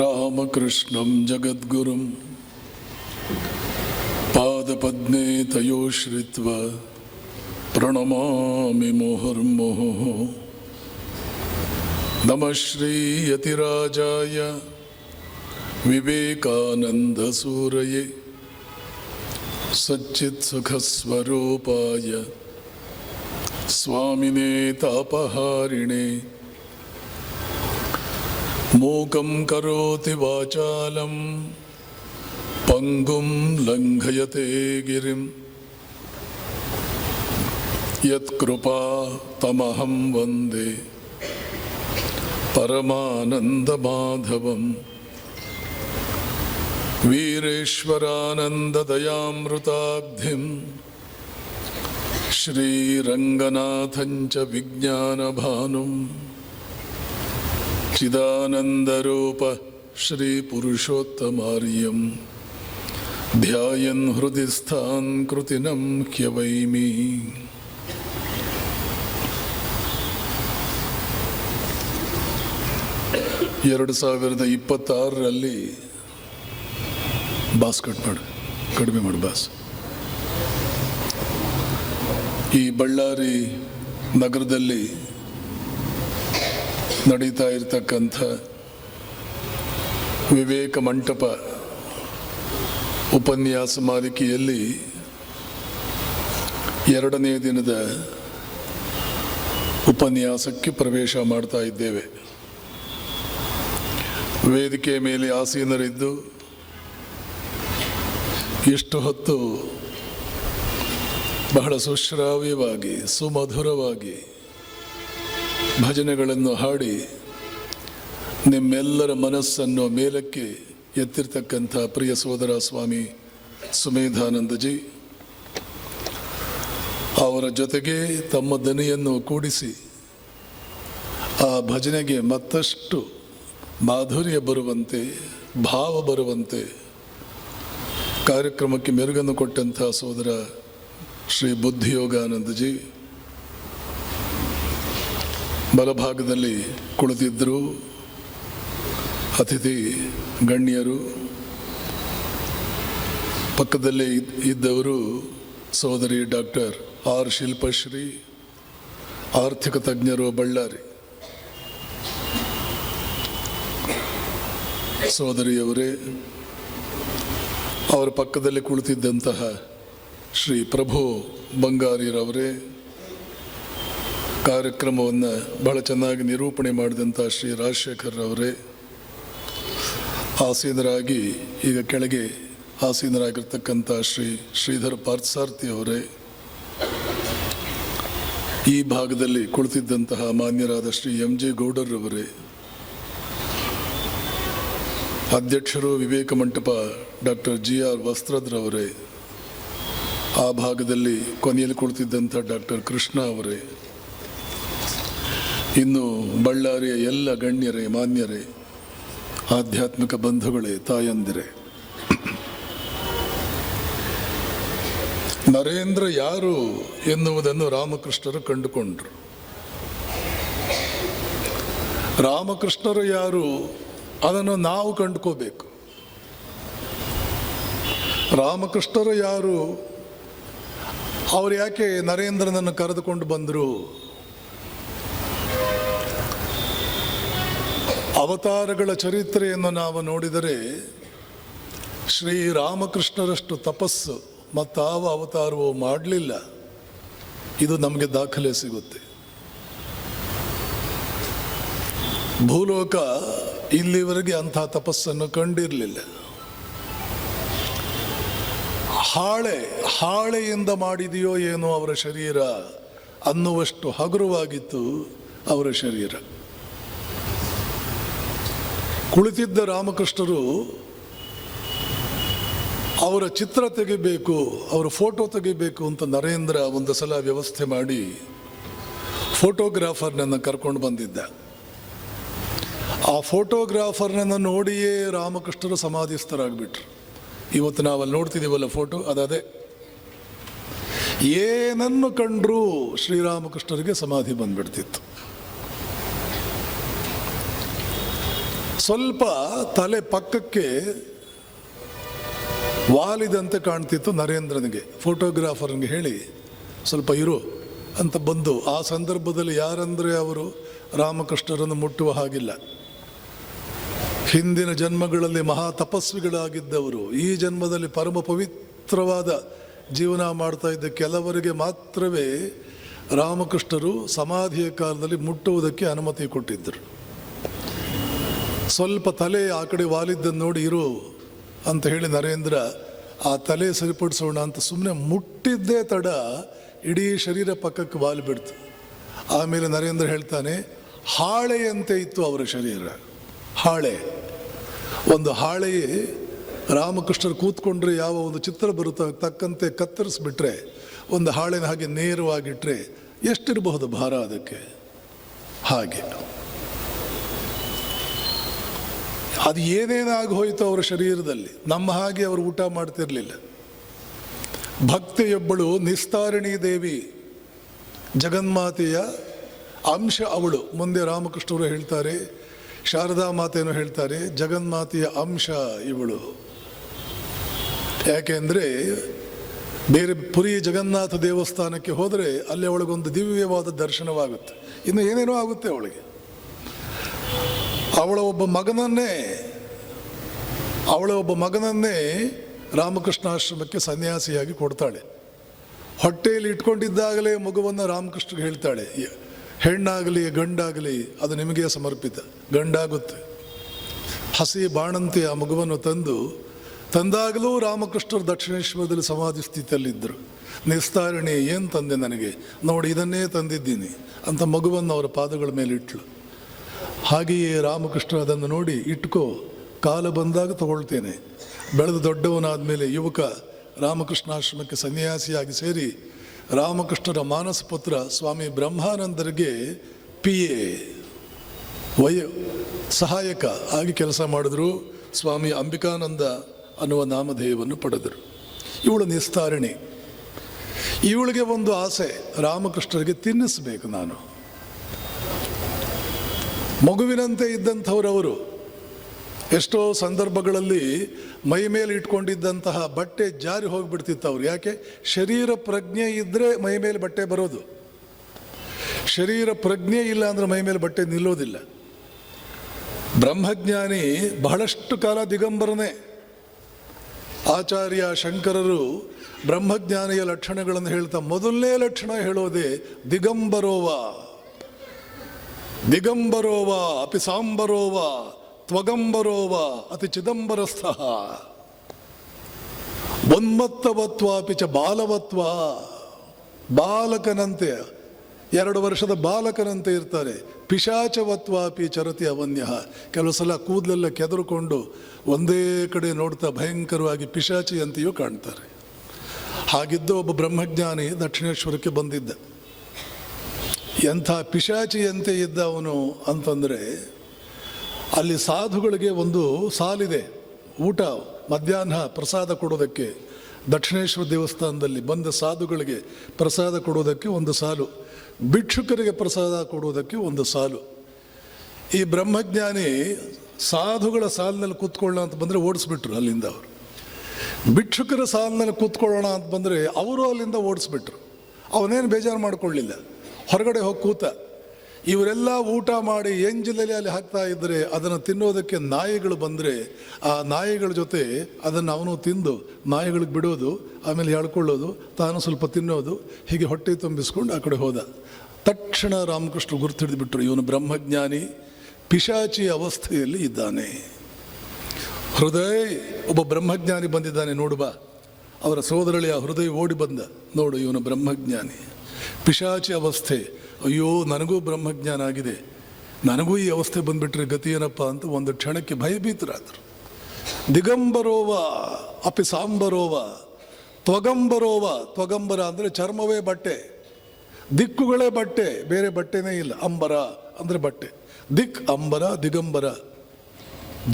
ರಾಮಕೃಷ್ಣಂ ಜಗದ್ಗುರುಂ ಪಾದಪದ್ಮೇ ತಯೋಶ್ರಿತ್ವ ಪ್ರಣಮಾಮಿ ಮುಹುರ್ಮುಹುಃ. ನಮಃ ಶ್ರೀ ಯತಿರಾಜಾಯ ವಿವೇಕಾನಂದಸೂರಯೇ ಸಚ್ಚಿತ್ಸುಖಸ್ವರೂಪಾಯ ಸ್ವಾಮಿನೇ ತಾಪಹಾರಿಣೇ. ಮೂಕಂ ಕರೋತಿ ವಾಚಾಲಂ ಪಂಗುಂ ಲಂಘಯತೆ ಗಿರಿಂ ಯತ್ಕೃಪಾ ತಮಹಂ ವಂದೇ ಪರಮಾನಂದಮಾಧವಂ. ವೀರೇಶ್ವರಾನಂದದಯಾಮೃತಾಬ್ಧಿಂ ಶ್ರೀರಂಗನಾಥಂಚ ವಿಜ್ಞಾನಭಾನುಂ ಚಿದಾನಂದರೂಪ ಶ್ರೀ ಪುರುಷೋತ್ತಮಾರ್ಯಂ ಧ್ಯಾಯನ್ ಹೃದಯ ಸ್ಥಾನ್ ಕೃತಿನಂ ಹ್ಯವೈಮಿ. ಎರಡು 2026 ಬಾಸ್ ಕಡಿಮೆ ಮಾಡು ಬಾಸ್. ಈ ಬಳ್ಳಾರಿ ನಗರದಲ್ಲಿ ನಡೀತಾ ಇರತಕ್ಕಂಥ ವಿವೇಕ ಮಂಟಪ ಉಪನ್ಯಾಸ ಮಾಲಿಕೆಯಲ್ಲಿ 2ನೇ ದಿನದ ಉಪನ್ಯಾಸಕ್ಕೆ ಪ್ರವೇಶ ಮಾಡ್ತಾ ಇದ್ದೇವೆ. ವೇದಿಕೆ ಮೇಲೆ ಆಸೀನರಿದ್ದು ಎಷ್ಟು ಹೊತ್ತು ಬಹಳ ಸುಶ್ರಾವ್ಯವಾಗಿ ಸುಮಧುರವಾಗಿ ಭಜನೆಗಳನ್ನು ಹಾಡಿ ನಿಮ್ಮೆಲ್ಲರ ಮನಸ್ಸನ್ನು ಮೇಲಕ್ಕೆ ಎತ್ತಿರ್ತಕ್ಕಂಥ ಪ್ರಿಯ ಸೋದರ ಸ್ವಾಮಿ ಸುಮೇಧಾನಂದಜಿ ಅವರ ಜೊತೆಗೆ ತಮ್ಮ ದನಿಯನ್ನು ಕೂಡಿಸಿ ಆ ಭಜನೆಗೆ ಮತ್ತಷ್ಟು ಮಾಧುರ್ಯ ಬರುವಂತೆ ಭಾವ ಬರುವಂತೆ ಕಾರ್ಯಕ್ರಮಕ್ಕೆ ಮೆರುಗನ್ನು ಕೊಟ್ಟಂಥ ಸೋದರ ಶ್ರೀ ಬುದ್ಧಿಯೋಗಾನಂದಜಿ ಬಲಭಾಗದಲ್ಲಿ ಕುಳಿತಿದ್ದರು ಅತಿಥಿ ಗಣ್ಯರು. ಪಕ್ಕದಲ್ಲೇ ಇದ್ದವರು ಸೋದರಿ ಡಾಕ್ಟರ್ ಆರ್ ಶಿಲ್ಪಶ್ರೀ, ಆರ್ಥಿಕ ತಜ್ಞರು, ಬಳ್ಳಾರಿ. ಸೋದರಿಯವರೇ, ಅವರ ಪಕ್ಕದಲ್ಲಿ ಕುಳಿತಿದ್ದಂತಹ ಶ್ರೀ ಪ್ರಭು ಬಂಗಾರಿರವರೇ, ಕಾರ್ಯಕ್ರಮವನ್ನು ಬಹಳ ಚೆನ್ನಾಗಿ ನಿರೂಪಣೆ ಮಾಡಿದಂಥ ಶ್ರೀ ರಾಜಶೇಖರ್ ಅವರೇ, ಆಸೀನರಾಗಿ ಈಗ ಕೆಳಗೆ ಆಸೀನರಾಗಿರ್ತಕ್ಕಂಥ ಶ್ರೀ ಶ್ರೀಧರ್ ಪಾರ್ಥಸಾರ್ಥಿ ಅವರೇ, ಈ ಭಾಗದಲ್ಲಿ ಕುಳಿತಿದ್ದಂತಹ ಮಾನ್ಯರಾದ ಶ್ರೀ ಎಂ ಜೆ ಗೌಡರವರೇ, ಅಧ್ಯಕ್ಷರು ವಿವೇಕ ಮಂಟಪ ಡಾಕ್ಟರ್ ಜಿ ಆರ್ ವಸ್ತ್ರದ್ರವರೇ, ಆ ಭಾಗದಲ್ಲಿ ಕೊನೆಯಲ್ಲಿ ಕುಳಿತಿದ್ದಂಥ ಡಾಕ್ಟರ್ ಕೃಷ್ಣ ಅವರೇ, ಇನ್ನು ಬಳ್ಳಾರಿಯ ಎಲ್ಲ ಗಣ್ಯರೇ, ಮಾನ್ಯರೇ, ಆಧ್ಯಾತ್ಮಿಕ ಬಂಧುಗಳೇ, ತಾಯಂದಿರೇ, ನರೇಂದ್ರ ಯಾರು ಎನ್ನುವುದನ್ನು ರಾಮಕೃಷ್ಣರು ಕಂಡುಕೊಂಡರು. ರಾಮಕೃಷ್ಣರು ಯಾರು ಅದನ್ನು ನಾವು ಕಂಡುಕೋಬೇಕು. ರಾಮಕೃಷ್ಣರು ಯಾರು, ಅವರು ಯಾಕೆ ನರೇಂದ್ರನನ್ನು ಕರೆದುಕೊಂಡು ಬಂದರು, ಅವತಾರಗಳ ಚರಿತ್ರೆಯನ್ನು ನಾವು ನೋಡಿದರೆ ಶ್ರೀರಾಮಕೃಷ್ಣರಷ್ಟು ತಪಸ್ಸು ಮತ್ತಾವ ಅವತಾರವೂ ಮಾಡಲಿಲ್ಲ. ಇದು ನಮಗೆ ದಾಖಲೆ ಸಿಗುತ್ತೆ. ಭೂಲೋಕ ಇಲ್ಲಿವರೆಗೆ ಅಂಥ ತಪಸ್ಸನ್ನು ಕಂಡಿರಲಿಲ್ಲ. ಹಾಳೆಯಿಂದ ಮಾಡಿದೆಯೋ ಏನೋ ಅವರ ಶರೀರ ಅನ್ನುವಷ್ಟು ಹಗುರವಾಗಿತ್ತು ಅವರ ಶರೀರ. ಕುಳಿತಿದ್ದ ರಾಮಕೃಷ್ಣರು ಅವರ ಚಿತ್ರ ತೆಗಿಬೇಕು, ಅವರ ಫೋಟೋ ತೆಗಿಬೇಕು ಅಂತ ನರೇಂದ್ರ ಒಂದು ಸಲ ವ್ಯವಸ್ಥೆ ಮಾಡಿ ಫೋಟೋಗ್ರಾಫರ್ನನ್ನು ಕರ್ಕೊಂಡು ಬಂದಿದ್ದ. ಆ ಫೋಟೋಗ್ರಾಫರ್ನನ್ನು ನೋಡಿಯೇ ರಾಮಕೃಷ್ಣರು ಸಮಾಧಿಸ್ಥರಾಗ್ಬಿಟ್ರು. ಇವತ್ತು ನಾವಲ್ಲಿ ನೋಡ್ತಿದ್ದೀವಲ್ಲ ಫೋಟೋ, ಅದೇ ಏನನ್ನು ಕಂಡ್ರೂ ಶ್ರೀರಾಮಕೃಷ್ಣರಿಗೆ ಸಮಾಧಿ ಬಂದ್ಬಿಡ್ತಿತ್ತು. ಸ್ವಲ್ಪ ತಲೆ ಪಕ್ಕಕ್ಕೆ ವಾಲಿದಂತೆ ಕಾಣ್ತಿತ್ತು ನರೇಂದ್ರನಿಗೆ. ಫೋಟೋಗ್ರಾಫರ್ನಿಗೆ ಹೇಳಿ ಸ್ವಲ್ಪ ಇರು ಅಂತ ಬಂದು, ಆ ಸಂದರ್ಭದಲ್ಲಿ ಯಾರಂದರೆ ಅವರು ರಾಮಕೃಷ್ಣರನ್ನು ಮುಟ್ಟುವ ಹಾಗಿಲ್ಲ. ಹಿಂದಿನ ಜನ್ಮಗಳಲ್ಲಿ ಮಹಾ ತಪಸ್ವಿಗಳಾಗಿದ್ದವರು, ಈ ಜನ್ಮದಲ್ಲಿ ಪರಮ ಪವಿತ್ರವಾದ ಜೀವನ ಮಾಡ್ತಾ ಇದ್ದ ಕೆಲವರಿಗೆ ಮಾತ್ರವೇ ರಾಮಕೃಷ್ಣರು ಸಮಾಧಿಯ ಕಾಲದಲ್ಲಿ ಮುಟ್ಟುವುದಕ್ಕೆ ಅನುಮತಿ ಕೊಟ್ಟಿದ್ದರು. ಸ್ವಲ್ಪ ತಲೆ ಆ ಕಡೆ ವಾಲಿದ್ದನ್ನು ನೋಡಿ ಇರು ಅಂತ ಹೇಳಿ ನರೇಂದ್ರ ಆ ತಲೆ ಸರಿಪಡಿಸೋಣ ಅಂತ ಸುಮ್ಮನೆ ಮುಟ್ಟಿದ್ದೇ ತಡ ಇಡೀ ಶರೀರ ಪಕ್ಕಕ್ಕೆ ವಾಲಿಬಿಡ್ತು. ಆಮೇಲೆ ನರೇಂದ್ರ ಹೇಳ್ತಾನೆ, ಹಾಳೆಯಂತೆ ಇತ್ತು ಅವರ ಶರೀರ. ಹಾಳೆ, ಒಂದು ಹಾಳೆಯೇ ರಾಮಕೃಷ್ಣರು ಕೂತ್ಕೊಂಡ್ರೆ ಯಾವ ಒಂದು ಚಿತ್ರ ಬರುತ್ತೋ ತಕ್ಕಂತೆ ಕತ್ತರಿಸ್ಬಿಟ್ರೆ, ಒಂದು ಹಾಳೆನ ಹಾಗೆ ನೇರವಾಗಿಟ್ರೆ ಎಷ್ಟಿರಬಹುದು ಭಾರ ಅದಕ್ಕೆ. ಹಾಗೆ ಅದು ಏನೇನಾಗಿ ಹೋಯಿತು ಅವರ ಶರೀರದಲ್ಲಿ. ನಮ್ಮ ಹಾಗೆ ಅವರು ಊಟ ಮಾಡ್ತಿರಲಿಲ್ಲ. ಭಕ್ತೆಯೊಬ್ಬಳು ನಿಸ್ತಾರಿಣಿ ದೇವಿ, ಜಗನ್ಮಾತೆಯ ಅಂಶ ಅವಳು. ಮುಂದೆ ರಾಮಕೃಷ್ಣರು ಹೇಳ್ತಾರೆ, ಶಾರದಾ ಮಾತೆಯನ್ನು ಹೇಳ್ತಾರೆ, ಜಗನ್ಮಾತೆಯ ಅಂಶ ಇವಳು. ಯಾಕೆಂದರೆ ಬೇರೆ ಪುರಿ ಜಗನ್ನಾಥ ದೇವಸ್ಥಾನಕ್ಕೆ ಹೋದರೆ ಅಲ್ಲಿ ಅವಳಿಗೊಂದು ದಿವ್ಯವಾದ ದರ್ಶನವಾಗುತ್ತೆ, ಇನ್ನು ಏನೇನೋ ಆಗುತ್ತೆ ಅವಳಿಗೆ. ಅವಳ ಒಬ್ಬ ಮಗನನ್ನೇ ರಾಮಕೃಷ್ಣಾಶ್ರಮಕ್ಕೆ ಸನ್ಯಾಸಿಯಾಗಿ ಕೊಡ್ತಾಳೆ. ಹೊಟ್ಟೆಯಲ್ಲಿ ಇಟ್ಕೊಂಡಿದ್ದಾಗಲೇ ಮಗುವನ್ನು ರಾಮಕೃಷ್ಣಗೆ ಹೇಳ್ತಾಳೆ, ಹೆಣ್ಣಾಗಲಿ ಗಂಡಾಗಲಿ ಅದು ನಿಮಗೆ ಸಮರ್ಪಿತ, ಗಂಡಾಗುತ್ತೆ. ಹಸಿ ಬಾಣಂತಿ ಆ ಮಗುವನ್ನು ತಂದಾಗಲೂ ರಾಮಕೃಷ್ಣರು ದಕ್ಷಿಣೇಶ್ವರದಲ್ಲಿ ಸಮಾಧಿ ಸ್ಥಿತಿಯಲ್ಲಿದ್ದರು. ನಿಸ್ತಾರಣೆ, ಏನು ತಂದೆ ನನಗೆ, ನೋಡಿ ಇದನ್ನೇ ತಂದಿದ್ದೀನಿ ಅಂತ ಮಗುವನ್ನು ಅವರ ಪಾದಗಳ ಮೇಲೆ ಇಟ್ಲು. ಹಾಗೆಯೇ ರಾಮಕೃಷ್ಣ ಅದನ್ನು ನೋಡಿ, ಇಟ್ಕೋ, ಕಾಲ ಬಂದಾಗ ತಗೊಳ್ತೇನೆ. ಬೆಳೆದು ದೊಡ್ಡವನಾದ ಮೇಲೆ ಯುವಕ ರಾಮಕೃಷ್ಣಾಶ್ರಮಕ್ಕೆ ಸನ್ಯಾಸಿಯಾಗಿ ಸೇರಿ ರಾಮಕೃಷ್ಣರ ಮಾನಸ ಪುತ್ರ ಸ್ವಾಮಿ ಬ್ರಹ್ಮಾನಂದರಿಗೆ PA ಸಹಾಯಕ ಆಗಿ ಕೆಲಸ ಮಾಡಿದ್ರು. ಸ್ವಾಮಿ ಅಂಬಿಕಾನಂದ ಅನ್ನುವ ನಾಮಧೇಯವನ್ನು ಪಡೆದರು. ಇವಳು ನಿಸ್ತಾರಿಣಿ. ಇವಳಿಗೆ ಒಂದು ಆಸೆ, ರಾಮಕೃಷ್ಣರಿಗೆ ತಿನ್ನಿಸಬೇಕು ನಾನು. ಮಗುವಿನಂತೆ ಇದ್ದಂಥವರವರು ಎಷ್ಟೋ ಸಂದರ್ಭಗಳಲ್ಲಿ ಮೈ ಮೇಲೆ ಇಟ್ಕೊಂಡಿದ್ದಂತಹ ಬಟ್ಟೆ ಜಾರಿ ಹೋಗಿಬಿಡ್ತಿತ್ತು ಅವ್ರು. ಯಾಕೆ? ಶರೀರ ಪ್ರಜ್ಞೆ ಇದ್ದರೆ ಮೈ ಮೇಲೆ ಬಟ್ಟೆ ಬರೋದು. ಶರೀರ ಪ್ರಜ್ಞೆ ಇಲ್ಲ ಅಂದರೆ ಮೈ ಮೇಲೆ ಬಟ್ಟೆ ನಿಲ್ಲೋದಿಲ್ಲ. ಬ್ರಹ್ಮಜ್ಞಾನಿ ಬಹಳಷ್ಟು ಕಾಲ ದಿಗಂಬರನೇ. ಆಚಾರ್ಯ ಶಂಕರರು ಬ್ರಹ್ಮಜ್ಞಾನಿಯ ಲಕ್ಷಣಗಳನ್ನು ಹೇಳ್ತಾ ಮೊದಲನೇ ಲಕ್ಷಣ ಹೇಳೋದೇ ದಿಗಂಬರೋವ. ದಿಗಂಬರೋವ ಅಪಿ ಸಾಂಬರೋವ ತ್ವಗಂಬರೋವ ಅತಿ ಚಿದಂಬರಸ್ಥ ಉನ್ಮತ್ತವತ್ವ ಅಪಿ ಚ ಬಾಲವತ್ವ. ಬಾಲಕನಂತೆ, 2 ವರ್ಷದ ಬಾಲಕನಂತೆ ಇರ್ತಾರೆ. ಪಿಶಾಚವತ್ವ ಅಪಿ ಚರತಿ ಅವನ್ಯ. ಕೆಲವು ಸಲ ಕೂದಲೆಲ್ಲ ಕೆದರುಕೊಂಡು ಒಂದೇ ಕಡೆ ನೋಡ್ತಾ ಭಯಂಕರವಾಗಿ ಪಿಶಾಚಿಯಂತೆಯೂ ಕಾಣ್ತಾರೆ. ಹಾಗಿದ್ದ ಒಬ್ಬ ಬ್ರಹ್ಮಜ್ಞಾನಿ ದಕ್ಷಿಣೇಶ್ವರಕ್ಕೆ ಬಂದಿದ್ದ. ಎಂಥ ಪಿಶಾಚಿಯಂತೆ ಇದ್ದ ಅವನು ಅಂತಂದರೆ, ಅಲ್ಲಿ ಸಾಧುಗಳಿಗೆ ಒಂದು ಸಾಲಿದೆ. ಊಟ ಮಧ್ಯಾಹ್ನ ಪ್ರಸಾದ ಕೊಡೋದಕ್ಕೆ ದಕ್ಷಿಣೇಶ್ವರ ದೇವಸ್ಥಾನದಲ್ಲಿ ಬಂದ ಸಾಧುಗಳಿಗೆ ಪ್ರಸಾದ ಕೊಡೋದಕ್ಕೆ ಒಂದು ಸಾಲು, ಭಿಕ್ಷುಕರಿಗೆ ಪ್ರಸಾದ ಕೊಡುವುದಕ್ಕೆ ಒಂದು ಸಾಲು. ಈ ಬ್ರಹ್ಮಜ್ಞಾನಿ ಸಾಧುಗಳ ಸಾಲಿನಲ್ಲಿ ಕೂತ್ಕೊಳ್ಳೋಣ ಅಂತ ಬಂದರೆ ಓಡಿಸ್ಬಿಟ್ರು ಅಲ್ಲಿಂದ. ಅವರು ಭಿಕ್ಷುಕರ ಸಾಲಿನಲ್ಲಿ ಕೂತ್ಕೊಳ್ಳೋಣ ಅಂತ ಬಂದರೆ ಅವರು ಅಲ್ಲಿಂದ ಓಡಿಸ್ಬಿಟ್ರು. ಅವನೇನು ಬೇಜಾರು ಮಾಡಿಕೊಳ್ಳಿಲ್ಲ, ಹೊರಗಡೆ ಹೋಗಿ ಕೂತ. ಇವರೆಲ್ಲ ಊಟ ಮಾಡಿ ಎಂಜಿಲಲ್ಲಿ ಅಲ್ಲಿ ಹಾಕ್ತಾ ಇದ್ದರೆ ಅದನ್ನು ತಿನ್ನೋದಕ್ಕೆ ನಾಯಿಗಳು ಬಂದರೆ ಆ ನಾಯಿಗಳ ಜೊತೆ ಅದನ್ನು ಅವನು ತಿಂದು ನಾಯಿಗಳಿಗೆ ಬಿಡೋದು, ಆಮೇಲೆ ಎಳ್ಕೊಳ್ಳೋದು, ತಾನು ಸ್ವಲ್ಪ ತಿನ್ನೋದು, ಹೀಗೆ ಹೊಟ್ಟೆ ತುಂಬಿಸ್ಕೊಂಡು ಆ ಕಡೆ ಹೋದ. ತಕ್ಷಣ ರಾಮಕೃಷ್ಣ ಗುರುತಿಡಿದುಬಿಟ್ರು, ಇವನು ಬ್ರಹ್ಮಜ್ಞಾನಿ ಪಿಶಾಚಿ ಅವಸ್ಥೆಯಲ್ಲಿ ಇದ್ದಾನೆ. ಹೃದಯ ಒಬ್ಬ ಬ್ರಹ್ಮಜ್ಞಾನಿ ಬಂದಿದ್ದಾನೆ ನೋಡು ಬಾ. ಅವರ ಸೋದರಳಿ ಆ ಹೃದಯ ಓಡಿ ಬಂದ, ನೋಡು ಇವನು ಬ್ರಹ್ಮಜ್ಞಾನಿ, ಪಿಶಾಚಿ ಅವಸ್ಥೆ. ಅಯ್ಯೋ ನನಗೂ ಬ್ರಹ್ಮಜ್ಞಾನ ಆಗಿದೆ, ನನಗೂ ಈ ಅವಸ್ಥೆ ಬಂದುಬಿಟ್ರೆ ಗತಿ ಏನಪ್ಪ ಅಂತ ಒಂದು ಕ್ಷಣಕ್ಕೆ ಭಯಭೀತರಾದರು. ದಿಗಂಬರೋವ ಅಪಿ ಸಾಂಬರೋವ ತ್ವಗಂಬರೋವ. ತ್ವಗಂಬರ ಅಂದರೆ ಚರ್ಮವೇ ಬಟ್ಟೆ, ದಿಕ್ಕುಗಳೇ ಬಟ್ಟೆ, ಬೇರೆ ಬಟ್ಟೆನೇ ಇಲ್ಲ. ಅಂಬರ ಅಂದರೆ ಬಟ್ಟೆ, ದಿಕ್ ಅಂಬರ ದಿಗಂಬರ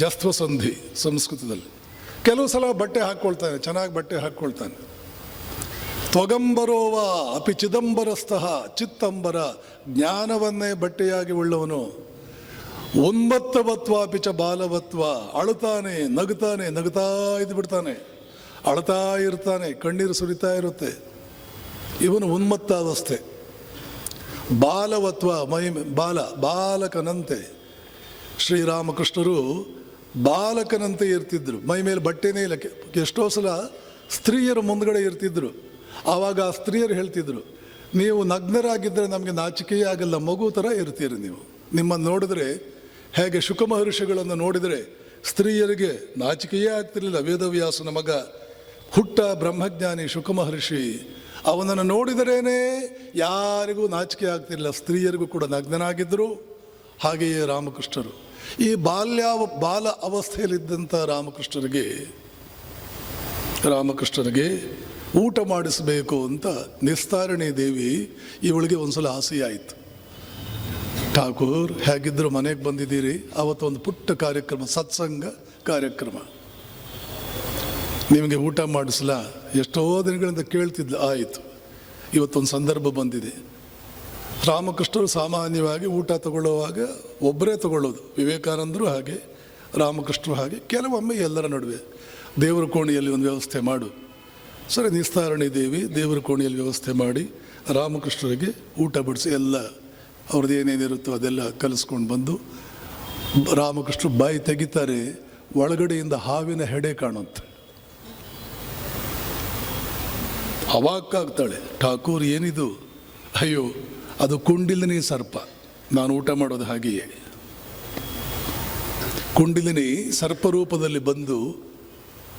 ಜಸ್ತ್ವಸಂಧಿ ಸಂಸ್ಕೃತದಲ್ಲಿ. ಕೆಲವು ಸಲ ಬಟ್ಟೆ ಹಾಕ್ಕೊಳ್ತಾನೆ, ಚೆನ್ನಾಗಿ ಬಟ್ಟೆ ಹಾಕ್ಕೊಳ್ತಾನೆ. ತ್ವಗಂಬರೋವ ಅಪಿ ಚಿದಂಬರಸ್ಥಃ. ಚಿತ್ತಂಬರ ಜ್ಞಾನವನ್ನೇ ಬಟ್ಟೆಯಾಗಿ ಉಳ್ಳವನು. ಉನ್ಮತ್ತವತ್ವಾಪಿಚ ಬಾಲವತ್ವ, ಅಳುತ್ತಾನೆ, ನಗುತ್ತಾ ಇದ್ದು ಬಿಡ್ತಾನೆ, ಅಳ್ತಾ ಇರ್ತಾನೆ, ಕಣ್ಣೀರು ಸುರಿತಾ ಇರುತ್ತೆ. ಇವನು ಉನ್ಮತ್ತಾವಸ್ಥೆ. ಬಾಲವತ್ವ, ಬಾಲಕನಂತೆ ಶ್ರೀರಾಮಕೃಷ್ಣರು ಬಾಲಕನಂತೆ ಇರ್ತಿದ್ರು. ಮೈ ಮೇಲೆ ಬಟ್ಟೆನೇ ಇಲ್ಲ. ಎಷ್ಟೋ ಸಲ ಸ್ತ್ರೀಯರು ಮುಂದ್ಗಡೆ ಇರ್ತಿದ್ರು. ಆವಾಗ ಆ ಸ್ತ್ರೀಯರು ಹೇಳ್ತಿದ್ರು, ನೀವು ನಗ್ನರಾಗಿದ್ದರೆ ನಮಗೆ ನಾಚಿಕೆಯೇ ಆಗಲ್ಲ, ಮಗು ಥರ ಇರ್ತೀರಿ ನೀವು. ನಿಮ್ಮನ್ನು ನೋಡಿದ್ರೆ, ಹೇಗೆ ಶುಕ ಮಹರ್ಷಿಗಳನ್ನು ನೋಡಿದರೆ ಸ್ತ್ರೀಯರಿಗೆ ನಾಚಿಕೆಯೇ ಆಗ್ತಿರಲಿಲ್ಲ. ವೇದವ್ಯಾಸನ ಮಗ ಹುಟ್ಟ ಬ್ರಹ್ಮಜ್ಞಾನಿ ಶುಕ ಮಹರ್ಷಿ, ಅವನನ್ನು ನೋಡಿದರೇನೆ ಯಾರಿಗೂ ನಾಚಿಕೆ ಆಗ್ತಿರಲಿಲ್ಲ, ಸ್ತ್ರೀಯರಿಗೂ ಕೂಡ ನಗ್ನನಾಗಿದ್ದರು. ಹಾಗೆಯೇ ರಾಮಕೃಷ್ಣರು ಈ ಬಾಲ ಅವಸ್ಥೆಯಲ್ಲಿದ್ದಂಥ ರಾಮಕೃಷ್ಣರಿಗೆ ಊಟ ಮಾಡಿಸಬೇಕು ಅಂತ ನಿಸ್ತಾರಣಿ ದೇವಿ ಇವಳಿಗೆ ಒಂದ್ಸಲ ಆಸೆಯಾಯಿತು. ಠಾಕೂರ್ ಹೇಗಿದ್ದರು, ಮನೆಗೆ ಬಂದಿದ್ದೀರಿ, ಅವತ್ತೊಂದು ಪುಟ್ಟ ಕಾರ್ಯಕ್ರಮ, ಸತ್ಸಂಗ ಕಾರ್ಯಕ್ರಮ, ನಿಮಗೆ ಊಟ ಮಾಡಿಸಲ, ಎಷ್ಟೋ ದಿನಗಳಿಂದ ಕೇಳ್ತಿದ್ಲು. ಆಯಿತು, ಇವತ್ತೊಂದು ಸಂದರ್ಭ ಬಂದಿದೆ. ರಾಮಕೃಷ್ಣರು ಸಾಮಾನ್ಯವಾಗಿ ಊಟ ತಗೊಳ್ಳುವಾಗ ಒಬ್ಬರೇ ತಗೊಳ್ಳೋದು. ವಿವೇಕಾನಂದರು ಹಾಗೆ, ರಾಮಕೃಷ್ಣರು ಹಾಗೆ. ಕೆಲವೊಮ್ಮೆ ಎಲ್ಲರ ನಡುವೆ ದೇವರ ಕೋಣೆಯಲ್ಲಿ ಒಂದು ವ್ಯವಸ್ಥೆ ಮಾಡು. ಸರಿ, ನಿಸ್ತಾರಣಿ ದೇವಿ ದೇವರ ಕೋಣೆಯಲ್ಲಿ ವ್ಯವಸ್ಥೆ ಮಾಡಿ ರಾಮಕೃಷ್ಣರಿಗೆ ಊಟ ಬಡಿಸಿ ಎಲ್ಲ ಅವ್ರದ್ದು ಏನೇನಿರುತ್ತೋ ಅದೆಲ್ಲ ಕಲಿಸ್ಕೊಂಡು ಬಂದು ರಾಮಕೃಷ್ಣರು ಬಾಯಿ ತೆಗಿತಾರೆ. ಒಳಗಡೆಯಿಂದ ಹಾವಿನ ಹೆಡೆ ಕಾಣುತ್ತೆ. ಅವಾಕ್ಕಾಗ್ತಾಳೆ. ಠಾಕೂರ್, ಏನಿದು? ಅಯ್ಯೋ, ಅದು ಕುಂಡಿಲಿನಿ ಸರ್ಪ. ನಾನು ಊಟ ಮಾಡೋದು ಹಾಗೆಯೇ. ಕುಂಡಿಲಿನಿ ಸರ್ಪರೂಪದಲ್ಲಿ ಬಂದು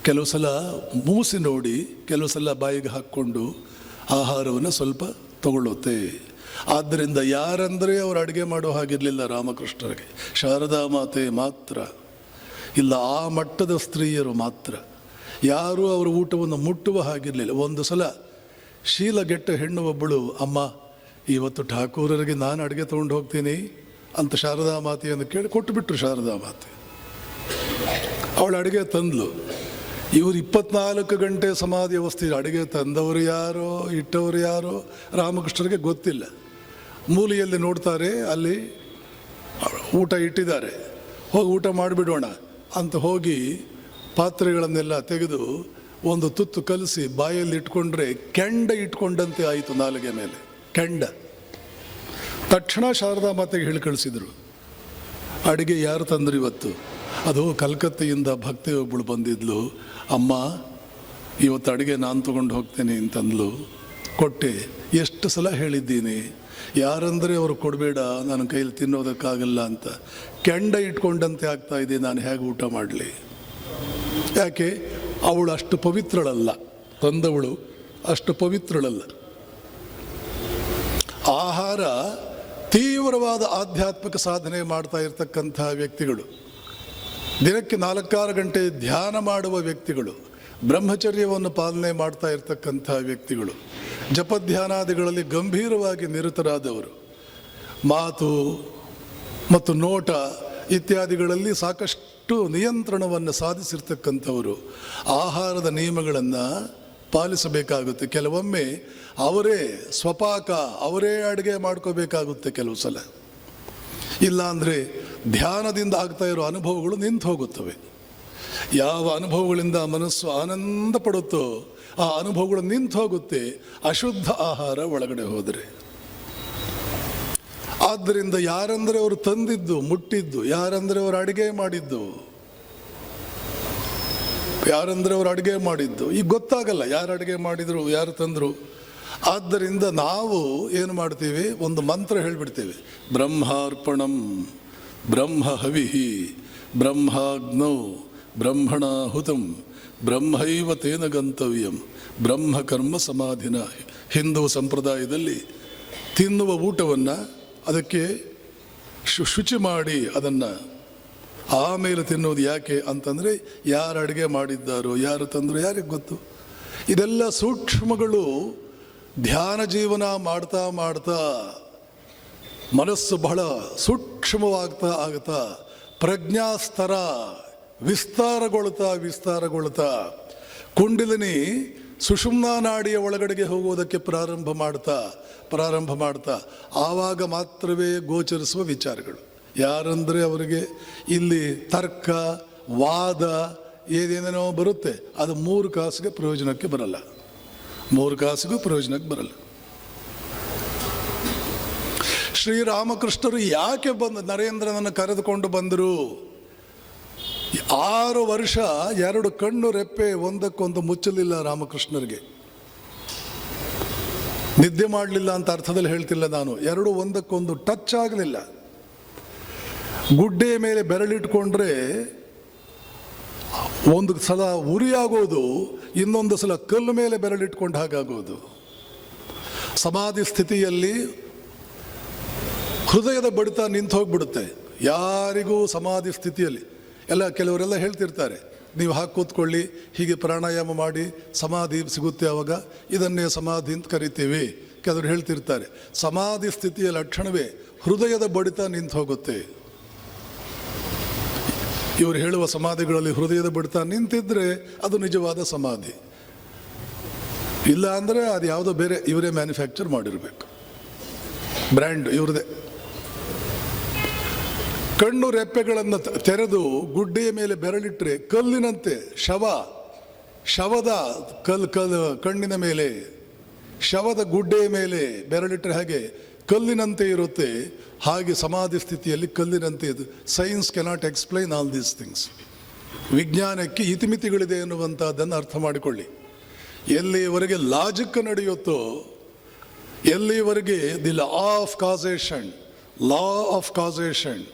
ಕೆಲವು ಸಲ ಮೂಸಿ ನೋಡಿ, ಕೆಲವು ಸಲ ಬಾಯಿಗೆ ಹಾಕ್ಕೊಂಡು ಆಹಾರವನ್ನು ಸ್ವಲ್ಪ ತಗೊಳ್ಳುತ್ತೆ. ಆದ್ದರಿಂದ ಯಾರಂದರೆ ಅವರು ಅಡುಗೆ ಮಾಡೋ ಹಾಗಿರಲಿಲ್ಲ ರಾಮಕೃಷ್ಣರಿಗೆ. ಶಾರದಾ ಮಾತೆ ಮಾತ್ರ ಇಲ್ಲ, ಆ ಮಟ್ಟದ ಸ್ತ್ರೀಯರು ಮಾತ್ರ. ಯಾರೂ ಅವರ ಊಟವನ್ನು ಮುಟ್ಟುವ ಹಾಗಿರಲಿಲ್ಲ. ಒಂದು ಸಲ ಶೀಲಗೆಟ್ಟ ಹೆಣ್ಣು ಒಬ್ಬಳು, ಅಮ್ಮ ಇವತ್ತು ಠಾಕೂರರಿಗೆ ನಾನು ಅಡುಗೆ ತೊಗೊಂಡು ಹೋಗ್ತೀನಿ ಅಂತ ಶಾರದಾ ಮಾತೆಯನ್ನು ಕೇಳಿ ಕೊಟ್ಟುಬಿಟ್ರು. ಶಾರದಾ ಮಾತೆ ಅವಳು ಅಡುಗೆ ತಂದ್ಲು. ಇವರು 24 ಗಂಟೆ ಸಮಾಧಿ ಅವಸ್ಥೆ. ಅಡುಗೆ ತಂದವರು ಯಾರೋ ಇಟ್ಟವರು ಯಾರೋ ರಾಮಕೃಷ್ಣರಿಗೆ ಗೊತ್ತಿಲ್ಲ. ಮೂಲೆಯಲ್ಲಿ ನೋಡ್ತಾರೆ, ಅಲ್ಲಿ ಊಟ ಇಟ್ಟಿದ್ದಾರೆ, ಹೋಗಿ ಊಟ ಮಾಡಿಬಿಡೋಣ ಅಂತ ಹೋಗಿ ಪಾತ್ರೆಗಳನ್ನೆಲ್ಲ ತೆಗೆದು ಒಂದು ತುತ್ತು ಕಲಸಿ ಬಾಯಲ್ಲಿ ಇಟ್ಕೊಂಡ್ರೆ ಕೆಂಡ ಇಟ್ಕೊಂಡಂತೆ ಆಯಿತು ನಾಲಿಗೆ ಮೇಲೆ, ಕೆಂಡ. ತಕ್ಷಣ ಶಾರದಾ ಮಾತೆಗೆ ಹೇಳಿ ಕಳಿಸಿದರು, ಅಡುಗೆ ಯಾರು ತಂದ್ರು ಇವತ್ತು? ಅದು ಕಲ್ಕತ್ತೆಯಿಂದ ಭಕ್ತಿ ಒಬ್ಬಳು ಬಂದಿದ್ಲು, ಅಮ್ಮ ಇವತ್ತು ಅಡುಗೆ ನಾನು ತೊಗೊಂಡು ಹೋಗ್ತೇನೆ ಅಂತಂದ್ಲು. ಕೊಟ್ಟೆ. ಎಷ್ಟು ಸಲ ಹೇಳಿದ್ದೀನಿ, ಯಾರಂದರೆ ಅವರು ಕೊಡಬೇಡ, ನನ್ನ ಕೈಯಲ್ಲಿ ತಿನ್ನೋದಕ್ಕಾಗಲ್ಲ ಅಂತ. ಕೆಂಡ ಇಟ್ಕೊಂಡಂತೆ ಆಗ್ತಾ ಇದೆ, ನಾನು ಹೇಗೆ ಊಟ ಮಾಡಲಿ? ಯಾಕೆ? ಅವಳು ಅಷ್ಟು ಪವಿತ್ರಳಲ್ಲ, ತಂದವಳು ಅಷ್ಟು ಪವಿತ್ರಳಲ್ಲ. ಆಹಾರ ತೀವ್ರವಾದ ಆಧ್ಯಾತ್ಮಿಕ ಸಾಧನೆ ಮಾಡ್ತಾ ಇರ್ತಕ್ಕಂಥ ವ್ಯಕ್ತಿಗಳು, ದಿನಕ್ಕೆ 4-6 ಗಂಟೆ ಧ್ಯಾನ ಮಾಡುವ ವ್ಯಕ್ತಿಗಳು, ಬ್ರಹ್ಮಚರ್ಯವನ್ನು ಪಾಲನೆ ಮಾಡ್ತಾ ಇರ್ತಕ್ಕಂಥ ವ್ಯಕ್ತಿಗಳು, ಜಪಧ್ಯಾನಾದಿಗಳಲ್ಲಿ ಗಂಭೀರವಾಗಿ ನಿರತರಾದವರು, ಮಾತು ಮತ್ತು ನೋಟ ಇತ್ಯಾದಿಗಳಲ್ಲಿ ಸಾಕಷ್ಟು ನಿಯಂತ್ರಣವನ್ನು ಸಾಧಿಸಿರ್ತಕ್ಕಂಥವರು ಆಹಾರದ ನಿಯಮಗಳನ್ನು ಪಾಲಿಸಬೇಕಾಗುತ್ತೆ. ಕೆಲವೊಮ್ಮೆ ಅವರೇ ಸ್ವಪಾಕ, ಅವರೇ ಅಡುಗೆ ಮಾಡ್ಕೋಬೇಕಾಗುತ್ತೆ ಕೆಲವು ಸಲ. ಇಲ್ಲಾಂದರೆ ಧ್ಯಾನದಿಂದ ಆಗ್ತಾ ಇರೋ ಅನುಭವಗಳು ನಿಂತು ಹೋಗುತ್ತವೆ. ಯಾವ ಅನುಭವಗಳಿಂದ ಮನಸ್ಸು ಆನಂದ ಪಡುತ್ತೋ ಆ ಅನುಭವಗಳು ನಿಂತು ಹೋಗುತ್ತೆ, ಅಶುದ್ಧ ಆಹಾರ ಒಳಗಡೆ ಹೋದರೆ. ಆದ್ದರಿಂದ ಯಾರಂದರೆ ಅವರು ತಂದಿದ್ದು, ಮುಟ್ಟಿದ್ದು, ಯಾರಂದರೆ ಅವರು ಅಡುಗೆ ಮಾಡಿದ್ದು, ಈಗ ಗೊತ್ತಾಗಲ್ಲ ಯಾರು ಅಡುಗೆ ಮಾಡಿದರು, ಯಾರು ತಂದರು. ಆದ್ದರಿಂದ ನಾವು ಏನು ಮಾಡ್ತೀವಿ, ಒಂದು ಮಂತ್ರ ಹೇಳಿಬಿಡ್ತೇವೆ, ಬ್ರಹ್ಮಾರ್ಪಣಂ ಬ್ರಹ್ಮ ಹವಿಹಿ ಬ್ರಹ್ಮಾಗ್ನೌ ಬ್ರಹ್ಮಣಾಹುತಂ ಬ್ರಹ್ಮೈವ ತೇನ ಗಂತವ್ಯಂ ಬ್ರಹ್ಮ ಕರ್ಮ ಸಮಾಧಿನ. ಹಿಂದೂ ಸಂಪ್ರದಾಯದಲ್ಲಿ ತಿನ್ನುವ ಊಟವನ್ನು ಅದಕ್ಕೆ ಶುಚಿ ಮಾಡಿ ಅದನ್ನು ಆಮೇಲೆ ತಿನ್ನೋದು. ಯಾಕೆ ಅಂತಂದರೆ ಯಾರು ಅಡುಗೆ ಮಾಡಿದ್ದಾರೋ, ಯಾರು ತಂದರೂ ಯಾರಿಗೆ ಗೊತ್ತು. ಇದೆಲ್ಲ ಸೂಕ್ಷ್ಮಗಳು. ಧ್ಯಾನ ಜೀವನ ಮಾಡ್ತಾ ಮಾಡ್ತಾ ಮನಸ್ಸು ಬಹಳ ಸೂಕ್ಷ್ಮವಾಗ್ತಾ ಪ್ರಜ್ಞಾಸ್ತರ ವಿಸ್ತಾರಗೊಳ್ತಾ ಕುಂಡಲಿನಿ ಸುಷುಮ್ನಾ ನಾಡಿಯ ಒಳಗಡೆಗೆ ಹೋಗುವುದಕ್ಕೆ ಪ್ರಾರಂಭ ಮಾಡ್ತಾ ಆವಾಗ ಮಾತ್ರವೇ ಗೋಚರಿಸುವ ವಿಚಾರಗಳು. ಯಾರಂದರೆ ಅವರಿಗೆ ಇಲ್ಲಿ ತರ್ಕ ವಾದ ಏನೇನೇನೋ ಬರುತ್ತೆ, ಅದು 3 ಕಾಸಿಗೆ ಪ್ರಯೋಜನಕ್ಕೆ ಬರಲ್ಲ, 3 ಕಾಸಿಗೂ ಪ್ರಯೋಜನಕ್ಕೆ ಬರಲ್ಲ. ಶ್ರೀರಾಮಕೃಷ್ಣರು ಯಾಕೆ ನರೇಂದ್ರನನ್ನು ಕರೆದುಕೊಂಡು ಬಂದರು? 6 ವರ್ಷ 2 ಕಣ್ಣು ರೆಪ್ಪೆ ಒಂದಕ್ಕೊಂದು ಮುಚ್ಚಲಿಲ್ಲ ರಾಮಕೃಷ್ಣರಿಗೆ. ನಿದ್ದೆ ಮಾಡಲಿಲ್ಲ ಅಂತ ಅರ್ಥದಲ್ಲಿ ಹೇಳ್ತಿಲ್ಲ ನಾನು, 2 ಒಂದಕ್ಕೊಂದು ಟಚ್ ಆಗಲಿಲ್ಲ. ಗುಡ್ಡೆಯ ಮೇಲೆ ಬೆರಳಿಟ್ಕೊಂಡ್ರೆ ಒಂದು ಸಲ ಉರಿಯಾಗೋದು, ಇನ್ನೊಂದು ಸಲ ಕಲ್ಲು ಮೇಲೆ ಬೆರಳಿಟ್ಕೊಂಡು ಹಾಗಾಗೋದು. ಸಮಾಧಿ ಸ್ಥಿತಿಯಲ್ಲಿ ಹೃದಯದ ಬಡಿತ ನಿಂತು ಹೋಗ್ಬಿಡುತ್ತೆ ಯಾರಿಗೂ. ಸಮಾಧಿ ಸ್ಥಿತಿಯಲ್ಲಿ ಕೆಲವರೆಲ್ಲ ಹೇಳ್ತಿರ್ತಾರೆ, ನೀವು ಹಾಕಿ ಕೂತ್ಕೊಳ್ಳಿ, ಹೀಗೆ ಪ್ರಾಣಾಯಾಮ ಮಾಡಿ ಸಮಾಧಿ ಸಿಗುತ್ತೆ, ಆವಾಗ ಇದನ್ನೇ ಸಮಾಧಿ ಅಂತ ಕರಿತೀವಿ. ಕೆಲವರು ಹೇಳ್ತಿರ್ತಾರೆ, ಸಮಾಧಿ ಸ್ಥಿತಿಯ ಲಕ್ಷಣವೇ ಹೃದಯದ ಬಡಿತ ನಿಂತು ಹೋಗುತ್ತೆ. ಇವರು ಹೇಳುವ ಸಮಾಧಿಗಳಲ್ಲಿ ಹೃದಯದ ಬಡಿತ ನಿಂತಿದ್ರೆ ಅದು ನಿಜವಾದ ಸಮಾಧಿ. ಇಲ್ಲ ಅಂದರೆ ಅದು ಯಾವುದೋ ಬೇರೆ ಇವರೇ ಮ್ಯಾನುಫ್ಯಾಕ್ಚರ್ ಮಾಡಿರಬೇಕು, ಬ್ರ್ಯಾಂಡ್ ಇವ್ರದೇ. ಕಣ್ಣು ರೆಪ್ಪೆಗಳನ್ನು ತೆರೆದು ಗುಡ್ಡೆಯ ಮೇಲೆ ಬೆರಳಿಟ್ರೆ ಕಲ್ಲಿನಂತೆ ಶವದ ಕಣ್ಣಿನ ಮೇಲೆ, ಶವದ ಗುಡ್ಡೆಯ ಮೇಲೆ ಬೆರಳಿಟ್ರೆ ಹಾಗೆ ಕಲ್ಲಿನಂತೆ ಇರುತ್ತೆ. ಹಾಗೆ ಸಮಾಧಿ ಸ್ಥಿತಿಯಲ್ಲಿ ಕಲ್ಲಿನಂತೆ ಇದು. Science cannot explain all these things. ವಿಜ್ಞಾನಕ್ಕೆ ಇತಿಮಿತಿಗಳಿದೆ ಎನ್ನುವಂಥದ್ದನ್ನು ಅರ್ಥ ಮಾಡಿಕೊಳ್ಳಿ. ಎಲ್ಲಿವರೆಗೆ ಲಾಜಿಕ್ ನಡೆಯುತ್ತೋ, ಎಲ್ಲಿವರೆಗೆ the law of causation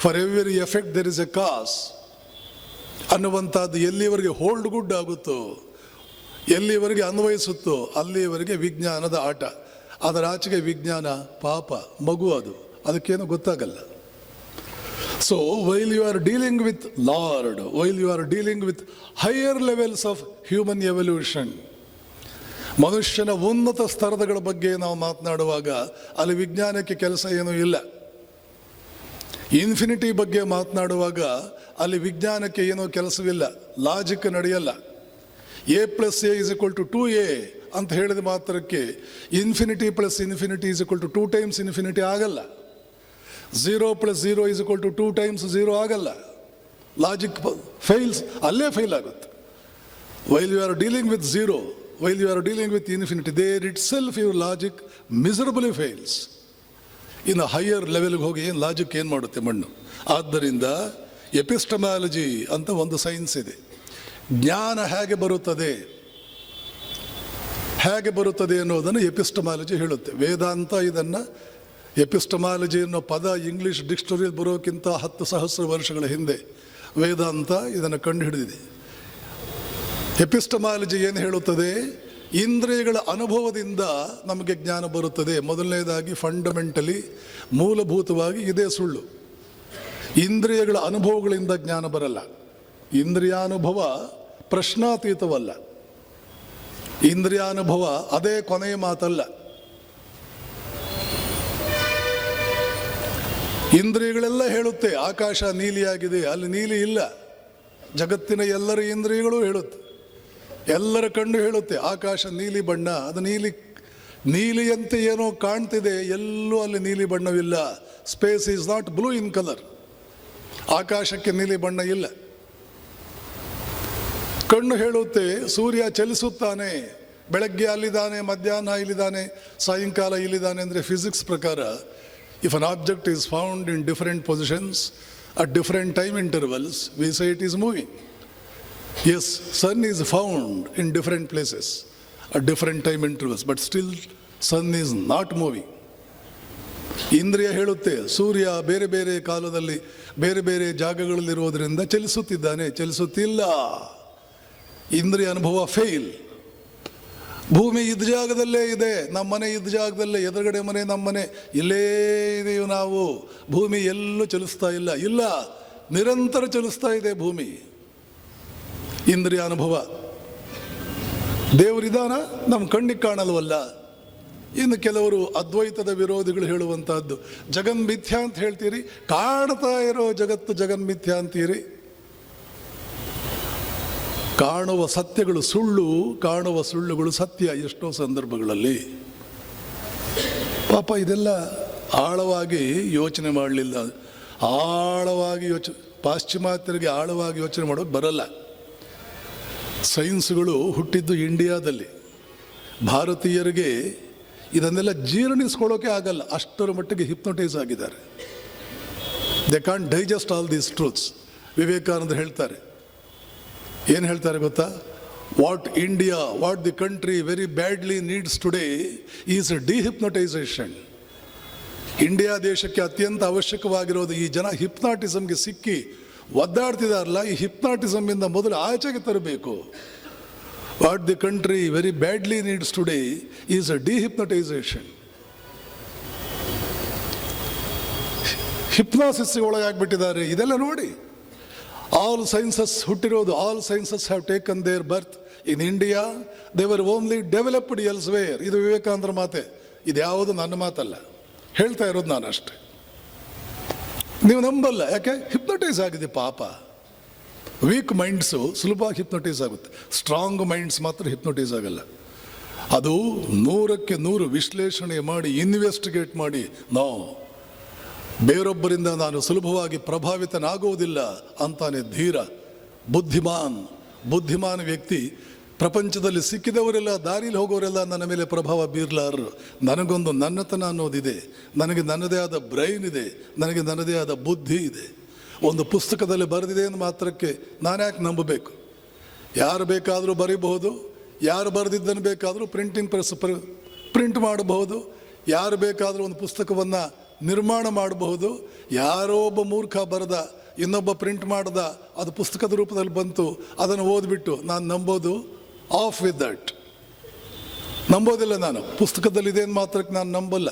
for every effect there is a cause ಅನ್ನುವಂಥದ್ದು ಎಲ್ಲಿವರೆಗೆ ಹೋಲ್ಡ್ ಗುಡ್ ಆಗುತ್ತೋ, ಎಲ್ಲಿವರೆಗೆ ಅನ್ವಯಿಸುತ್ತೋ, ಅಲ್ಲಿವರೆಗೆ ವಿಜ್ಞಾನದ ಆಟ. ಅದರ ಆಚೆಗೆ ವಿಜ್ಞಾನ ಪಾಪ ಮಗು, ಅದಕ್ಕೇನು ಗೊತ್ತಾಗಲ್ಲ. So while you are dealing with lord, while you are dealing with higher levels of human evolution, ಮನುಷ್ಯನ ಉನ್ನತ ಸ್ತರಗಳ ಬಗ್ಗೆ ನಾವು ಮಾತನಾಡುವಾಗ ಅಲ್ಲಿ ವಿಜ್ಞಾನಕ್ಕೆ ಕೆಲಸ ಏನೂ ಇಲ್ಲ. ಇನ್ಫಿನಿಟಿ ಬಗ್ಗೆ ಮಾತನಾಡುವಾಗ ಅಲ್ಲಿ ವಿಜ್ಞಾನಕ್ಕೆ ಏನೋ ಕೆಲಸವಿಲ್ಲ, ಲಾಜಿಕ್ ನಡೆಯಲ್ಲ. A + A = 2A ಅಂತ ಹೇಳಿದ ಮಾತ್ರಕ್ಕೆ ಇನ್ಫಿನಿಟಿ + ಇನ್ಫಿನಿಟಿ = 2 times ಇನ್ಫಿನಿಟಿ ಆಗಲ್ಲ. 0 + 0 = 2 times 0 ಆಗಲ್ಲ. ಲಾಜಿಕ್ ಫೇಲ್ಸ್, ಅಲ್ಲೇ ಫೇಲ್ ಆಗುತ್ತೆ. While you are dealing with 0, while you are dealing with infinity, there itself your logic miserably fails. ಇನ್ನು ಹೈಯರ್ ಲೆವೆಲ್ಗೆ ಹೋಗಿ ಏನು ಲಾಜಿಕ್ ಏನು ಮಾಡುತ್ತೆ ಮಣ್ಣು. ಆದ್ದರಿಂದ ಎಪಿಸ್ಟಮಾಲಜಿ ಅಂತ ಒಂದು ಸೈನ್ಸ್ ಇದೆ. ಜ್ಞಾನ ಹೇಗೆ ಬರುತ್ತದೆ ಅನ್ನೋದನ್ನು ಎಪಿಸ್ಟಮಾಲಜಿ ಹೇಳುತ್ತೆ. ವೇದಾಂತ ಇದನ್ನು, ಎಪಿಸ್ಟಮಾಲಜಿ ಅನ್ನೋ ಪದ ಇಂಗ್ಲೀಷ್ ಡಿಕ್ಷನರಿಯಲ್ಲಿ ಬರೋಕ್ಕಿಂತ 10,000 ವರ್ಷಗಳ ಹಿಂದೆ ವೇದಾಂತ ಇದನ್ನು ಕಂಡು ಹಿಡಿದಿದೆ. ಎಪಿಸ್ಟಮಾಲಜಿ ಏನು ಹೇಳುತ್ತದೆ? ಇಂದ್ರಿಯಗಳ ಅನುಭವದಿಂದ ನಮಗೆ ಜ್ಞಾನ ಬರುತ್ತದೆ. ಮೊದಲನೇದಾಗಿ ಫಂಡಮೆಂಟಲಿ, ಮೂಲಭೂತವಾಗಿ ಇದೇ ಸುಳ್ಳು. ಇಂದ್ರಿಯಗಳ ಅನುಭವಗಳಿಂದ ಜ್ಞಾನ ಬರಲ್ಲ. ಇಂದ್ರಿಯಾನುಭವ ಪ್ರಶ್ನಾತೀತವಲ್ಲ. ಇಂದ್ರಿಯಾನುಭವ ಅದೇ ಕೊನೆಯ ಮಾತಲ್ಲ. ಇಂದ್ರಿಯಗಳೆಲ್ಲ ಹೇಳುತ್ತೆ ಆಕಾಶ ನೀಲಿಯಾಗಿದೆ, ಅಲ್ಲಿ ನೀಲಿ ಇಲ್ಲ. ಜಗತ್ತಿನ ಎಲ್ಲರ ಇಂದ್ರಿಯಗಳು ಹೇಳುತ್ತೆ, ಎಲ್ಲರ ಕಣ್ಣು ಹೇಳುತ್ತೆ ಆಕಾಶ ನೀಲಿ ಬಣ್ಣ. ಅದು ನೀಲಿಯಂತೆ ಏನೋ ಕಾಣ್ತಿದೆ, ಎಲ್ಲೂ ಅಲ್ಲಿ ನೀಲಿ ಬಣ್ಣವಿಲ್ಲ. Space is not blue in colour. ಆಕಾಶಕ್ಕೆ ನೀಲಿ ಬಣ್ಣ ಇಲ್ಲ. ಕಣ್ಣು ಹೇಳುತ್ತೆ ಸೂರ್ಯ ಚಲಿಸುತ್ತಾನೆ, ಬೆಳಗ್ಗೆ ಅಲ್ಲಿದ್ದಾನೆ, ಮಧ್ಯಾಹ್ನ ಇಲ್ಲಿದ್ದಾನೆ, ಸಾಯಂಕಾಲ ಇಲ್ಲಿದ್ದಾನೆ. ಅಂದರೆ ಫಿಸಿಕ್ಸ್ ಪ್ರಕಾರ if an object is found in different positions at different time intervals, we say it is moving. Yes, sun is found in different places at different time intervals, but still sun is not moving. ಇಂದ್ರಿಯ ಹೇಳುತ್ತೆ ಸೂರ್ಯ ಬೇರೆ ಬೇರೆ ಕಾಲದಲ್ಲಿ ಬೇರೆ ಬೇರೆ ಜಾಗಗಳಲ್ಲಿರುವುದರಿಂದ ಚಲಿಸುತ್ತಿದ್ದಾನೆ, ಚಲಿಸುತ್ತಿಲ್ಲ. ಇಂದ್ರಿಯ ಅನುಭವ fail. ಭೂಮಿ ಇದ್ದ ಜಾಗದಲ್ಲೇ ಇದೆ, ನಮ್ಮ ಮನೆ ಇದ್ದ ಜಾಗದಲ್ಲೇ, ಎದುರುಗಡೆ ಮನೆ ನಮ್ಮ ಮನೆ, ಇಲ್ಲೇ ಇದೆಯೋ ನಾವು. ಭೂಮಿ ಎಲ್ಲೂ ಚಲಿಸ್ತಾ ಇಲ್ಲ, ನಿರಂತರ ಚಲಿಸ್ತಾ ಇದೆ ಭೂಮಿ. ಇಂದ್ರಿಯ ಅನುಭವ. ದೇವರಿದಾನ, ನಮ್ಮ ಕಣ್ಣಿಗೆ ಕಾಣಲ್ವಲ್ಲ. ಇನ್ನು ಕೆಲವರು ಅದ್ವೈತದ ವಿರೋಧಿಗಳು ಹೇಳುವಂತಹದ್ದು ಜಗನ್ಮಿಥ್ಯ ಅಂತ ಹೇಳ್ತೀರಿ, ಕಾಣ್ತಾ ಇರೋ ಜಗತ್ತು ಜಗನ್ಮಿಥ್ಯ ಅಂತೀರಿ. ಕಾಣುವ ಸತ್ಯಗಳು ಸುಳ್ಳು, ಕಾಣುವ ಸುಳ್ಳುಗಳು ಸತ್ಯ ಎಷ್ಟೋ ಸಂದರ್ಭಗಳಲ್ಲಿ. ಪಾಪ ಇದೆಲ್ಲ ಆಳವಾಗಿ ಯೋಚನೆ ಮಾಡಲಿಲ್ಲ. ಆಳವಾಗಿ ಪಾಶ್ಚಿಮಾತ್ಯರಿಗೆ ಆಳವಾಗಿ ಯೋಚನೆ ಮಾಡೋದು ಬರಲ್ಲ. ಸೈನ್ಸ್ಗಳು ಹುಟ್ಟಿದ್ದು ಇಂಡಿಯಾದಲ್ಲಿ. ಭಾರತೀಯರಿಗೆ ಇದನ್ನೆಲ್ಲ ಜೀರ್ಣಿಸ್ಕೊಳ್ಳೋಕೆ ಆಗಲ್ಲ, ಅಷ್ಟರ ಮಟ್ಟಿಗೆ ಹಿಪ್ನೋಟೈಸ್ ಆಗಿದ್ದಾರೆ. They can't digest all these truths. Vivekananda ಹೇಳ್ತಾರೆ, ಏನು ಹೇಳ್ತಾರೆ ಗೊತ್ತಾ? What the country very badly needs today is dehypnotisation. India ದೇಶಕ್ಕೆ ಅತ್ಯಂತ ಅವಶ್ಯಕವಾಗಿರೋದು ಈ ಜನ ಹಿಪ್ನಾಟಿಸಮ್ಗೆ ಸಿಕ್ಕಿ ಒದ್ದಾಡ್ತಿದಾರಲ್ಲ, ಈ ಹಿಪ್ನಾಟಿಸಮ್ಮಿಂದ ಮೊದಲು ಆಚೆಗೆ ತರಬೇಕು. What the country very badly needs today is dehypnotisation. ಹಿಪ್ನಾಸಿಸ್ಗೆ ಒಳಗಾಗ್ಬಿಟ್ಟಿದ್ದಾರೆ. ಇದೆಲ್ಲ ನೋಡಿ, ಆಲ್ ಸೈನ್ಸಸ್ ಹುಟ್ಟಿರೋದು, all sciences have taken their birth in India, they were only developed elsewhere. ಇದು ವಿವೇಕಾನಂದರ ಮಾತೆ, ಇದ್ಯಾವುದು ನನ್ನ ಮಾತಲ್ಲ, ಹೇಳ್ತಾ ಇರೋದು ನಾನು ಅಷ್ಟೆ. ನೀವು ನಂಬಲ್ಲ, ಯಾಕೆ? ಹಿಪ್ನಟೈಸ್ ಆಗಿದೆ ಪಾಪ. ವೀಕ್ ಮೈಂಡ್ಸು ಸುಲಭವಾಗಿ ಹಿಪ್ನಟೈಸ್ ಆಗುತ್ತೆ, ಸ್ಟ್ರಾಂಗ್ ಮೈಂಡ್ಸ್ ಮಾತ್ರ ಹಿಪ್ನಟೈಸ್ ಆಗಲ್ಲ. ಅದು 100ಕ್ಕೆ 100 ವಿಶ್ಲೇಷಣೆ ಮಾಡಿ ಇನ್ವೆಸ್ಟಿಗೇಟ್ ಮಾಡಿ, ಬೇರೊಬ್ಬರಿಂದ ನಾನು ಸುಲಭವಾಗಿ ಪ್ರಭಾವಿತನಾಗುವುದಿಲ್ಲ ಅಂತಾನೆ ಧೀರ ಬುದ್ಧಿಮಾನ್ ವ್ಯಕ್ತಿ. ಪ್ರಪಂಚದಲ್ಲಿ ಸಿಕ್ಕಿದವರೆಲ್ಲ, ದಾರಿಲಿ ಹೋಗೋರೆಲ್ಲ ನನ್ನ ಮೇಲೆ ಪ್ರಭಾವ ಬೀರ್ಲಾರರು. ನನಗೊಂದು ನನ್ನತನ ಅನ್ನೋದಿದೆ, ನನಗೆ ನನ್ನದೇ ಆದ ಬ್ರೈನ್ ಇದೆ, ನನಗೆ ನನ್ನದೇ ಆದ ಬುದ್ಧಿ ಇದೆ. ಒಂದು ಪುಸ್ತಕದಲ್ಲಿ ಬರೆದಿದೆ ಅಂತ ಮಾತ್ರಕ್ಕೆ ನಾನು ಯಾಕೆ ನಂಬಬೇಕು? ಯಾರು ಬೇಕಾದರೂ ಬರೀಬಹುದು, ಯಾರು ಬರೆದಿದ್ದನ್ನು ಬೇಕಾದರೂ ಪ್ರಿಂಟಿಂಗ್ ಪ್ರೆಸ್ ಪ್ರಿಂಟ್ ಮಾಡಬಹುದು, ಯಾರು ಬೇಕಾದರೂ ಒಂದು ಪುಸ್ತಕವನ್ನು ನಿರ್ಮಾಣ ಮಾಡಬಹುದು. ಯಾರೋ ಒಬ್ಬ ಮೂರ್ಖ ಬರೆದ, ಇನ್ನೊಬ್ಬ ಪ್ರಿಂಟ್ ಮಾಡ್ದ, ಅದು ಪುಸ್ತಕದ ರೂಪದಲ್ಲಿ ಬಂತು, ಅದನ್ನು ಓದ್ಬಿಟ್ಟು ನಾನು ನಂಬೋದು. Off with that. ನಂಬೋದಿಲ್ಲ ನಾನು, ಪುಸ್ತಕದಲ್ಲಿದೆ ಅಂತ ಮಾತ್ರಕ್ಕೆ ನಾನು ನಂಬಲ್ಲ.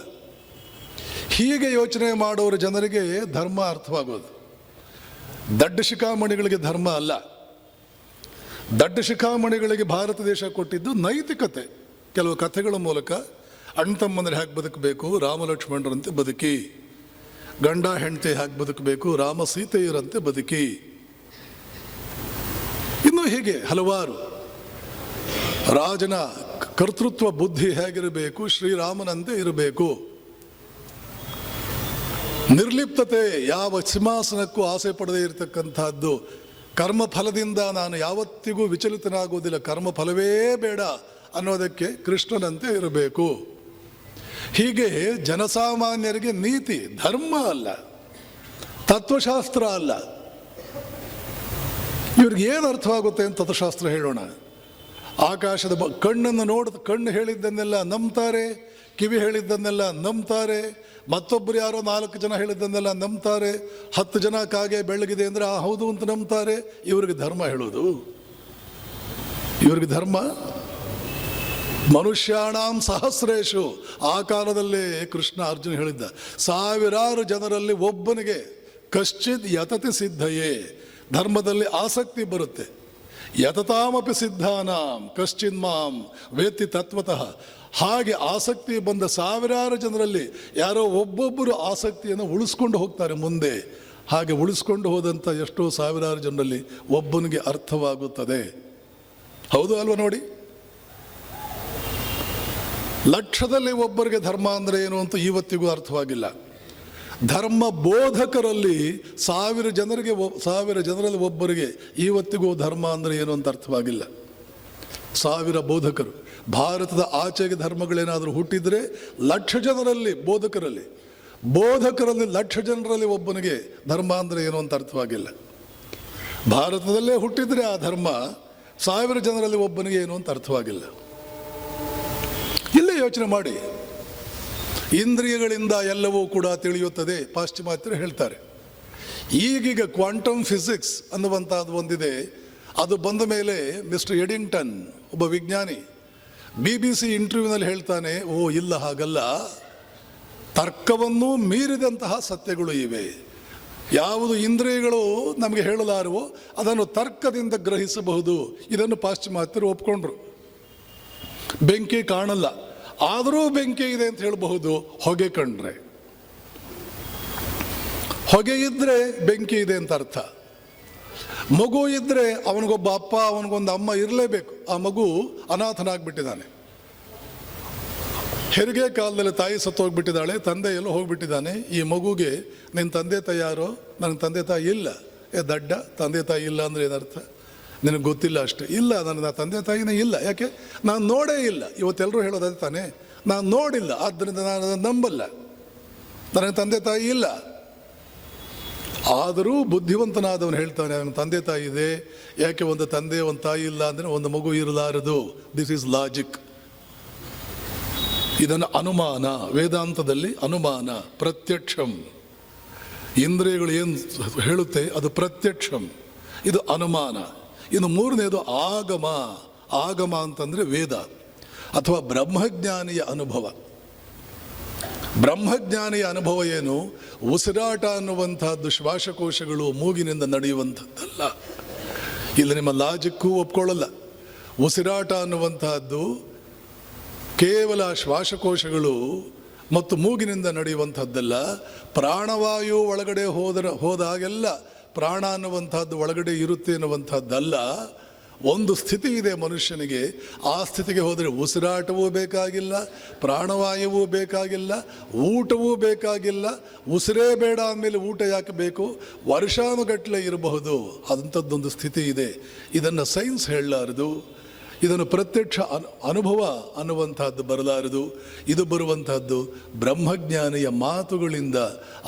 ಹೀಗೆ ಯೋಚನೆ ಮಾಡೋರ ಜನರಿಗೆ ಧರ್ಮ ಅರ್ಥವಾಗೋದು. ದಡ್ಡ ಶಿಖಾಮಣಿಗಳಿಗೆ ಧರ್ಮ ಅಲ್ಲ. ದಡ್ಡ ಶಿಖಾಮಣಿಗಳಿಗೆ ಭಾರತ ದೇಶ ಕೊಟ್ಟಿದ್ದು ನೈತಿಕತೆ. ಕೆಲವು ಕಥೆಗಳ ಮೂಲಕ ಅಣ್ತಮ್ಮಂದ್ರೆ ಹೇಗೆ ಬದುಕಬೇಕು, ರಾಮ ಲಕ್ಷ್ಮಣರಂತೆ ಬದುಕಿ, ಗಂಡ ಹೆಂಡತಿ ಹೇಗೆ ಬದುಕಬೇಕು, ರಾಮ ಸೀತೆಯರಂತೆ ಬದುಕಿ, ಇನ್ನು ಹೀಗೆ ಹಲವಾರು. ರಾಜನ ಕರ್ತೃತ್ವ ಬುದ್ಧಿ ಹೇಗಿರಬೇಕು, ಶ್ರೀರಾಮನಂತೆ ಇರಬೇಕು. ನಿರ್ಲಿಪ್ತತೆ, ಯಾವ ಸಿಂಹಾಸನಕ್ಕೂ ಆಸೆ ಪಡದೇ ಇರತಕ್ಕಂಥದ್ದು. ಕರ್ಮಫಲದಿಂದ ನಾನು ಯಾವತ್ತಿಗೂ ವಿಚಲಿತನಾಗುವುದಿಲ್ಲ, ಕರ್ಮಫಲವೇ ಬೇಡ ಅನ್ನೋದಕ್ಕೆ ಕೃಷ್ಣನಂತೆ ಇರಬೇಕು. ಹೀಗೆ ಜನಸಾಮಾನ್ಯರಿಗೆ ನೀತಿ, ಧರ್ಮ ಅಲ್ಲ, ತತ್ವಶಾಸ್ತ್ರ ಅಲ್ಲ. ಇವ್ರಿಗೆ ಏನು ಅರ್ಥವಾಗುತ್ತೆ ಅಂತ ತತ್ವಶಾಸ್ತ್ರ ಹೇಳೋಣ. ಆಕಾಶದ ಕಣ್ಣು ಹೇಳಿದ್ದನ್ನೆಲ್ಲ ನಂಬ್ತಾರೆ, ಕಿವಿ ಹೇಳಿದ್ದನ್ನೆಲ್ಲ ನಂಬ್ತಾರೆ, ಮತ್ತೊಬ್ಬರು ಯಾರೋ 4 ಜನ ಹೇಳಿದ್ದನ್ನೆಲ್ಲ ನಂಬ್ತಾರೆ, 10 ಜನ ಕಾಗೆ ಬೆಳಗಿದೆ ಅಂದರೆ ಹೌದು ಅಂತ ನಂಬ್ತಾರೆ. ಇವ್ರಿಗೆ ಧರ್ಮ ಹೇಳೋದು? ಇವ್ರಿಗೆ ಧರ್ಮ? ಮನುಷ್ಯಾಣಾಂ ಸಹಸ್ರೇಶು. ಆ ಕಾಲದಲ್ಲೇ ಕೃಷ್ಣ ಅರ್ಜುನ ಹೇಳಿದ್ದ, ಸಾವಿರಾರು ಜನರಲ್ಲಿ ಒಬ್ಬನಿಗೆ ಕಶ್ಚಿತ್ ಯತತಿ ಸಿದ್ಧಯೇ, ಧರ್ಮದಲ್ಲಿ ಆಸಕ್ತಿ ಬರುತ್ತೆ. ಯತತಾಮಪಿ ಸಿದ್ಧಾನಾಂ ಕಶ್ಚಿನ್ ಮಾಂ ವೇತ್ತಿ ತತ್ವತಃ. ಹಾಗೆ ಆಸಕ್ತಿ ಬಂದ ಸಾವಿರಾರು ಜನರಲ್ಲಿ ಯಾರೋ ಒಬ್ಬೊಬ್ಬರು ಆಸಕ್ತಿಯನ್ನು ಉಳಿಸ್ಕೊಂಡು ಹೋಗ್ತಾರೆ ಮುಂದೆ. ಹಾಗೆ ಉಳಿಸ್ಕೊಂಡು ಹೋದಂಥ ಎಷ್ಟೋ ಸಾವಿರಾರು ಜನರಲ್ಲಿ ಒಬ್ಬನಿಗೆ ಅರ್ಥವಾಗುತ್ತದೆ. ಹೌದು ಅಲ್ವಾ? ನೋಡಿ, ಲಕ್ಷದಲ್ಲಿ ಒಬ್ಬರಿಗೆ ಧರ್ಮ ಅಂದರೆ ಏನು ಅಂತ ಇವತ್ತಿಗೂ ಅರ್ಥವಾಗಿಲ್ಲ. ಧರ್ಮ ಬೋಧಕರಲ್ಲಿ 1000 ಜನರಲ್ಲಿ ಒಬ್ಬರಿಗೆ ಇವತ್ತಿಗೂ ಧರ್ಮ ಅಂದರೆ ಏನು ಅಂತ ಅರ್ಥವಾಗಿಲ್ಲ. 1000 ಬೋಧಕರು. ಭಾರತದ ಆಚೆಗೆ ಧರ್ಮಗಳೇನಾದರೂ ಹುಟ್ಟಿದರೆ 1,00,000 ಜನರಲ್ಲಿ ಬೋಧಕರಲ್ಲಿ 1,00,000 ಜನರಲ್ಲಿ ಒಬ್ಬನಿಗೆ ಧರ್ಮ ಅಂದರೆ ಏನು ಅಂತ ಅರ್ಥವಾಗಿಲ್ಲ. ಭಾರತದಲ್ಲೇ ಹುಟ್ಟಿದರೆ ಆ ಧರ್ಮ 1000 ಜನರಲ್ಲಿ ಒಬ್ಬನಿಗೆ ಏನು ಅಂತ ಅರ್ಥವಾಗಿಲ್ಲ. ಇಲ್ಲೇ ಯೋಚನೆ ಮಾಡಿ. ಇಂದ್ರಿಯಗಳಿಂದ ಎಲ್ಲವೂ ಕೂಡ ತಿಳಿಯುತ್ತದೆ, ಪಾಶ್ಚಿಮಾತ್ಯರು ಹೇಳ್ತಾರೆ. ಈಗೀಗ ಕ್ವಾಂಟಮ್ ಫಿಸಿಕ್ಸ್ ಅನ್ನುವಂಥದ್ದು ಒಂದಿದೆ. ಅದು ಬಂದ ಮೇಲೆ ಮಿಸ್ಟರ್ ಎಡಿಂಗ್ಟನ್, ಒಬ್ಬ ವಿಜ್ಞಾನಿ, BBC ಇಂಟರ್ವ್ಯೂನಲ್ಲಿ ಹೇಳ್ತಾನೆ, ಇಲ್ಲ ಹಾಗಲ್ಲ, ತರ್ಕವನ್ನು ಮೀರಿದಂತಹ ಸತ್ಯಗಳು ಇವೆ. ಯಾವುದು ಇಂದ್ರಿಯಗಳು ನಮಗೆ ಹೇಳಲಾರವೋ ಅದನ್ನು ತರ್ಕದಿಂದ ಗ್ರಹಿಸಬಹುದು. ಇದನ್ನು ಪಾಶ್ಚಿಮಾತ್ಯರು ಒಪ್ಕೊಂಡ್ರು. ಬೆಂಕಿ ಕಾಣಲ್ಲ, ಆದರೂ ಬೆಂಕಿ ಇದೆ ಅಂತ ಹೇಳಬಹುದು. ಹೊಗೆ ಕಂಡ್ರೆ, ಹೊಗೆ ಇದ್ರೆ ಬೆಂಕಿ ಇದೆ ಅಂತ ಅರ್ಥ. ಮಗು ಇದ್ರೆ ಅವನಿಗೊಬ್ಬ ಅಪ್ಪ, ಅವನಿಗೊಂದು ಅಮ್ಮ ಇರಲೇಬೇಕು. ಆ ಮಗು ಅನಾಥನಾಗ್ಬಿಟ್ಟಿದ್ದಾನೆ. ಹೆರಿಗೆ ಕಾಲದಲ್ಲಿ ತಾಯಿ ಸತ್ತೋಗ್ಬಿಟ್ಟಿದ್ದಾಳೆ, ತಂದೆ ಎಲ್ಲೋ ಹೋಗ್ಬಿಟ್ಟಿದ್ದಾನೆ. ಈ ಮಗುಗೆ ನಿನ್ನ ತಂದೆ ತಾಯಿ ಯಾರೋ? ನನಗೆ ತಂದೆ ತಾಯಿ ಇಲ್ಲ. ದಡ್ಡ, ತಂದೆ ತಾಯಿ ಇಲ್ಲ ಅಂದರೆ ಏನರ್ಥ? ನಿನಗೆ ಗೊತ್ತಿಲ್ಲ ಅಷ್ಟೇ. ಇಲ್ಲ, ನನ್ನ ತಂದೆ ತಾಯಿನೇ ಇಲ್ಲ. ಯಾಕೆ? ನಾನು ನೋಡೇ ಇಲ್ಲ. ಇವತ್ತೆಲ್ಲರೂ ಹೇಳೋದೇ ತಾನೇ, ನಾನು ನೋಡಿಲ್ಲ, ಆದ್ದರಿಂದ ನಾನು ಅದನ್ನು ನಂಬಲ್ಲ. ನನಗೆ ತಂದೆ ತಾಯಿ ಇಲ್ಲ. ಆದರೂ ಬುದ್ಧಿವಂತನಾದವನು ಹೇಳ್ತಾನೆ ಅವನ ತಂದೆ ತಾಯಿ ಇದೆ. ಯಾಕೆ? ಒಂದು ತಂದೆ ಒಂದು ತಾಯಿ ಇಲ್ಲ ಅಂದರೆ ಒಂದು ಮಗು ಇರಲಾರದು. This is logic. ಇದನ್ನು ಅನುಮಾನ, ವೇದಾಂತದಲ್ಲಿ ಅನುಮಾನ ಪ್ರತ್ಯಕ್ಷಂ. ಇಂದ್ರಿಯಗಳು ಏನು ಹೇಳುತ್ತೆ ಅದು ಪ್ರತ್ಯಕ್ಷಂ, ಇದು ಅನುಮಾನ. ಇನ್ನು ಮೂರನೇದು ಆಗಮ. ಆಗಮ ಅಂತಂದರೆ ವೇದ ಅಥವಾ ಬ್ರಹ್ಮಜ್ಞಾನಿಯ ಅನುಭವ. ಬ್ರಹ್ಮಜ್ಞಾನಿಯ ಅನುಭವ ಏನು? ಉಸಿರಾಟ ಅನ್ನುವಂಥದ್ದು ಶ್ವಾಸಕೋಶಗಳು ಮೂಗಿನಿಂದ ನಡೆಯುವಂಥದ್ದಲ್ಲ. ಇಲ್ಲಿ ನಿಮ್ಮ ಲಾಜಿಕ್ಕೂ ಒಪ್ಕೊಳ್ಳಲ್ಲ. ಉಸಿರಾಟ ಅನ್ನುವಂತಹದ್ದು ಕೇವಲ ಶ್ವಾಸಕೋಶಗಳು ಮತ್ತು ಮೂಗಿನಿಂದ ನಡೆಯುವಂಥದ್ದಲ್ಲ. ಪ್ರಾಣವಾಯು ಒಳಗಡೆ ಹೋದಾಗೆಲ್ಲ ಪ್ರಾಣ ಅನ್ನುವಂಥದ್ದು ಒಳಗಡೆ ಇರುತ್ತೆ ಅನ್ನುವಂಥದ್ದಲ್ಲ. ಒಂದು ಸ್ಥಿತಿ ಇದೆ ಮನುಷ್ಯನಿಗೆ, ಆ ಸ್ಥಿತಿಗೆ ಹೋದರೆ ಉಸಿರಾಟವೂ ಬೇಕಾಗಿಲ್ಲ, ಪ್ರಾಣವಾಯುವೂ ಬೇಕಾಗಿಲ್ಲ, ಊಟವೂ ಬೇಕಾಗಿಲ್ಲ. ಉಸಿರೇ ಬೇಡ ಅಂದಮೇಲೆ ಊಟ ಯಾಕೆ ಬೇಕು? ವರ್ಷಾನುಗಟ್ಟಲೆ ಇರಬಹುದು. ಅಂಥದ್ದೊಂದು ಸ್ಥಿತಿ ಇದೆ. ಇದನ್ನು ಸೈನ್ಸ್ ಹೇಳಲಾರದು. ಇದನ್ನು ಪ್ರತ್ಯಕ್ಷ ಅನುಭವ ಅನ್ನುವಂಥದ್ದು ಬರಲಾರದು. ಇದು ಬರುವಂತಹದ್ದು ಬ್ರಹ್ಮಜ್ಞಾನಿಯ ಮಾತುಗಳಿಂದ,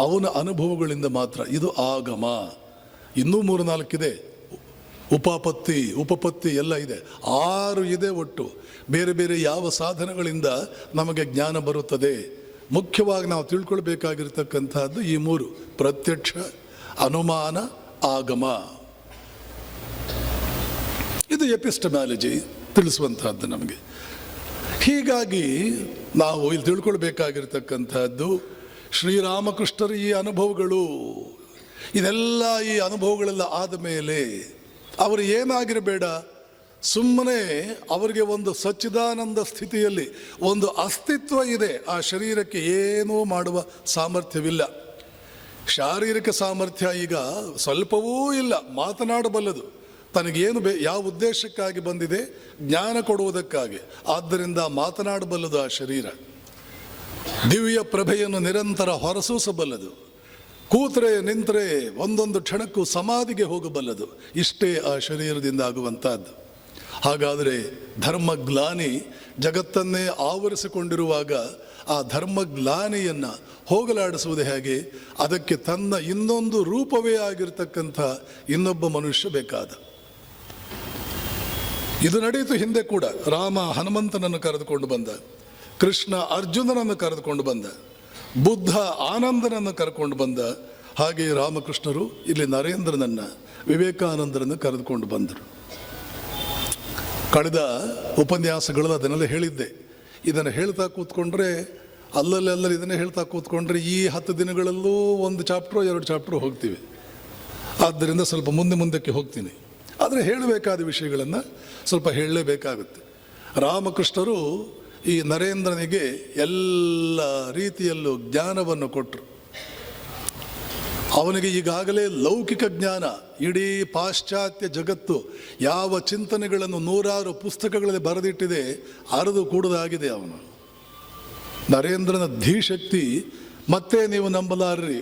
ಅವನ ಅನುಭವಗಳಿಂದ ಮಾತ್ರ. ಇದು ಆಗಮ. ಇನ್ನೂ 3-4 ಇದೆ. ಉಪಪತ್ತಿ ಎಲ್ಲ ಇದೆ. 6 ಇದೆ ಒಟ್ಟು. ಬೇರೆ ಬೇರೆ ಯಾವ ಸಾಧನಗಳಿಂದ ನಮಗೆ ಜ್ಞಾನ ಬರುತ್ತದೆ? ಮುಖ್ಯವಾಗಿ ನಾವು ತಿಳ್ಕೊಳ್ಬೇಕಾಗಿರ್ತಕ್ಕಂಥದ್ದು ಈ 3: ಪ್ರತ್ಯಕ್ಷ, ಅನುಮಾನ, ಆಗಮ. ಇದು ಎಪಿಸ್ಟಮಾಲಜಿ ತಿಳಿಸುವಂತಹದ್ದು ನಮಗೆ. ಹೀಗಾಗಿ ನಾವು ಇಲ್ಲಿ ತಿಳ್ಕೊಳ್ಬೇಕಾಗಿರ್ತಕ್ಕಂಥದ್ದು ಶ್ರೀರಾಮಕೃಷ್ಣರ ಈ ಅನುಭವಗಳು, ಇದೆಲ್ಲ ಈ ಅನುಭವಗಳೆಲ್ಲ ಆದ ಮೇಲೆ ಅವರು ಏನಾಗಿರಬೇಡ, ಸುಮ್ಮನೆ ಅವರಿಗೆ ಒಂದು ಸಚ್ಚಿದಾನಂದ ಸ್ಥಿತಿಯಲ್ಲಿ ಒಂದು ಅಸ್ತಿತ್ವ ಇದೆ. ಆ ಶರೀರಕ್ಕೆ ಏನೂ ಮಾಡುವ ಸಾಮರ್ಥ್ಯವಿಲ್ಲ. ಶಾರೀರಿಕ ಸಾಮರ್ಥ್ಯ ಈಗ ಸ್ವಲ್ಪವೂ ಇಲ್ಲ. ಮಾತನಾಡಬಲ್ಲದು. ತನಗೇನು ಯಾವ ಉದ್ದೇಶಕ್ಕಾಗಿ ಬಂದಿದೆ? ಜ್ಞಾನ ಕೊಡುವುದಕ್ಕಾಗಿ. ಆದ್ದರಿಂದ ಮಾತನಾಡಬಲ್ಲದು ಆ ಶರೀರ. ದಿವ್ಯ ಪ್ರಭೆಯನ್ನು ನಿರಂತರ ಹೊರಸೂಸಬಲ್ಲದು. ಕೂತರೆ ನಿಂತರೆ ಒಂದೊಂದು ಕ್ಷಣಕ್ಕೂ ಸಮಾಧಿಗೆ ಹೋಗಬಲ್ಲದು. ಇಷ್ಟೇ ಆ ಶರೀರದಿಂದ ಆಗುವಂಥದ್ದು. ಹಾಗಾದರೆ ಧರ್ಮಗ್ಲಾನಿ ಜಗತ್ತನ್ನೇ ಆವರಿಸಿಕೊಂಡಿರುವಾಗ ಆ ಧರ್ಮಗ್ಲಾನಿಯನ್ನು ಹೋಗಲಾಡಿಸುವುದು ಹೇಗೆ? ಅದಕ್ಕೆ ತನ್ನ ಇನ್ನೊಂದು ರೂಪವೇ ಆಗಿರ್ತಕ್ಕಂಥ ಇನ್ನೊಬ್ಬ ಮನುಷ್ಯ ಬೇಕಾದ. ಇದು ನಡೆಯಿತು ಹಿಂದೆ ಕೂಡ. ರಾಮ ಹನುಮಂತನನ್ನು ಕರೆದುಕೊಂಡು ಬಂದ, ಕೃಷ್ಣ ಅರ್ಜುನನನ್ನು ಕರೆದುಕೊಂಡು ಬಂದ, ಬುದ್ಧ ಆನಂದನನ್ನು ಕರ್ಕೊಂಡು ಬಂದ. ಹಾಗೆ ರಾಮಕೃಷ್ಣರು ಇಲ್ಲಿ ನರೇಂದ್ರನನ್ನು, ವಿವೇಕಾನಂದರನ್ನು ಕರೆದುಕೊಂಡು ಬಂದರು. ಕಳೆದ ಉಪನ್ಯಾಸಗಳು ಅದನ್ನೆಲ್ಲ ಹೇಳಿದ್ದೆ. ಇದನ್ನು ಹೇಳ್ತಾ ಕೂತ್ಕೊಂಡ್ರೆ, ಅಲ್ಲಲ್ಲಿ ಇದನ್ನೇ ಹೇಳ್ತಾ ಕೂತ್ಕೊಂಡ್ರೆ ಈ 10 ದಿನಗಳಲ್ಲೂ 1 ಚಾಪ್ಟ್ರು 2 ಚಾಪ್ಟ್ರು ಹೋಗ್ತೀವಿ. ಆದ್ದರಿಂದ ಸ್ವಲ್ಪ ಮುಂದಕ್ಕೆ ಹೋಗ್ತೀನಿ. ಆದರೆ ಹೇಳಬೇಕಾದ ವಿಷಯಗಳನ್ನು ಸ್ವಲ್ಪ ಹೇಳಲೇಬೇಕಾಗುತ್ತೆ. ರಾಮಕೃಷ್ಣರು ಈ ನರೇಂದ್ರನಿಗೆ ಎಲ್ಲ ರೀತಿಯಲ್ಲೂ ಜ್ಞಾನವನ್ನು ಕೊಟ್ಟರು. ಅವನಿಗೆ ಈಗಾಗಲೇ ಲೌಕಿಕ ಜ್ಞಾನ, ಇಡೀ ಪಾಶ್ಚಾತ್ಯ ಜಗತ್ತು ಯಾವ ಚಿಂತನೆಗಳನ್ನು 100 ಪುಸ್ತಕಗಳಲ್ಲಿ ಬರೆದಿಟ್ಟಿದೆ, ಅರಿದು ಕೂಡದಾಗಿದೆ ಅವನು. ನರೇಂದ್ರನ ಧೀಶಕ್ತಿ ಮತ್ತೆ ನೀವು ನಂಬಲಾರ್ರಿ.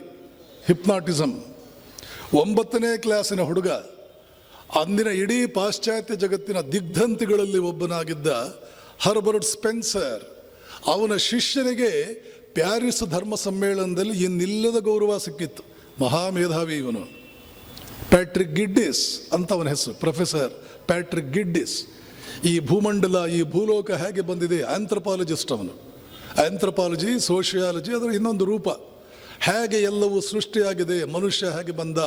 ಹಿಪ್ನಾಟಿಸಮ್. 9ನೇ ಕ್ಲಾಸಿನ ಹುಡುಗ, ಅಂದಿನ ಇಡೀ ಪಾಶ್ಚಾತ್ಯ ಜಗತ್ತಿನ ದಿಗ್ಧಂತಿಗಳಲ್ಲಿ ಒಬ್ಬನಾಗಿದ್ದ ಹರ್ಬರ್ಟ್ ಸ್ಪೆನ್ಸರ್, ಅವನ ಶಿಷ್ಯನಿಗೆ ಪ್ಯಾರಿಸ್ ಧರ್ಮ ಸಮ್ಮೇಳನದಲ್ಲಿ ಇನ್ನಿಲ್ಲದ ಗೌರವ ಸಿಕ್ಕಿತ್ತು. ಮಹಾಮೇಧಾವಿ ಇವನು. ಪ್ಯಾಟ್ರಿಕ್ ಗಿಡ್ಡಿಸ್ ಅಂತ ಅವನ ಹೆಸರು, ಪ್ರೊಫೆಸರ್ ಪ್ಯಾಟ್ರಿಕ್ ಗಿಡ್ಡಿಸ್. ಈ ಭೂಮಂಡಲ, ಈ ಭೂಲೋಕ ಹೇಗೆ ಬಂದಿದೆ, ಆಂಥ್ರಪಾಲಜಿಸ್ಟ್ ಅವನು. ಆಂಥ್ರಪಾಲಜಿ, ಸೋಷಿಯಾಲಜಿ ಅದರ ಇನ್ನೊಂದು ರೂಪ. ಹೇಗೆ ಎಲ್ಲವೂ ಸೃಷ್ಟಿಯಾಗಿದೆ, ಮನುಷ್ಯ ಹೇಗೆ ಬಂದ,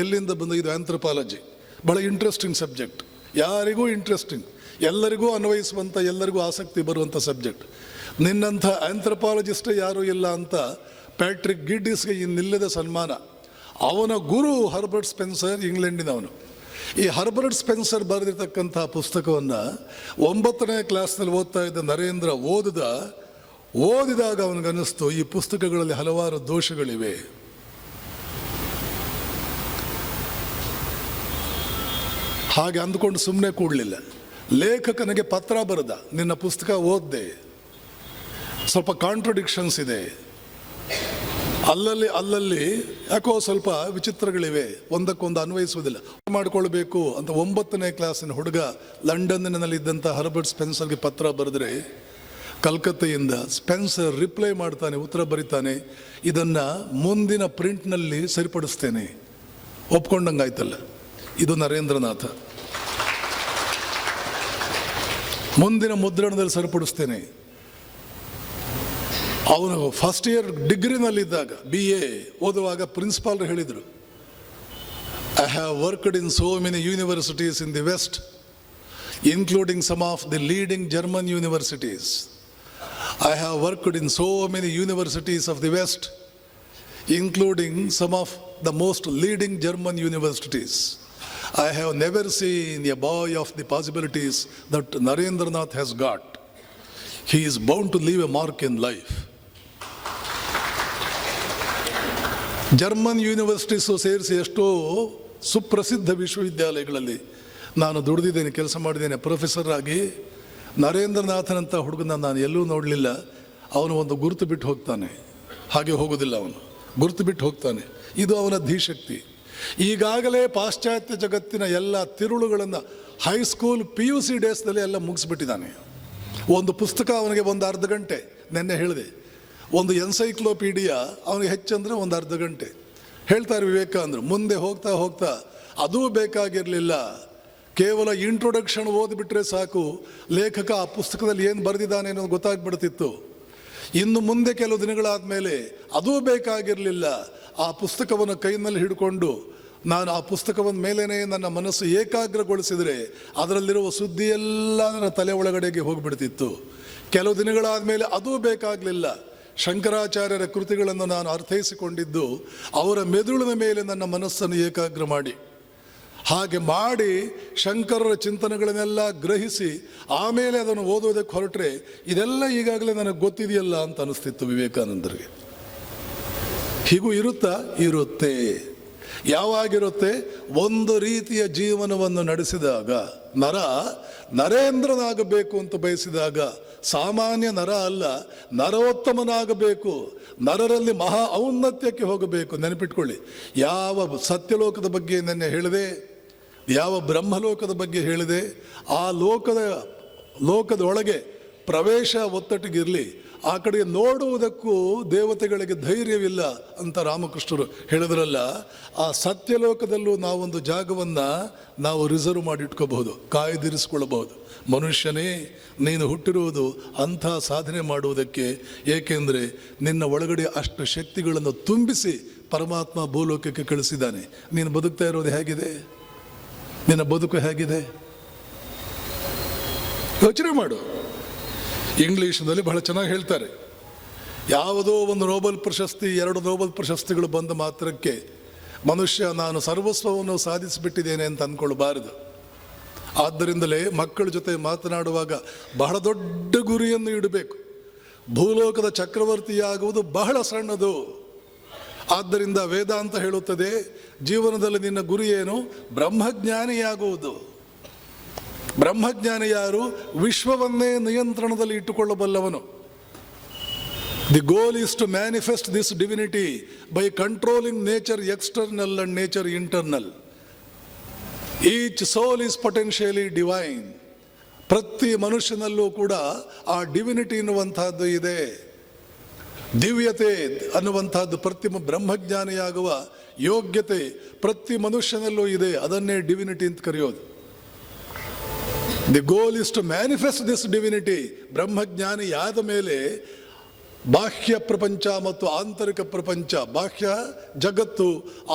ಎಲ್ಲಿಂದ ಬಂದ, ಇದು ಆಂಥ್ರಪಾಲಜಿ. ಬಹಳ ಇಂಟ್ರೆಸ್ಟಿಂಗ್ ಸಬ್ಜೆಕ್ಟ್. ಯಾರಿಗೂ ಇಂಟ್ರೆಸ್ಟಿಂಗ್, ಎಲ್ಲರಿಗೂ ಅನ್ವಯಿಸುವಂಥ, ಎಲ್ಲರಿಗೂ ಆಸಕ್ತಿ ಬರುವಂಥ ಸಬ್ಜೆಕ್ಟ್. ನಿನ್ನಂಥ ಆಂಥ್ರಪಾಲಜಿಸ್ಟೇ ಯಾರೂ ಇಲ್ಲ ಅಂತ ಪ್ಯಾಟ್ರಿಕ್ ಗಿಡ್ಡಿಸ್ಗೆ ಇನ್ನಿಲ್ಲದ ಸನ್ಮಾನ. ಅವನ ಗುರು ಹರ್ಬರ್ಟ್ ಸ್ಪೆನ್ಸರ್, ಇಂಗ್ಲೆಂಡಿನವನು. ಈ ಹರ್ಬರ್ಟ್ ಸ್ಪೆನ್ಸರ್ ಬರೆದಿರ್ತಕ್ಕಂಥ ಪುಸ್ತಕವನ್ನು 9ನೇ ಕ್ಲಾಸ್ನಲ್ಲಿ ಓದ್ತಾ ಇದ್ದ ನರೇಂದ್ರ ಓದಿದಾಗ ಅವನಿಗನ್ನಿಸ್ತು, ಈ ಪುಸ್ತಕಗಳಲ್ಲಿ ಹಲವಾರು ದೋಷಗಳಿವೆ. ಹಾಗೆ ಅಂದ್ಕೊಂಡು ಸುಮ್ಮನೆ ಕೂಡಲಿಲ್ಲ. ಲೇಖಕನಿಗೆ ಪತ್ರ ಬರೆದ, ನಿನ್ನ ಪುಸ್ತಕ ಓದ್ದೆ, ಸ್ವಲ್ಪ ಕಾಂಟ್ರಡಿಕ್ಷನ್ಸ್ ಇದೆ, ಅಲ್ಲಲ್ಲಿ ಯಾಕೋ ಸ್ವಲ್ಪ ವಿಚಿತ್ರಗಳಿವೆ, ಒಂದಕ್ಕೊಂದು ಅನ್ವಯಿಸುವುದಿಲ್ಲ. ಮಾಡಿಕೊಳ್ಬೇಕು ಅಂತ 9ನೇ ಕ್ಲಾಸಿನ ಹುಡುಗ ಲಂಡನ್ನಿನಲ್ಲಿದ್ದಂಥ ಹರ್ಬರ್ಟ್ ಸ್ಪೆನ್ಸರ್ಗೆ ಪತ್ರ ಬರೆದ್ರೆ ಕಲ್ಕತ್ತೆಯಿಂದ ಸ್ಪೆನ್ಸರ್ ರಿಪ್ಲೈ ಮಾಡ್ತಾನೆ, ಉತ್ತರ ಬರೀತಾನೆ, ಇದನ್ನು ಮುಂದಿನ ಪ್ರಿಂಟ್ನಲ್ಲಿ ಸರಿಪಡಿಸ್ತೇನೆ. ಒಪ್ಕೊಂಡಂಗಾಯ್ತಲ್ಲ. ಇದು ನರೇಂದ್ರನಾಥ. ಮುಂದಿನ ಮುದ್ರಣದಲ್ಲಿ ಸರಿಪಡಿಸ್ತೇನೆ. ಅವನು ಫಸ್ಟ್ ಇಯರ್ ಡಿಗ್ರಿನಲ್ಲಿದ್ದಾಗ BA ಓದುವಾಗ ಪ್ರಿನ್ಸಿಪಾಲ್ರು ಹೇಳಿದರು, I have worked in so many universities in the west, including some of the leading German universities. I have worked in so many universities of the West, including some of the most leading German universities. I have never seen a boy of the possibilities that Narendranath has got. He is bound to leave a mark in life. German universities ಸೇರಿಸಿ ಎಷ್ಟೋ ಸುಪ್ರಸಿದ್ಧ ವಿಶ್ವವಿದ್ಯಾಲಯಗಳಲ್ಲಿ ನಾನು ದುಡಿದಿದ್ದೇನೆ, ಕೆಲಸ ಮಾಡಿದ್ದೇನೆ professor ಆಗಿ. ನರೇಂದ್ರನಾಥನಂಥ ಹುಡುಗನ ನಾನು ಎಲ್ಲೂ ನೋಡಲಿಲ್ಲ. ಅವನು ಒಂದು ಗುರುತು ಬಿಟ್ಟು ಹೋಗ್ತಾನೆ, ಹಾಗೆ ಹೋಗೋದಿಲ್ಲ, ಅವನು ಗುರುತು ಬಿಟ್ಟು ಹೋಗ್ತಾನೆ. ಇದು ಅವನ ಧೀಶಕ್ತಿ. ಈಗಾಗಲೇ ಪಾಶ್ಚಾತ್ಯ ಜಗತ್ತಿನ ಎಲ್ಲ ತಿರುಳುಗಳನ್ನು ಹೈಸ್ಕೂಲ್ PUC ಡೇಸ್ನಲ್ಲಿ ಎಲ್ಲ ಮುಗಿಸ್ಬಿಟ್ಟಿದ್ದಾನೆ. ಒಂದು ಪುಸ್ತಕ ಅವನಿಗೆ ಒಂದು ಅರ್ಧ ಗಂಟೆ, ನೆನ್ನೆ ಹೇಳಿದೆ, ಒಂದು ಎನ್ಸೈಕ್ಲೋಪೀಡಿಯಾ ಅವನಿಗೆ ಹೆಚ್ಚಂದರೆ ಒಂದು ಅರ್ಧ ಗಂಟೆ. ಹೇಳ್ತಾರೆ ವಿವೇಕಾನಂದರು, ಮುಂದೆ ಹೋಗ್ತಾ ಹೋಗ್ತಾ ಅದೂ ಬೇಕಾಗಿರಲಿಲ್ಲ, ಕೇವಲ ಇಂಟ್ರೊಡಕ್ಷನ್ ಓದಿಬಿಟ್ರೆ ಸಾಕು, ಲೇಖಕ ಆ ಪುಸ್ತಕದಲ್ಲಿ ಏನು ಬರೆದಿದ್ದಾನೆ ಅನ್ನೋದು ಗೊತ್ತಾಗ್ಬಿಡ್ತಿತ್ತು. ಇನ್ನು ಮುಂದೆ ಕೆಲವು ದಿನಗಳಾದ ಮೇಲೆ ಅದೂ ಬೇಕಾಗಿರಲಿಲ್ಲ, ಆ ಪುಸ್ತಕವನ್ನು ಕೈನಲ್ಲಿ ಹಿಡ್ಕೊಂಡು ನಾನು ಆ ಪುಸ್ತಕದ ಮೇಲೇ ನನ್ನ ಮನಸ್ಸು ಏಕಾಗ್ರಗೊಳಿಸಿದರೆ ಅದರಲ್ಲಿರುವ ಸುದ್ದಿ ಎಲ್ಲ ನನ್ನ ತಲೆ ಒಳಗಡೆಗೆ ಹೋಗಿಬಿಡ್ತಿತ್ತು. ಕೆಲವು ದಿನಗಳಾದ ಮೇಲೆ ಅದೂ ಬೇಕಾಗಲಿಲ್ಲ. ಶಂಕರಾಚಾರ್ಯರ ಕೃತಿಗಳನ್ನು ನಾನು ಅರ್ಥೈಸಿಕೊಂಡಿದ್ದು ಅವರ ಮೆದುಳಿನ ಮೇಲೆ ನನ್ನ ಮನಸ್ಸನ್ನು ಏಕಾಗ್ರ ಮಾಡಿ, ಹಾಗೆ ಮಾಡಿ ಶಂಕರರ ಚಿಂತನೆಗಳನ್ನೆಲ್ಲ ಗ್ರಹಿಸಿ ಆಮೇಲೆ ಅದನ್ನು ಓದೋದಕ್ಕೆ ಹೊರಟ್ರೆ ಇದೆಲ್ಲ ಈಗಾಗಲೇ ನನಗೆ ಗೊತ್ತಿದೆಯಲ್ಲ ಅಂತ ಅನಿಸ್ತಿತ್ತು ವಿವೇಕಾನಂದರಿಗೆ. ಹೀಗೂ ಇರುತ್ತೆ. ಯಾವಾಗಿರುತ್ತೆ? ಒಂದು ರೀತಿಯ ಜೀವನವನ್ನು ನಡೆಸಿದಾಗ, ನರೇಂದ್ರನಾಗಬೇಕು ಅಂತ ಬಯಸಿದಾಗ, ಸಾಮಾನ್ಯ ನರ ಅಲ್ಲ, ನರೋತ್ತಮನಾಗಬೇಕು, ನರರಲ್ಲಿ ಮಹಾ ಔನ್ನತ್ಯಕ್ಕೆ ಹೋಗಬೇಕು. ನೆನಪಿಟ್ಕೊಳ್ಳಿ, ಯಾವ ಸತ್ಯಲೋಕದ ಬಗ್ಗೆ ನೆನ್ನೆ ಹೇಳಿದೆ, ಯಾವ ಬ್ರಹ್ಮಲೋಕದ ಬಗ್ಗೆ ಹೇಳಿದೆ, ಆ ಲೋಕದೊಳಗೆ ಪ್ರವೇಶ ಒತ್ತಟ್ಟಿಗಿರಲಿ, ಆ ಕಡೆ ನೋಡುವುದಕ್ಕೂ ದೇವತೆಗಳಿಗೆ ಧೈರ್ಯವಿಲ್ಲ ಅಂತ ರಾಮಕೃಷ್ಣರು ಹೇಳಿದ್ರಲ್ಲ. ಆ ಸತ್ಯಲೋಕದಲ್ಲೂ ನಾವೊಂದು ಜಾಗವನ್ನು ನಾವು ರಿಸರ್ವ್ ಮಾಡಿಟ್ಕೋಬಹುದು, ಕಾಯ್ದಿರಿಸ್ಕೊಳ್ಬಹುದು. ಮನುಷ್ಯನೇ, ನೀನು ಹುಟ್ಟಿರುವುದು ಅಂಥ ಸಾಧನೆ ಮಾಡುವುದಕ್ಕೆ, ಏಕೆಂದರೆ ನಿನ್ನ ಒಳಗಡೆ ಅಷ್ಟು ಶಕ್ತಿಗಳನ್ನು ತುಂಬಿಸಿ ಪರಮಾತ್ಮ ಭೂಲೋಕಕ್ಕೆ ಕಳಿಸಿದ್ದಾನೆ. ನೀನು ಬದುಕ್ತಾ ಇರೋದು ಹೇಗಿದೆ? ನಿನ್ನ ಬದುಕು ಹೇಗಿದೆ? ಯೋಚನೆ ಮಾಡು. ಇಂಗ್ಲೀಷ್ನಲ್ಲಿ ಬಹಳ ಚೆನ್ನಾಗಿ ಹೇಳ್ತಾರೆ, ಯಾವುದೋ ಒಂದು ನೋಬೆಲ್ ಪ್ರಶಸ್ತಿ, 2 ನೋಬೆಲ್ ಪ್ರಶಸ್ತಿಗಳು ಬಂದ ಮಾತ್ರಕ್ಕೆ ಮನುಷ್ಯ ನಾನು ಸರ್ವಸ್ವವನ್ನು ಸಾಧಿಸಿಬಿಟ್ಟಿದ್ದೇನೆ ಅಂತ ಅಂದ್ಕೊಳ್ಬಾರದು. ಆದ್ದರಿಂದಲೇ ಮಕ್ಕಳ ಜೊತೆ ಮಾತನಾಡುವಾಗ ಬಹಳ ದೊಡ್ಡ ಗುರಿಯನ್ನು ಇಡಬೇಕು. ಭೂಲೋಕದ ಚಕ್ರವರ್ತಿಯಾಗುವುದು ಬಹಳ ಸಣ್ಣದು. ಆದ್ದರಿಂದ ವೇದಾಂತ ಹೇಳುತ್ತದೆ, ಜೀವನದಲ್ಲಿ ನಿನ್ನ ಗುರಿ ಏನು? ಬ್ರಹ್ಮಜ್ಞಾನಿಯಾಗುವುದು. ಬ್ರಹ್ಮಜ್ಞಾನಿ ಯಾರು? ವಿಶ್ವವನ್ನೇ ನಿಯಂತ್ರಣದಲ್ಲಿ ಇಟ್ಟುಕೊಳ್ಳಬಲ್ಲವನು. The goal is to manifest this divinity by controlling nature external and nature internal. Each soul is potentially divine. ಪ್ರತಿ ಮನುಷ್ಯನಲ್ಲೂ ಕೂಡ ಆ ಡಿವಿನಿಟಿ ಎನ್ನುವಂತಹದ್ದು ಇದೆ. ದಿವ್ಯತೆ ಅನ್ನುವಂತಹದ್ದು, ಪ್ರತಿ ಬ್ರಹ್ಮಜ್ಞಾನಿಯಾಗುವ ಯೋಗ್ಯತೆ ಪ್ರತಿ ಮನುಷ್ಯನಲ್ಲೂ ಇದೆ. ಅದನ್ನೇ ಡಿವಿನಿಟಿ ಅಂತ ಕರೆಯೋದು. The goal is to manifest this divinity. ಬ್ರಹ್ಮಜ್ಞಾನಿ ಯಾದ ಮೇಲೆ ಬಾಹ್ಯ ಪ್ರಪಂಚ ಮತ್ತು ಆಂತರಿಕ ಪ್ರಪಂಚ, ಬಾಹ್ಯ ಜಗತ್ತು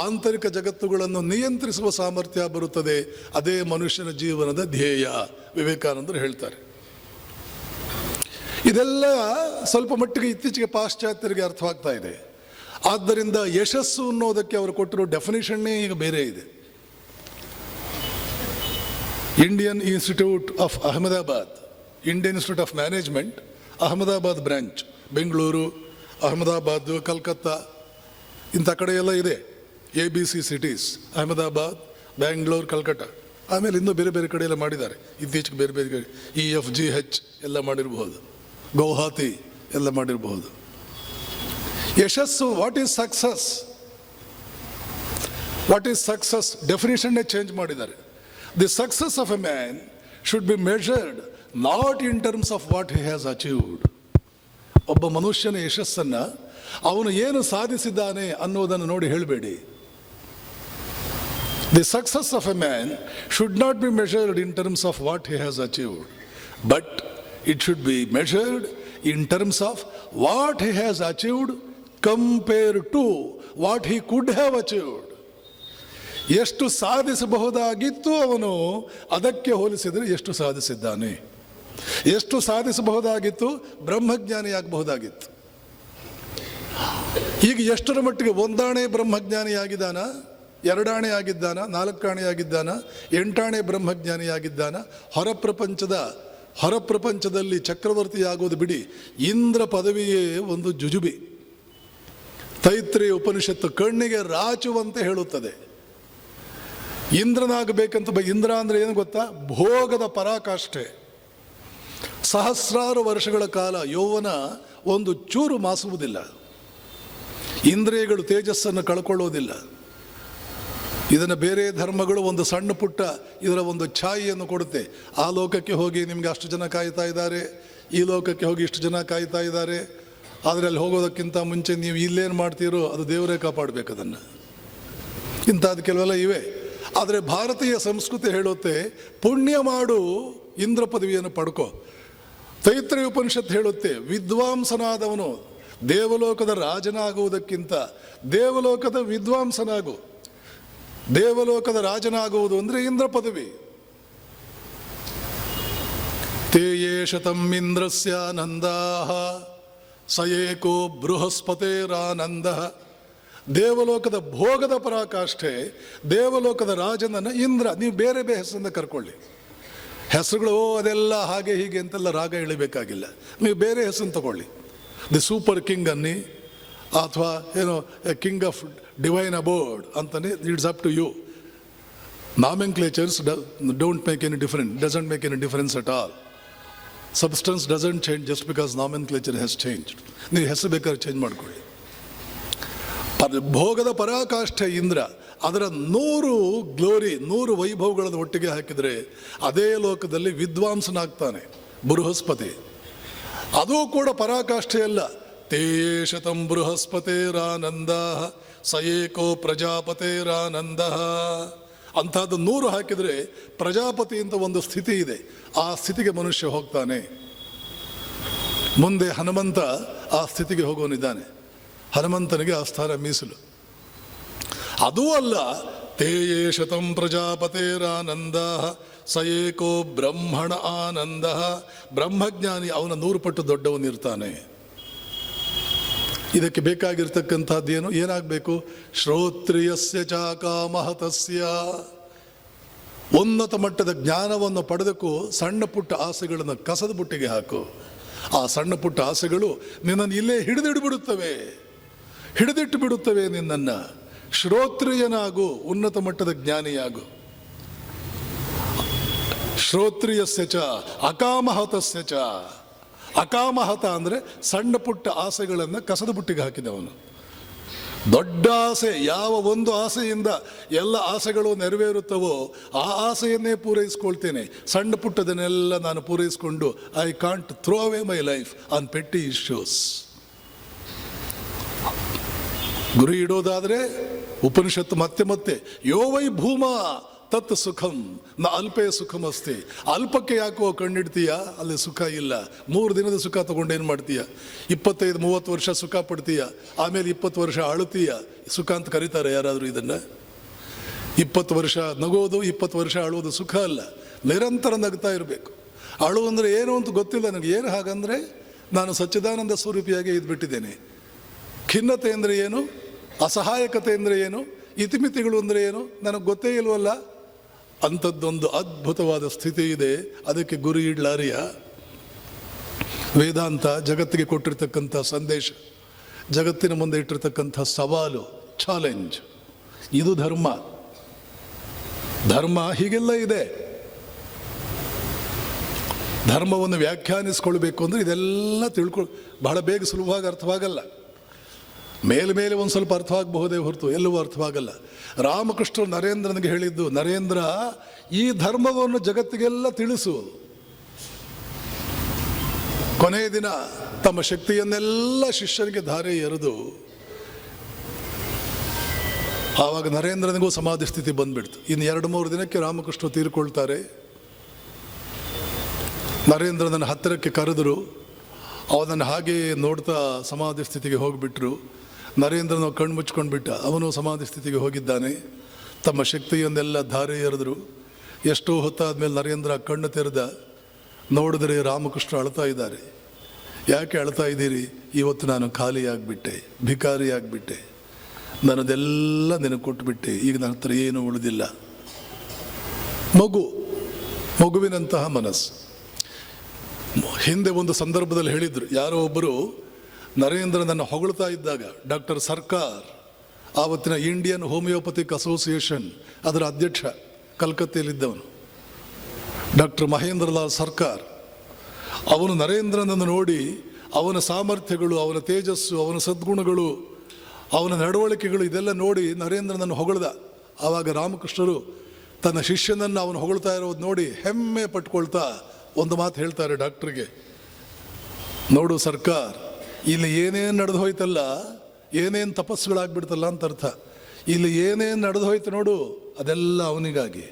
ಆಂತರಿಕ ಜಗತ್ತುಗಳನ್ನು ನಿಯಂತ್ರಿಸುವ ಸಾಮರ್ಥ್ಯ ಬರುತ್ತದೆ. ಅದೇ ಮನುಷ್ಯನ ಜೀವನದ ಧ್ಯೇಯ, ವಿವೇಕಾನಂದರು ಹೇಳ್ತಾರೆ. ಇದೆಲ್ಲ ಸ್ವಲ್ಪ ಮಟ್ಟಿಗೆ ಇತ್ತೀಚೆಗೆ ಪಾಶ್ಚಾತ್ಯರಿಗೆ ಅರ್ಥವಾಗ್ತಾ ಇದೆ. ಆದ್ದರಿಂದ ಯಶಸ್ಸು ಅನ್ನೋದಕ್ಕೆ ಅವರು ಕೊಟ್ಟಿರೋ ಡೆಫಿನಿಷನ್ನೇ ಈಗ ಬೇರೆ ಇದೆ. Indian Institute of Ahmedabad, Indian Institute of Management, Ahmedabad branch, Bengaluru, Ahmedabad, Calcutta ಇಂಥ ಕಡೆ ಎಲ್ಲ ಇದೆ. ABC cities, Ahmedabad, Bangalore, Calcutta. ಆಮೇಲೆ ಇನ್ನೂ ಬೇರೆ ಬೇರೆ ಕಡೆ ಎಲ್ಲ ಮಾಡಿದ್ದಾರೆ ಇತ್ತೀಚೆಗೆ. ಬೇರೆ ಬೇರೆ EFGH ಎಲ್ಲ ಮಾಡಿರಬಹುದು. ಗೌಹಾತಿ ಎಲ್ಲ ಮಾಡಿರಬಹುದು. ಯಶಸ್ಸು, what is success? What is success ಡೆಫಿನೇಷನ್ನೇ ಚೇಂಜ್ ಮಾಡಿದ್ದಾರೆ. The success of a man should be measured not in terms of what he has achieved. ಒಬ್ಬ ಮನುಷ್ಯನ ಯಶಸ್ಸನ್ನು ಅವನು ಏನು ಸಾಧಿಸಿದ್ದಾನೆ ಅನ್ನೋದನ್ನು ನೋಡಿ ಹೇಳಬೇಡಿ. The success of a man should not be measured in terms of what he has achieved, but it should be measured in terms of what he has achieved compare to what he could have achieved. ಎಷ್ಟು ಸಾಧಿಸಬಹುದಾಗಿತ್ತು ಅವನು, ಅದಕ್ಕೆ ಹೋಲಿಸಿದರೆ ಎಷ್ಟು ಸಾಧಿಸಿದ್ದಾನೆ. ಎಷ್ಟು ಸಾಧಿಸಬಹುದಾಗಿತ್ತು, ಬ್ರಹ್ಮಜ್ಞಾನಿಯಾಗಬಹುದಾಗಿತ್ತು. ಈಗ ಎಷ್ಟರ ಮಟ್ಟಿಗೆ ಒಂದಾಣೆ ಬ್ರಹ್ಮಜ್ಞಾನಿಯಾಗಿದ್ದಾನ, ಎರಡಾಣೆ ಆಗಿದ್ದಾನ, ನಾಲ್ಕಾಣೆ ಆಗಿದ್ದಾನ, ಎಂಟಾಣೆ ಬ್ರಹ್ಮಜ್ಞಾನಿಯಾಗಿದ್ದಾನ. ಹೊರಪ್ರಪಂಚದಲ್ಲಿ ಚಕ್ರವರ್ತಿಯಾಗೋದು ಬಿಡಿ, ಇಂದ್ರ ಪದವಿಯೇ ಒಂದು ಜುಜುಬಿ. ತೈತ್ರೇಯ ಉಪನಿಷತ್ತು ಕಣ್ಣಿಗೆ ರಾಚುವಂತೆ ಹೇಳುತ್ತದೆ. ಇಂದ್ರನಾಗಬೇಕಂತ ಇಂದ್ರ ಅಂದರೆ ಏನು ಗೊತ್ತಾ? ಭೋಗದ ಪರಾಕಾಷ್ಠೆ. ಸಹಸ್ರಾರು ವರ್ಷಗಳ ಕಾಲ ಯೌವನ ಒಂದು ಚೂರು ಮಾಸುವುದಿಲ್ಲ. ಇಂದ್ರಿಯಗಳು ತೇಜಸ್ಸನ್ನು ಕಳ್ಕೊಳ್ಳೋದಿಲ್ಲ. ಇದನ್ನು ಬೇರೆ ಧರ್ಮಗಳು ಒಂದು ಸಣ್ಣ ಪುಟ್ಟ ಇದರ ಒಂದು ಛಾಯೆಯನ್ನು ಕೊಡುತ್ತೆ. ಆ ಲೋಕಕ್ಕೆ ಹೋಗಿ ನಿಮಗೆ ಅಷ್ಟು ಜನ ಕಾಯ್ತಾ ಇದ್ದಾರೆ, ಈ ಲೋಕಕ್ಕೆ ಹೋಗಿ ಇಷ್ಟು ಜನ ಕಾಯ್ತಾ ಇದ್ದಾರೆ. ಆದರೆ ಅಲ್ಲಿ ಹೋಗೋದಕ್ಕಿಂತ ಮುಂಚೆ ನೀವು ಇಲ್ಲೇನು ಮಾಡ್ತೀರೋ ಅದು ದೇವರೇ ಕಾಪಾಡಬೇಕು ಅದನ್ನು. ಇಂಥದ್ದು ಕೆಲವೆಲ್ಲ ಇವೆ. ಆದರೆ ಭಾರತೀಯ ಸಂಸ್ಕೃತಿ ಹೇಳುತ್ತೆ, ಪುಣ್ಯ ಮಾಡು, ಇಂದ್ರ ಪದವಿಯನ್ನು ಪಡ್ಕೋ. ತೈತ್ರೇಯ ಉಪನಿಷತ್ತು ಹೇಳುತ್ತೆ, ವಿದ್ವಾಂಸನಾದವನು ದೇವಲೋಕದ ರಾಜನಾಗುವುದಕ್ಕಿಂತ ದೇವಲೋಕದ ವಿದ್ವಾಂಸನಾಗು. ದೇವಲೋಕದ ರಾಜನಾಗುವುದು ಅಂದರೆ ಇಂದ್ರ ಪದವಿ. ತೇಯೇಷತಂ ಇಂದ್ರಸ್ಯಾನಂದಾಃ ಸ ಏಕೋ ಬೃಹಸ್ಪತೇರಾನಂದಃ. ದೇವಲೋಕದ ಭೋಗದ ಪರಾಕಾಷ್ಠೆ, ದೇವಲೋಕದ ರಾಜನನ್ನು ಇಂದ್ರ. ನೀವು ಬೇರೆ ಬೇರೆ ಹೆಸರಿಂದ ಕರ್ಕೊಳ್ಳಿ. ಹೆಸರುಗಳು ಅದೆಲ್ಲ ಹಾಗೆ ಹೀಗೆ ಅಂತೆಲ್ಲ ರಾಗ ಎಳಿಬೇಕಾಗಿಲ್ಲ. ನೀವು ಬೇರೆ ಹೆಸರನ್ನು ತಗೊಳ್ಳಿ. ದಿ ಸೂಪರ್ ಕಿಂಗ್ ಅನ್ನಿ, ಅಥವಾ ಏನೋ ಕಿಂಗ್ ಆಫ್ ಡಿವೈನ್ ಅಬೋರ್ಡ್ ಅಂತಾನೆ. It's up to you. Nomenclatures don't make any difference, doesn't make any difference at all. Substance doesn't change just because nomenclature has changed. ನೀವು ಹೆಸರು ಬೇಕಾದ್ರೆ ಚೇಂಜ್ ಮಾಡ್ಕೊಳ್ಳಿ. ಭೋಗದ ಪರಾಕಾಷ್ಠೆ ಇಂದ್ರ. ಅದರ 100 glory, 100 ವೈಭವಗಳನ್ನು ಒಟ್ಟಿಗೆ ಹಾಕಿದರೆ ಅದೇ ಲೋಕದಲ್ಲಿ ವಿದ್ವಾಂಸನಾಗ್ತಾನೆ ಬೃಹಸ್ಪತಿ. ಅದೂ ಕೂಡ ಪರಾಕಾಷ್ಠೆಯಲ್ಲ. ತೇಷತಂ ಬೃಹಸ್ಪತೇರಾನಂದ ಸ ಏಕೋ ಪ್ರಜಾಪತೇರಾನಂದ. ಅಂಥದ್ದು 100 ಹಾಕಿದರೆ ಪ್ರಜಾಪತಿ ಅಂತ ಒಂದು ಸ್ಥಿತಿ ಇದೆ. ಆ ಸ್ಥಿತಿಗೆ ಮನುಷ್ಯ ಹೋಗ್ತಾನೆ. ಮುಂದೆ ಹನುಮಂತ ಆ ಸ್ಥಿತಿಗೆ ಹೋಗೋನಿದ್ದಾನೆ. ಹನುಮಂತನಿಗೆ ಆ ಸ್ಥಾನ ಮೀಸಲು. ಅದೂ ಅಲ್ಲ, ತೇಯೇಷತಂ ಪ್ರಜಾಪತೇರಾನಂದ ಸ ಏಕೋ ಬ್ರಹ್ಮಣ ಆನಂದ. ಬ್ರಹ್ಮಜ್ಞಾನಿ ಅವನ 100 ಪಟ್ಟು ದೊಡ್ಡವನಿರ್ತಾನೆ. ಇದಕ್ಕೆ ಬೇಕಾಗಿರ್ತಕ್ಕಂಥದ್ದೇನು? ಏನಾಗಬೇಕು? ಶ್ರೋತ್ರಿಯಸ್ಯ ಚಾಕಾಮಹತಸ್ಯ. ಉನ್ನತ ಮಟ್ಟದ ಜ್ಞಾನವನ್ನು ಪಡೆದಕ್ಕೂ ಸಣ್ಣ ಪುಟ್ಟ ಆಸೆಗಳನ್ನು ಕಸದ ಬುಟ್ಟಿಗೆ ಹಾಕು. ಆ ಸಣ್ಣ ಪುಟ್ಟ ಆಸೆಗಳು ನಿನ್ನನ್ನು ಇಲ್ಲೇ ಹಿಡಿದಿಟ್ಟು ಬಿಡುತ್ತವೆ ನಿನ್ನನ್ನು. ಶ್ರೋತ್ರಿಯನಾಗು, ಉನ್ನತ ಮಟ್ಟದ ಜ್ಞಾನಿಯಾಗು. ಶ್ರೋತ್ರಿಯಸ್ಯ ಚ ಅಕಾಮಹತಸ್ಯ ಚ. ಅಕಾಮಹತ ಅಂದರೆ ಸಣ್ಣ ಪುಟ್ಟ ಆಸೆಗಳನ್ನು ಕಸದ ಬುಟ್ಟಿಗೆ ಹಾಕಿದವನು. ದೊಡ್ಡ ಆಸೆ, ಯಾವ ಒಂದು ಆಸೆಯಿಂದ ಎಲ್ಲ ಆಸೆಗಳು ನೆರವೇರುತ್ತವೋ ಆ ಆಸೆಯನ್ನೇ ಪೂರೈಸ್ಕೊಳ್ತೇನೆ. ಸಣ್ಣ ಪುಟ್ಟದನ್ನೆಲ್ಲ ನಾನು ಪೂರೈಸಿಕೊಂಡು I can't throw away my life on petty issues. ಗುರಿ ಇಡೋದಾದರೆ ಉಪನಿಷತ್ತು ಮತ್ತೆ ಯೋ ವೈ ಭೂಮ ತತ್ ಸುಖಂ ನ ಅಲ್ಪೇ ಸುಖಂ ಅಸ್ತಿ. ಅಲ್ಪಕ್ಕೆ ಯಾಕೋ ಕಣ್ಣಿಡ್ತೀಯ, ಅಲ್ಲಿ ಸುಖ ಇಲ್ಲ. 3 ದಿನದ ಸುಖ ತಗೊಂಡೇನು ಮಾಡ್ತೀಯ? 25-30 ವರ್ಷ ಸುಖ ಪಡ್ತೀಯ, ಆಮೇಲೆ 20 ವರ್ಷ ಅಳುತ್ತೀಯ. ಸುಖ ಅಂತ ಕರೀತಾರೆ ಯಾರಾದರೂ ಇದನ್ನು? 20 ವರ್ಷ ನಗೋದು, 20 ವರ್ಷ ಅಳುವುದು ಸುಖ ಅಲ್ಲ. ನಿರಂತರ ನಗ್ತಾ ಇರಬೇಕು. ಅಳು ಅಂದರೆ ಏನು ಅಂತ ಗೊತ್ತಿಲ್ಲ ನನಗೆ. ಏನು ಹಾಗಂದರೆ ನಾನು ಸಚ್ಚಿದಾನಂದ ಸ್ವರೂಪಿಯಾಗಿ ಇದ್ಬಿಟ್ಟಿದ್ದೇನೆ. ಖಿನ್ನತೆ ಅಂದರೆ ಏನು, ಅಸಹಾಯಕತೆ ಅಂದರೆ ಏನು, ಇತಿಮಿತಿಗಳು ಅಂದರೆ ಏನು ನನಗೆ ಗೊತ್ತೇ ಇಲ್ವಲ್ಲ. ಅಂಥದ್ದೊಂದು ಅದ್ಭುತವಾದ ಸ್ಥಿತಿ ಇದೆ. ಅದಕ್ಕೆ ಗುರಿ ಇಡ್ಲಾರಿಯ. ವೇದಾಂತ ಜಗತ್ತಿಗೆ ಕೊಟ್ಟಿರ್ತಕ್ಕಂಥ ಸಂದೇಶ, ಜಗತ್ತಿನ ಮುಂದೆ ಇಟ್ಟಿರ್ತಕ್ಕಂಥ ಸವಾಲು, ಚಾಲೆಂಜ್. ಇದು ಧರ್ಮ. ಧರ್ಮ ಹೀಗೆಲ್ಲ ಇದೆ. ಧರ್ಮವನ್ನು ವ್ಯಾಖ್ಯಾನಿಸ್ಕೊಳ್ಬೇಕು ಅಂದರೆ ಇದೆಲ್ಲ ಬಹಳ ಬೇಗ ಸುಲಭವಾಗಿ ಅರ್ಥವಾಗಲ್ಲ. ಮೇಲೆ ಒಂದು ಸ್ವಲ್ಪ ಅರ್ಥವಾಗಬಹುದೇ ಹೊರತು ಎಲ್ಲವೂ ಅರ್ಥವಾಗಲ್ಲ. ರಾಮಕೃಷ್ಣರು ನರೇಂದ್ರನಿಗೆ ಹೇಳಿದ್ದು, ನರೇಂದ್ರ ಈ ಧರ್ಮವನ್ನು ಜಗತ್ತಿಗೆಲ್ಲ ತಿಳಿಸು. ಕೊನೆಯ ದಿನ ತಮ್ಮ ಶಕ್ತಿಯನ್ನೆಲ್ಲ ಶಿಷ್ಯನಿಗೆ ಧಾರೆ ಎರೆದು ಆವಾಗ ನರೇಂದ್ರನಿಗೂ ಸಮಾಧಿ ಸ್ಥಿತಿ ಬಂದ್ಬಿಡ್ತು. ಇನ್ನು 2-3 ದಿನಕ್ಕೆ ರಾಮಕೃಷ್ಣರು ತೀರ್ಕೊಳ್ತಾರೆ. ನರೇಂದ್ರನನ್ನು ಹತ್ತಿರಕ್ಕೆ ಕರೆದರು. ಅವನನ್ನು ಹಾಗೇ ನೋಡ್ತಾ ಸಮಾಧಿ ಸ್ಥಿತಿಗೆ ಹೋಗಿಬಿಟ್ರು. ನರೇಂದ್ರನ ಕಣ್ಣು ಮುಚ್ಕೊಂಡು ಬಿಟ್ಟ. ಅವನು ಸಮಾಧಿ ಸ್ಥಿತಿಗೆ ಹೋಗಿದ್ದಾನೆ. ತಮ್ಮ ಶಕ್ತಿಯನ್ನೆಲ್ಲ ಧಾರೆ ಎರೆದರು. ಎಷ್ಟೋ ಹೊತ್ತಾದ್ಮೇಲೆ ನರೇಂದ್ರ ಕಣ್ಣು ತೆರೆದ. ನೋಡಿದ್ರೆ ರಾಮಕೃಷ್ಣ ಅಳ್ತಾ ಇದ್ದಾರೆ. ಯಾಕೆ ಅಳ್ತಾ ಇದ್ದೀರಿ? ಇವತ್ತು ನಾನು ಖಾಲಿಯಾಗಿಬಿಟ್ಟೆ, ಭಿಕಾರಿಯಾಗಿಬಿಟ್ಟೆ, ನನ್ನದೆಲ್ಲ ನಿನಗೆ ಕೊಟ್ಟುಬಿಟ್ಟೆ, ಈಗ ನನ್ನ ಹತ್ರ ಏನೂ ಉಳಿದಿಲ್ಲ. ಮಗುವಿನಂತಹ ಮನಸ್ಸು. ಹಿಂದೆ ಒಂದು ಸಂದರ್ಭದಲ್ಲಿ ಹೇಳಿದರು, ಯಾರೋ ಒಬ್ಬರು ನರೇಂದ್ರನನ್ನು ಹೊಗಳ್ತಾ ಇದ್ದಾಗ, ಡಾಕ್ಟರ್ ಸರ್ಕಾರ್, ಆವತ್ತಿನ ಇಂಡಿಯನ್ ಹೋಮಿಯೋಪತಿಕ್ ಅಸೋಸಿಯೇಷನ್ ಅದರ ಅಧ್ಯಕ್ಷ, ಕಲ್ಕತ್ತೆಯಲ್ಲಿದ್ದವನು ಡಾಕ್ಟರ್ ಮಹೇಂದ್ರಲಾಲ್ ಸರ್ಕಾರ್, ಅವನು ನರೇಂದ್ರನನ್ನು ನೋಡಿ ಅವನ ಸಾಮರ್ಥ್ಯಗಳು, ಅವನ ತೇಜಸ್ಸು, ಅವನ ಸದ್ಗುಣಗಳು, ಅವನ ನಡವಳಿಕೆಗಳು ಇದೆಲ್ಲ ನೋಡಿ ನರೇಂದ್ರನನ್ನು ಹೊಗಳ್ದ. ಆವಾಗ ರಾಮಕೃಷ್ಣರು ತನ್ನ ಶಿಷ್ಯನನ್ನು ಅವನು ಹೊಗಳ್ತಾ ಇರೋದು ನೋಡಿ ಹೆಮ್ಮೆ ಪಟ್ಕೊಳ್ತಾ ಒಂದು ಮಾತು ಹೇಳ್ತಾರೆ ಡಾಕ್ಟ್ರಿಗೆ, ನೋಡು ಸರ್ಕಾರ್, ಇಲ್ಲಿ ಏನೇನು ನಡೆದು ಹೋಯ್ತಲ್ಲ, ಏನೇನು ತಪಸ್ಸುಗಳಾಗ್ಬಿಡ್ತಲ್ಲ ಅಂತ ಅರ್ಥ. ಇಲ್ಲಿ ಏನೇನು ನಡೆದು ಹೋಯ್ತು ನೋಡು, ಅದೆಲ್ಲ ಅವನಿಗಾಗಿ.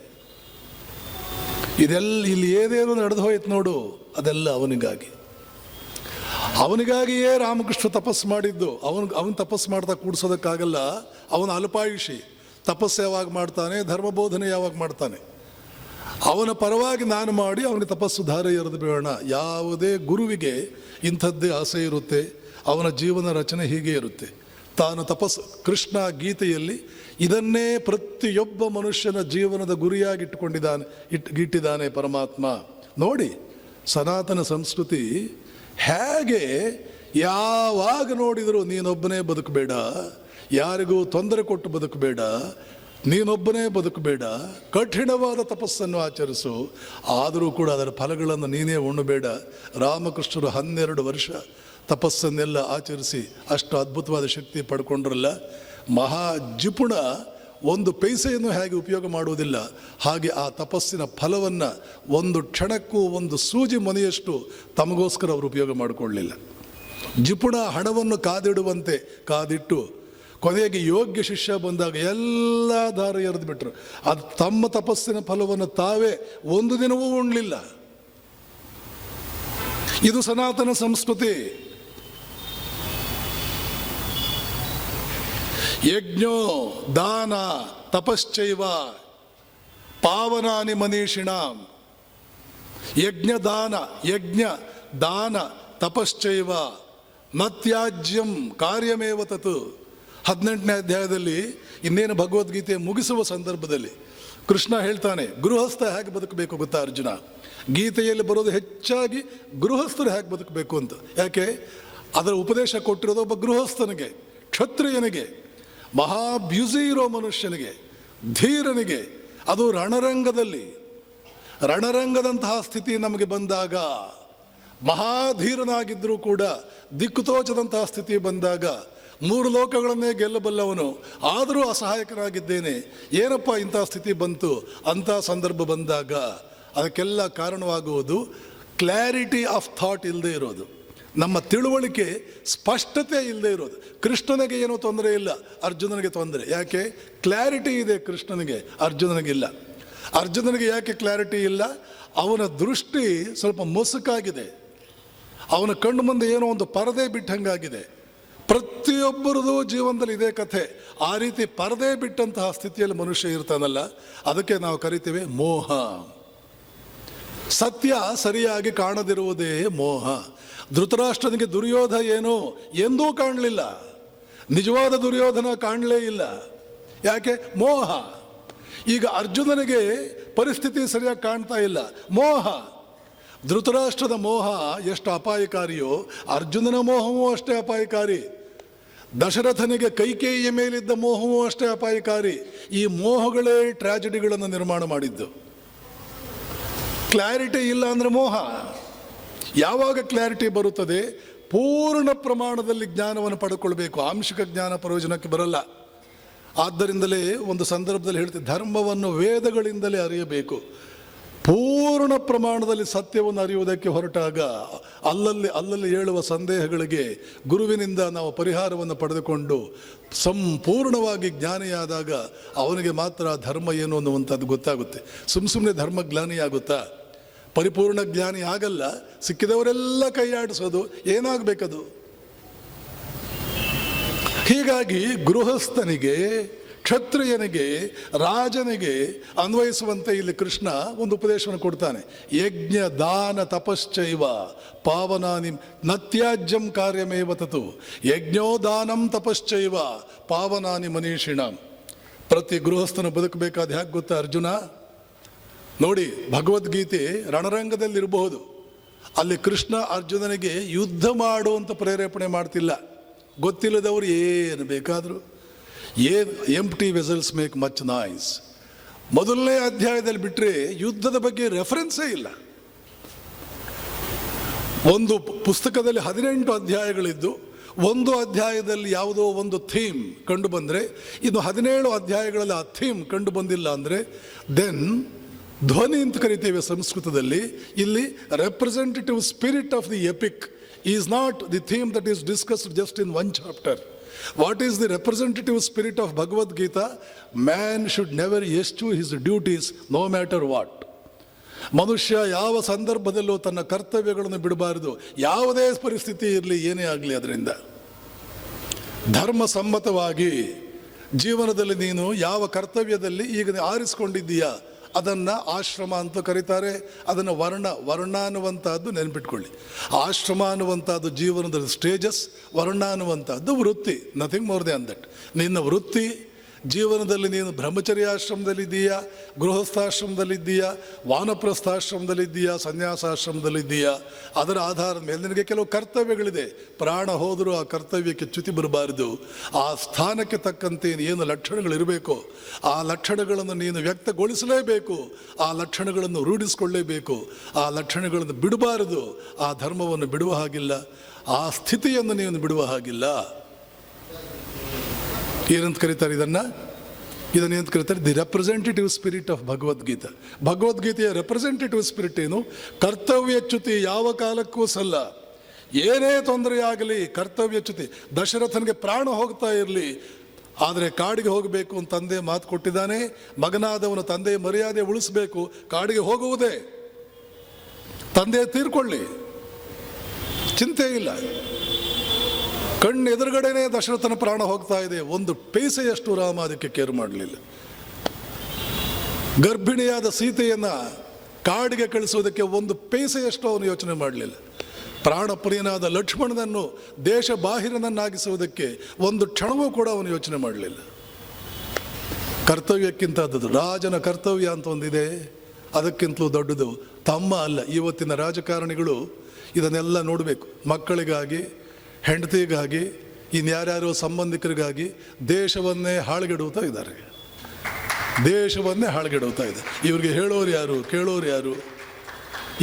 ಇಲ್ಲಿ ಏನೇನು ನಡೆದು ಹೋಯ್ತು ನೋಡು, ಅದೆಲ್ಲ ಅವನಿಗಾಗಿ. ಅವನಿಗಾಗಿಯೇ ರಾಮಕೃಷ್ಣ ತಪಸ್ಸು ಮಾಡಿದ್ದು. ಅವನು ತಪಸ್ಸು ಮಾಡ್ತಾ ಕೂಡಿಸೋದಕ್ಕಾಗಲ್ಲ. ಅವನ ಅಲ್ಪಾಯುಷಿ. ತಪಸ್ಸು ಯಾವಾಗ ಮಾಡ್ತಾನೆ, ಧರ್ಮಬೋಧನೆ ಯಾವಾಗ ಮಾಡ್ತಾನೆ, ಅವನ ಪರವಾಗಿ ನಾನು ಮಾಡಿ ಅವನಿಗೆ ತಪಸ್ಸು ಧಾರೆ ಎರೆದು ಬಿಡೋಣ. ಯಾವುದೇ ಗುರುವಿಗೆ ಇಂಥದ್ದೇ ಆಸೆ ಇರುತ್ತೆ. ಅವನ ಜೀವನ ರಚನೆ ಹೀಗೆ ಇರುತ್ತೆ. ತಾನು ಕೃಷ್ಣ ಗೀತೆಯಲ್ಲಿ ಇದನ್ನೇ ಪ್ರತಿಯೊಬ್ಬ ಮನುಷ್ಯನ ಜೀವನದ ಗುರಿಯಾಗಿ ಇಟ್ಟಿದ್ದಾನೆ ಪರಮಾತ್ಮ. ನೋಡಿ ಸನಾತನ ಸಂಸ್ಕೃತಿ ಹೇಗೆ ಯಾವಾಗ ನೋಡಿದರೂ ನೀನೊಬ್ಬನೇ ಬದುಕಬೇಡ, ಯಾರಿಗೂ ತೊಂದರೆ ಕೊಟ್ಟು ಬದುಕಬೇಡ, ನೀನೊಬ್ಬನೇ ಬದುಕಬೇಡ, ಕಠಿಣವಾದ ತಪಸ್ಸನ್ನು ಆಚರಿಸು, ಆದರೂ ಕೂಡ ಅದರ ಫಲಗಳನ್ನು ನೀನೇ ಉಣ್ಣಬೇಡ. ರಾಮಕೃಷ್ಣರು 12 ವರ್ಷ ತಪಸ್ಸನ್ನೆಲ್ಲ ಆಚರಿಸಿ ಅಷ್ಟು ಅದ್ಭುತವಾದ ಶಕ್ತಿ ಪಡ್ಕೊಂಡ್ರಲ್ಲ. ಮಹಾ ಜಿಪುಣ ಒಂದು ಪೈಸೆಯನ್ನು ಹೇಗೆ ಉಪಯೋಗ ಮಾಡುವುದಿಲ್ಲ, ಹಾಗೆ ಆ ತಪಸ್ಸಿನ ಫಲವನ್ನು ಒಂದು ಕ್ಷಣಕ್ಕೂ ಒಂದು ಸೂಜಿ ಮನೆಯಷ್ಟು ತಮಗೋಸ್ಕರ ಅವರು ಉಪಯೋಗ ಮಾಡಿಕೊಳ್ಳಲಿಲ್ಲ. ಜಿಪುಣ ಹಣವನ್ನು ಕಾದಿಡುವಂತೆ ಕಾದಿಟ್ಟು ಕೊನೆಗೆ ಯೋಗ್ಯ ಶಿಷ್ಯ ಬಂದಾಗ ಎಲ್ಲ ದಾರ ಎರೆದು ಬಿಟ್ರು. ಅದು ತಮ್ಮ ತಪಸ್ಸಿನ ಫಲವನ್ನು ತಾವೇ ಒಂದು ದಿನವೂ ಉಣ್ಲಿಲ್ಲ. ಇದು ಸನಾತನ ಸಂಸ್ಕೃತಿ. ಯಜ್ಞೋ ದಾನ ತಪಶ್ಚೈವ ಪಾವನಾನಿ ಮನೀಷಿಣಾಂ. ಯಜ್ಞ ದಾನ ತಪಶ್ಚೈವ ನತ್ಯಾಜ್ಯಂ ಕಾರ್ಯಮೇವ ತತ್. 18ನೇ ಅಧ್ಯಾಯದಲ್ಲಿ ಇನ್ನೇನು ಭಗವದ್ಗೀತೆ ಮುಗಿಸುವ ಸಂದರ್ಭದಲ್ಲಿ ಕೃಷ್ಣ ಹೇಳ್ತಾನೆ, ಗೃಹಸ್ಥ ಹೇಗೆ ಬದುಕಬೇಕು ಗೊತ್ತಾ ಅರ್ಜುನ? ಗೀತೆಯಲ್ಲಿ ಬರೋದು ಹೆಚ್ಚಾಗಿ ಗೃಹಸ್ಥರು ಹೇಗೆ ಬದುಕಬೇಕು ಅಂತ. ಯಾಕೆ? ಅದರ ಉಪದೇಶ ಕೊಟ್ಟಿರೋದು ಒಬ್ಬ ಗೃಹಸ್ಥನಿಗೆ, ಕ್ಷತ್ರಿಯನಿಗೆ, ಮಹಾ ಬ್ಯುಸಿ ಇರೋ ಮನುಷ್ಯನಿಗೆ, ಧೀರನಿಗೆ. ಅದು ರಣರಂಗದಂತಹ ಸ್ಥಿತಿ ನಮಗೆ ಬಂದಾಗ, ಮಹಾಧೀರನಾಗಿದ್ದರೂ ಕೂಡ ದಿಕ್ಕುತೋಚದಂತಹ ಸ್ಥಿತಿ ಬಂದಾಗ, 3 ಲೋಕಗಳನ್ನೇ ಗೆಲ್ಲಬಲ್ಲವನು ಆದರೂ ಅಸಹಾಯಕನಾಗಿದ್ದೇನೆ, ಏನಪ್ಪ ಇಂಥ ಸ್ಥಿತಿ ಬಂತು ಅಂಥ ಸಂದರ್ಭ ಬಂದಾಗ ಅದಕ್ಕೆಲ್ಲ ಕಾರಣವಾಗುವುದು ಕ್ಲಾರಿಟಿ ಆಫ್ ಥಾಟ್ ಇಲ್ಲದೆ ಇರೋದು, ನಮ್ಮ ತಿಳುವಳಿಕೆ ಸ್ಪಷ್ಟತೆ ಇಲ್ಲದೆ ಇರೋದು. ಕೃಷ್ಣನಿಗೆ ಏನೂ ತೊಂದರೆ ಇಲ್ಲ, ಅರ್ಜುನನಿಗೆ ತೊಂದರೆ. ಯಾಕೆ? ಕ್ಲಾರಿಟಿ ಇದೆ ಕೃಷ್ಣನಿಗೆ, ಅರ್ಜುನನಿಗಿಲ್ಲ. ಅರ್ಜುನನಿಗೆ ಯಾಕೆ ಕ್ಲಾರಿಟಿ ಇಲ್ಲ? ಅವನ ದೃಷ್ಟಿ ಸ್ವಲ್ಪ ಮೊಸಕಾಗಿದೆ. ಅವನ ಕಣ್ಣು ಮುಂದೆ ಏನೋ ಒಂದು ಪರದೆ ಬಿಟ್ಟಂಗಾಗಿದೆ. ಪ್ರತಿಯೊಬ್ಬರದು ಜೀವನದಲ್ಲಿ ಇದೇ ಕಥೆ. ಆ ರೀತಿ ಪರದೆ ಬಿಟ್ಟಂತಹ ಸ್ಥಿತಿಯಲ್ಲಿ ಮನುಷ್ಯ ಇರ್ತಾನಲ್ಲ, ಅದಕ್ಕೆ ನಾವು ಕರಿತೇವೆ ಮೋಹ. ಸತ್ಯ ಸರಿಯಾಗಿ ಕಾಣದಿರುವುದೇ ಮೋಹ. ಧೃತರಾಷ್ಟ್ರನಿಗೆ ದುರ್ಯೋಧ ಏನು ಎಂದೂ ಕಾಣಲಿಲ್ಲ. ನಿಜವಾದ ದುರ್ಯೋಧನ ಕಾಣಲೇ ಇಲ್ಲ. ಯಾಕೆ? ಮೋಹ. ಈಗ ಅರ್ಜುನನಿಗೆ ಪರಿಸ್ಥಿತಿ ಸರಿಯಾಗಿ ಕಾಣ್ತಾ ಇಲ್ಲ, ಮೋಹ. ಧೃತರಾಷ್ಟ್ರದ ಮೋಹ ಎಷ್ಟು ಅಪಾಯಕಾರಿಯೋ ಅರ್ಜುನನ ಮೋಹವೂ ಅಷ್ಟೇ ಅಪಾಯಕಾರಿ. ದಶರಥನಿಗೆ ಕೈಕೇಯಿಯ ಮೇಲಿದ್ದ ಮೋಹವೂ ಅಷ್ಟೇ ಅಪಾಯಕಾರಿ. ಈ ಮೋಹಗಳೇ ಟ್ರ್ಯಾಜಿಡಿಗಳನ್ನು ನಿರ್ಮಾಣ ಮಾಡಿದ್ದು. ಕ್ಲಾರಿಟಿ ಇಲ್ಲ ಅಂದರೆ ಮೋಹ. ಯಾವಾಗ ಕ್ಲಾರಿಟಿ ಬರುತ್ತದೆ? ಪೂರ್ಣ ಪ್ರಮಾಣದಲ್ಲಿ ಜ್ಞಾನವನ್ನು ಪಡ್ಕೊಳ್ಬೇಕು, ಆಂಶಿಕ ಜ್ಞಾನ ಪ್ರಯೋಜನಕ್ಕೆ ಬರಲ್ಲ. ಆದ್ದರಿಂದಲೇ ಒಂದು ಸಂದರ್ಭದಲ್ಲಿ ಹೇಳ್ತೀವಿ, ಧರ್ಮವನ್ನು ವೇದಗಳಿಂದಲೇ ಅರಿಯಬೇಕು. ಪೂರ್ಣ ಪ್ರಮಾಣದಲ್ಲಿ ಸತ್ಯವನ್ನು ಅರಿಯುವುದಕ್ಕೆ ಹೊರಟಾಗ ಅಲ್ಲಲ್ಲಿ ಹೇಳುವ ಸಂದೇಹಗಳಿಗೆ ಗುರುವಿನಿಂದ ನಾವು ಪರಿಹಾರವನ್ನು ಪಡೆದುಕೊಂಡು ಸಂಪೂರ್ಣವಾಗಿ ಜ್ಞಾನಿಯಾದಾಗ ಅವನಿಗೆ ಮಾತ್ರ ಧರ್ಮ ಏನು ಅನ್ನುವಂಥದ್ದು ಗೊತ್ತಾಗುತ್ತೆ. ಸುಮ್ಮನೆ ಧರ್ಮ ಜ್ಞಾನಿಯಾಗುತ್ತಾ? ಪರಿಪೂರ್ಣ ಜ್ಞಾನಿ ಆಗಲ್ಲ. ಸಿಕ್ಕಿದವರೆಲ್ಲ ಕೈಯಾಡಿಸೋದು, ಏನಾಗಬೇಕದು? ಹೀಗಾಗಿ ಗೃಹಸ್ಥನಿಗೆ, ಕ್ಷತ್ರಿಯನಿಗೆ, ರಾಜನಿಗೆ ಅನ್ವಯಿಸುವಂತೆ ಇಲ್ಲಿ ಕೃಷ್ಣ ಒಂದು ಉಪದೇಶವನ್ನು ಕೊಡ್ತಾನೆ. ಯಜ್ಞ ದಾನ ತಪಶ್ಚೈವ ಪಾವನಾನಿ ನತ್ಯಾಜ್ಯಂ ಕಾರ್ಯಮೇವ ತತು ಯಜ್ಞೋ ದಾನಂ ತಪಶ್ಚೈವ ಪಾವನಾನಿ ಮನೀಷಿಣ. ಪ್ರತಿ ಗೃಹಸ್ಥನು ಬದುಕಬೇಕಾದ ಹೇಗೆ ಗೊತ್ತಾ ಅರ್ಜುನ? ನೋಡಿ, ಭಗವದ್ಗೀತೆ ರಣರಂಗದಲ್ಲಿರಬಹುದು, ಅಲ್ಲಿ ಕೃಷ್ಣ ಅರ್ಜುನನಿಗೆ ಯುದ್ಧ ಮಾಡುವಂತ ಪ್ರೇರೇಪಣೆ ಮಾಡ್ತಿಲ್ಲ. ಗೊತ್ತಿಲ್ಲದವರು ಏನು ಬೇಕಾದರೂ, empty vessels make much noise. ಮೊದಲನೇ ಅಧ್ಯಾಯದಲ್ಲಿ ಬಿಟ್ಟರೆ ಯುದ್ಧದ ಬಗ್ಗೆ ರೆಫರೆನ್ಸೇ ಇಲ್ಲ. ಒಂದು ಪುಸ್ತಕದಲ್ಲಿ 18 ಅಧ್ಯಾಯಗಳಿದ್ದು ಒಂದು ಅಧ್ಯಾಯದಲ್ಲಿ ಯಾವುದೋ ಒಂದು ಥೀಮ್ ಕಂಡು ಬಂದರೆ, ಇನ್ನು 17 ಅಧ್ಯಾಯಗಳಲ್ಲಿ ಆ ಥೀಮ್ ಕಂಡು ಬಂದಿಲ್ಲ ಅಂದರೆ ದೆನ್ ಧ್ವನಿ ಅಂತ ಕರಿತೇವೆ ಸಂಸ್ಕೃತದಲ್ಲಿ. ಇಲ್ಲಿ representative spirit of the EPIC is not the theme that is discussed just in one chapter. What is the representative spirit of Bhagavad Gita? Man should never eschew his duties no matter what. ಮನುಷ್ಯ ಯಾವ ಸಂದರ್ಭದಲ್ಲೂ ತನ್ನ ಕರ್ತವ್ಯಗಳನ್ನು ಬಿಡಬಾರದು, ಯಾವುದೇ ಪರಿಸ್ಥಿತಿ ಇರಲಿ, ಏನೇ ಆಗಲಿ. ಅದರಿಂದ ಧರ್ಮ ಸಮ್ಮತವಾಗಿ ಜೀವನದಲ್ಲಿ ನೀನು ಯಾವ ಕರ್ತವ್ಯದಲ್ಲಿ ಈಗ ಆರಿಸಿಕೊಂಡಿದ್ದೀಯಾ ಅದನ್ನು ಆಶ್ರಮ ಅಂತ ಕರೀತಾರೆ. ಅದನ್ನು ವರ್ಣ ಅನ್ನುವಂಥದ್ದು ನೆನಪಿಟ್ಕೊಳ್ಳಿ. ಆಶ್ರಮ ಅನ್ನುವಂಥದ್ದು ಜೀವನದ ಸ್ಟೇಜಸ್, ವರ್ಣ ಅನ್ನುವಂಥದ್ದು ವೃತ್ತಿ, ನಥಿಂಗ್ ಮೋರ್ ದೆನ್ ದಟ್. ನಿನ್ನ ವೃತ್ತಿ ಜೀವನದಲ್ಲಿ ನೀನು ಬ್ರಹ್ಮಚರ್ಯಾಶ್ರಮದಲ್ಲಿದ್ದೀಯಾ, ಗೃಹಸ್ಥಾಶ್ರಮದಲ್ಲಿದ್ದೀಯಾ, ವಾನಪ್ರಸ್ಥಾಶ್ರಮದಲ್ಲಿದ್ದೀಯಾ, ಸನ್ಯಾಸಾಶ್ರಮದಲ್ಲಿದ್ದೀಯಾ, ಅದರ ಆಧಾರದ ಮೇಲೆ ನಿನಗೆ ಕೆಲವು ಕರ್ತವ್ಯಗಳಿದೆ. ಪ್ರಾಣ ಹೋದರೂ ಆ ಕರ್ತವ್ಯಕ್ಕೆ ಚ್ಯುತಿ ಬರಬಾರದು. ಆ ಸ್ಥಾನಕ್ಕೆ ತಕ್ಕಂತೆ ಏನು ಲಕ್ಷಣಗಳಿರಬೇಕೋ ಆ ಲಕ್ಷಣಗಳನ್ನು ನೀನು ವ್ಯಕ್ತಗೊಳಿಸಲೇಬೇಕು, ಆ ಲಕ್ಷಣಗಳನ್ನು ರೂಢಿಸಿಕೊಳ್ಳಲೇಬೇಕು, ಆ ಲಕ್ಷಣಗಳನ್ನು ಬಿಡಬಾರದು. ಆ ಧರ್ಮವನ್ನು ಬಿಡುವ ಹಾಗಿಲ್ಲ, ಆ ಸ್ಥಿತಿಯನ್ನು ನೀನು ಬಿಡುವ ಹಾಗಿಲ್ಲ. ಏನಂತ ಕರೀತಾರೆ ಇದನ್ನೇಂತ ಕರೀತಾರೆ? The representative spirit of Bhagavad Gita. ಭಗವದ್ಗೀತೆಯ ರೆಪ್ರೆಸೆಂಟೇಟಿವ್ ಸ್ಪಿರಿಟ್ ಏನು? ಕರ್ತವ್ಯಚ್ಯುತಿ ಯಾವ ಕಾಲಕ್ಕೂ ಸಲ್ಲ. ಏನೇ ತೊಂದರೆಯಾಗಲಿ ಕರ್ತವ್ಯಚ್ಯುತಿ. ದಶರಥನಿಗೆ ಪ್ರಾಣ ಹೋಗ್ತಾ ಇರಲಿ, ಆದರೆ ಕಾಡಿಗೆ ಹೋಗಬೇಕು ಅಂತ ತಂದೆ ಮಾತು ಕೊಟ್ಟಿದ್ದಾನೆ. ಮಗನಾದವನು ತಂದೆಯ ಮರ್ಯಾದೆ ಉಳಿಸಬೇಕು, ಕಾಡಿಗೆ ಹೋಗುವುದೇ. ತಂದೆ ತೀರ್ಕೊಳ್ಳಿ, ಚಿಂತೆ ಇಲ್ಲ. ಕಣ್ಣು ಎದುರುಗಡೆನೇ ದಶರಥನ ಪ್ರಾಣ ಹೋಗ್ತಾ ಇದೆ, ಒಂದು ಪೈಸೆಯಷ್ಟು ರಾಮ ಅದಕ್ಕೆ ಕೇರ್ ಮಾಡಲಿಲ್ಲ. ಗರ್ಭಿಣಿಯಾದ ಸೀತೆಯನ್ನು ಕಾಡಿಗೆ ಕಳಿಸೋದಕ್ಕೆ ಒಂದು ಪೈಸೆಯಷ್ಟು ಅವನು ಯೋಚನೆ ಮಾಡಲಿಲ್ಲ. ಪ್ರಾಣಪ್ರಿಯನಾದ ಲಕ್ಷ್ಮಣನನ್ನು ದೇಶ ಬಾಹಿರನನ್ನಾಗಿಸುವುದಕ್ಕೆ ಒಂದು ಕ್ಷಣವೂ ಕೂಡ ಅವನು ಯೋಚನೆ ಮಾಡಲಿಲ್ಲ. ಕರ್ತವ್ಯಕ್ಕಿಂತದ್ದು ರಾಜನ ಕರ್ತವ್ಯ ಅಂತ ಒಂದಿದೆ, ಅದಕ್ಕಿಂತಲೂ ದೊಡ್ಡದು ತಮ್ಮ ಅಲ್ಲ. ಇವತ್ತಿನ ರಾಜಕಾರಣಿಗಳು ಇದನ್ನೆಲ್ಲ ನೋಡಬೇಕು. ಮಕ್ಕಳಿಗಾಗಿ, ಹೆಂಡತಿಗಾಗಿ, ಇನ್ಯಾರ್ಯಾರೋ ಸಂಬಂಧಿಕರಿಗಾಗಿ ದೇಶವನ್ನೇ ಹಾಳುಗೆಡುತ್ತಾ ಇದ್ದಾರೆ. ದೇಶವನ್ನೇ ಹಾಳುಗೆಡುತ್ತಾ ಇದೆ. ಇವ್ರಿಗೆ ಹೇಳೋರು ಯಾರು, ಕೇಳೋರು ಯಾರು?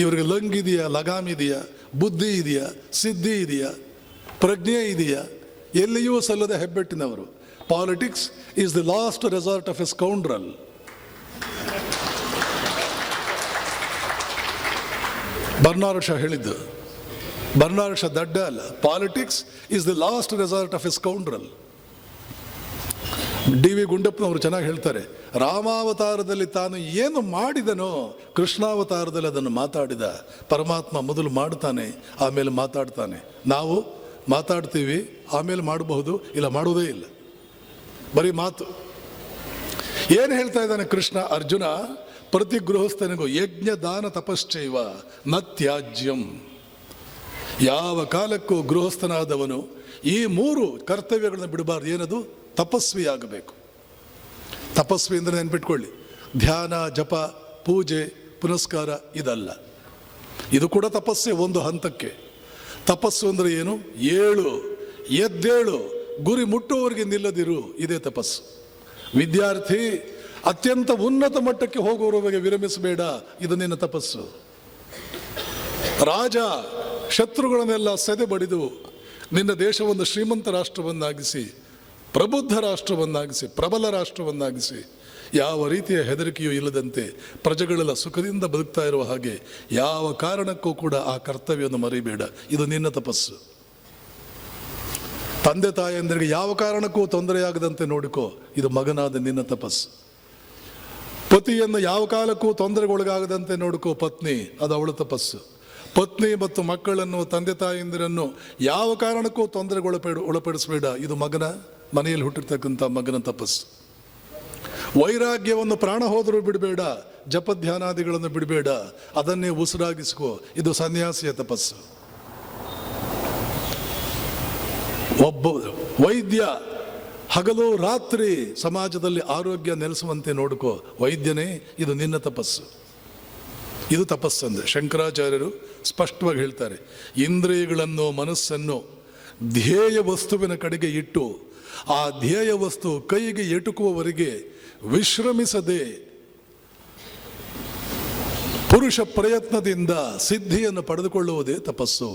ಇವ್ರಿಗೆ ಲಂಗಿದೆಯಾ, ಲಗಾಮಿದೆಯಾ, ಬುದ್ಧಿ ಇದೆಯಾ, ಸಿದ್ಧಿ ಇದೆಯಾ, ಪ್ರಜ್ಞೆ ಇದೆಯಾ? ಎಲ್ಲಿಯೂ ಸಲ್ಲದ ಹೆಬ್ಬೆಟ್ಟಿನವರು. Politics is the last resort of a scoundrel. Bernard Shaw ಹೇಳಿದ್ದು. ಬರ್ನಾರ್ಡ್ ಶಾ ದಡ್ಡ ಅಲ್ಲ. Politics is the last resort of a scoundrel. D V. ಗುಂಡಪ್ಪನವರು ಚೆನ್ನಾಗಿ ಹೇಳ್ತಾರೆ, ರಾಮಾವತಾರದಲ್ಲಿ ತಾನು ಏನು ಮಾಡಿದನೋ ಕೃಷ್ಣಾವತಾರದಲ್ಲಿ ಅದನ್ನು ಮಾತಾಡಿದ. ಪರಮಾತ್ಮ ಮೊದಲು ಮಾಡ್ತಾನೆ, ಆಮೇಲೆ ಮಾತಾಡ್ತಾನೆ. ನಾವು ಮಾತಾಡ್ತೀವಿ, ಆಮೇಲೆ ಮಾಡಬಹುದು, ಇಲ್ಲ ಮಾಡುವುದೇ ಇಲ್ಲ, ಬರೀ ಮಾತು. ಏನು ಹೇಳ್ತಾ ಇದ್ದಾನೆ ಕೃಷ್ಣ? ಅರ್ಜುನ, ಪ್ರತಿ ಗೃಹಸ್ಥನಿಗೂ ಯಜ್ಞ ದಾನ ತಪಶ್ಚೈವ ನ ತ್ಯಾಜ್ಯಂ. ಯಾವ ಕಾಲಕ್ಕೂ ಗೃಹಸ್ಥನಾದವನು ಈ 3 ಕರ್ತವ್ಯಗಳನ್ನು ಬಿಡಬಾರ್ದು. ಏನದು? ತಪಸ್ವಿಯಾಗಬೇಕು. ತಪಸ್ವಿ ಅಂದರೆ ನೆನ್ಪಿಟ್ಕೊಳ್ಳಿ, ಧ್ಯಾನ, ಜಪ, ಪೂಜೆ, ಪುನಸ್ಕಾರ ಇದಲ್ಲ. ಇದು ಕೂಡ ತಪಸ್ಸೇ ಒಂದು ಹಂತಕ್ಕೆ. ತಪಸ್ಸು ಅಂದರೆ ಏನು? ಎದ್ದೇಳು, ಗುರಿ ಮುಟ್ಟುವವರೆಗೆ ನಿಲ್ಲದಿರು, ಇದೇ ತಪಸ್ಸು. ವಿದ್ಯಾರ್ಥಿ, ಅತ್ಯಂತ ಉನ್ನತ ಮಟ್ಟಕ್ಕೆ ಹೋಗುವವರೆಗೆ ವಿರಮಿಸಬೇಡ, ಇದು ನಿನ್ನ ತಪಸ್ಸು. ರಾಜ, ಶತ್ರುಗಳನ್ನೆಲ್ಲ ಸೆದೆ ಬಡಿದು ನಿನ್ನ ದೇಶವನ್ನು ಶ್ರೀಮಂತ ರಾಷ್ಟ್ರವನ್ನಾಗಿಸಿ, ಪ್ರಬುದ್ಧ ರಾಷ್ಟ್ರವನ್ನಾಗಿಸಿ, ಪ್ರಬಲ ರಾಷ್ಟ್ರವನ್ನಾಗಿಸಿ, ಯಾವ ರೀತಿಯ ಹೆದರಿಕೆಯೂ ಇಲ್ಲದಂತೆ ಪ್ರಜೆಗಳೆಲ್ಲ ಸುಖದಿಂದ ಬದುಕ್ತಾ ಇರುವ ಹಾಗೆ ಯಾವ ಕಾರಣಕ್ಕೂ ಕೂಡ ಆ ಕರ್ತವ್ಯವನ್ನು ಮರಿಬೇಡ. ಇದು ನಿನ್ನ ತಪಸ್ಸು. ತಂದೆ ತಾಯಂದಿರಿಗೆ ಯಾವ ಕಾರಣಕ್ಕೂ ತೊಂದರೆಯಾಗದಂತೆ ನೋಡಿಕೋ. ಇದು ಮಗನಾದ ನಿನ್ನ ತಪಸ್ಸು. ಪತಿಯನ್ನು ಯಾವ ಕಾಲಕ್ಕೂ ತೊಂದರೆಗೊಳಗಾಗದಂತೆ ನೋಡಿಕೋ ಪತ್ನಿ, ಅದು ಅವಳ ತಪಸ್ಸು. ಪತ್ನಿ ಮತ್ತು ಮಕ್ಕಳನ್ನು, ತಂದೆ ತಾಯಂದಿರನ್ನು ಯಾವ ಕಾರಣಕ್ಕೂ ಒಳಪಡಿಸಬೇಡ. ಇದು ಮನೆಯಲ್ಲಿ ಹುಟ್ಟಿರ್ತಕ್ಕಂಥ ಮಗನ ತಪಸ್ಸು. ವೈರಾಗ್ಯವನ್ನು ಪ್ರಾಣ ಹೋದರೂ ಬಿಡಬೇಡ, ಜಪಧ್ಯಾನಾದಿಗಳನ್ನು ಬಿಡಬೇಡ, ಅದನ್ನೇ ಉಸಿರಾಗಿಸ್ಕೋ. ಇದು ಸನ್ಯಾಸಿಯ ತಪಸ್ಸು. ಒಬ್ಬ ವೈದ್ಯ ಹಗಲು ರಾತ್ರಿ ಸಮಾಜದಲ್ಲಿ ಆರೋಗ್ಯ ನೆಲೆಸುವಂತೆ ನೋಡ್ಕೋ. ವೈದ್ಯನೇ, ಇದು ನಿನ್ನ ತಪಸ್ಸು. ಇದು ತಪಸ್ಸಂದ್ರೆ ಶಂಕರಾಚಾರ್ಯರು ಸ್ಪಷ್ಟವಾಗಿ ಹೇಳ್ತಾರೆ, ಇಂದ್ರಿಯಗಳನ್ನು, ಮನಸ್ಸನ್ನು ಧ್ಯೇಯ ವಸ್ತುವಿನ ಕಡೆಗೆ ಇಟ್ಟು ಆ ಧ್ಯೇಯ ವಸ್ತು ಕೈಗೆ ಎಟುಕುವವರೆಗೆ ವಿಶ್ರಮಿಸದೆ ಪುರುಷ ಪ್ರಯತ್ನದಿಂದ ಸಿದ್ಧಿಯನ್ನು ಪಡೆದುಕೊಳ್ಳುವುದೇ ತಪಸ್ಸು.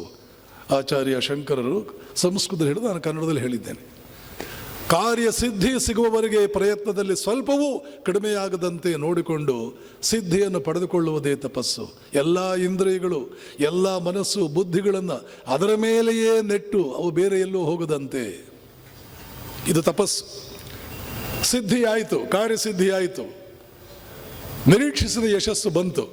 ಆಚಾರ್ಯ ಶಂಕರರು ಸಂಸ್ಕೃತದಲ್ಲಿ ಹೇಳಿದ, ನಾನು ಕನ್ನಡದಲ್ಲಿ ಹೇಳಿದ್ದೇನೆ. ಕಾರ್ಯಸಿದ್ಧಿ ಸಿಗುವವರೆಗೆ ಪ್ರಯತ್ನದಲ್ಲಿ ಸ್ವಲ್ಪವೂ ಕಡಿಮೆಯಾಗದಂತೆ ನೋಡಿಕೊಂಡು ಸಿದ್ಧಿಯನ್ನು ಪಡೆದುಕೊಳ್ಳುವುದೇ ತಪಸ್ಸು. ಎಲ್ಲ ಇಂದ್ರಿಯಗಳು, ಎಲ್ಲ ಮನಸ್ಸು, ಬುದ್ಧಿಗಳನ್ನು ಅದರ ಮೇಲೆಯೇ ನೆಟ್ಟು ಅವು ಬೇರೆ ಎಲ್ಲೂ ಹೋಗದಂತೆ, ಇದು ತಪಸ್ಸು. ಸಿದ್ಧಿಯಾಯಿತು, ಕಾರ್ಯಸಿದ್ಧಿಯಾಯಿತು, ನಿರೀಕ್ಷಿಸಿದ ಯಶಸ್ಸು ಬಂತು.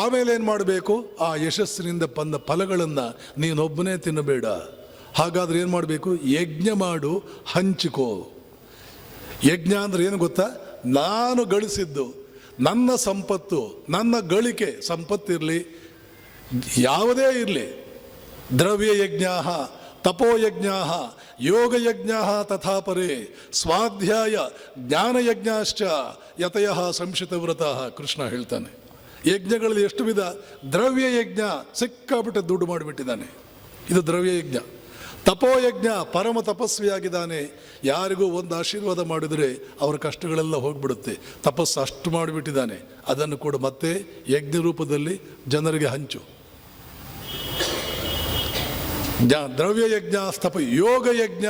ಆಮೇಲೆ ಏನು ಮಾಡಬೇಕು? ಆ ಯಶಸ್ಸಿನಿಂದ ಬಂದ ಫಲಗಳನ್ನು ನೀನೊಬ್ಬನೇ ತಿನ್ನಬೇಡ. ಹಾಗಾದ್ರೆ ಏನು ಮಾಡಬೇಕು? ಯಜ್ಞ ಮಾಡು, ಹಂಚಿಕೋ. ಯಜ್ಞ ಅಂದ್ರೆ ಏನು ಗೊತ್ತಾ? ನಾನು ಗಳಿಸಿದ್ದು, ನನ್ನ ಸಂಪತ್ತು, ನನ್ನ ಗಳಿಕೆ, ಸಂಪತ್ತಿರಲಿ ಯಾವುದೇ ಇರಲಿ, ದ್ರವ್ಯಯಜ್ಞ, ತಪೋಯಜ್ಞ, ಯೋಗಯಜ್ಞ ತಥಾ ಪರೇ ಸ್ವಾಧ್ಯಾಯ ಜ್ಞಾನಯಜ್ಞಾಶ್ಚ ಯತಯ ಸಂಶಿತವ್ರತ. ಕೃಷ್ಣ ಹೇಳ್ತಾನೆ, ಯಜ್ಞಗಳಲ್ಲಿ ಎಷ್ಟು ವಿಧ. ದ್ರವ್ಯಯಜ್ಞ ಸಿಕ್ಕಾಬಿಟ್ಟೆ ದುಡ್ಡು ಮಾಡಿಬಿಟ್ಟಿದ್ದಾನೆ, ಇದು ದ್ರವ್ಯಯಜ್ಞ. ತಪೋಯಜ್ಞ, ಪರಮ ತಪಸ್ವಿಯಾಗಿದ್ದಾನೆ, ಯಾರಿಗೂ ಒಂದು ಆಶೀರ್ವಾದ ಮಾಡಿದರೆ ಅವರ ಕಷ್ಟಗಳೆಲ್ಲ ಹೋಗ್ಬಿಡುತ್ತೆ. ತಪಸ್ಸು ಅಷ್ಟು ಮಾಡಿಬಿಟ್ಟಿದ್ದಾನೆ, ಅದನ್ನು ಕೂಡ ಮತ್ತೆ ಯಜ್ಞ ರೂಪದಲ್ಲಿ ಜನರಿಗೆ ಹಂಚು. ದ್ರವ್ಯಯಜ್ಞ, ಸ್ತಪ, ಯೋಗಯಜ್ಞ,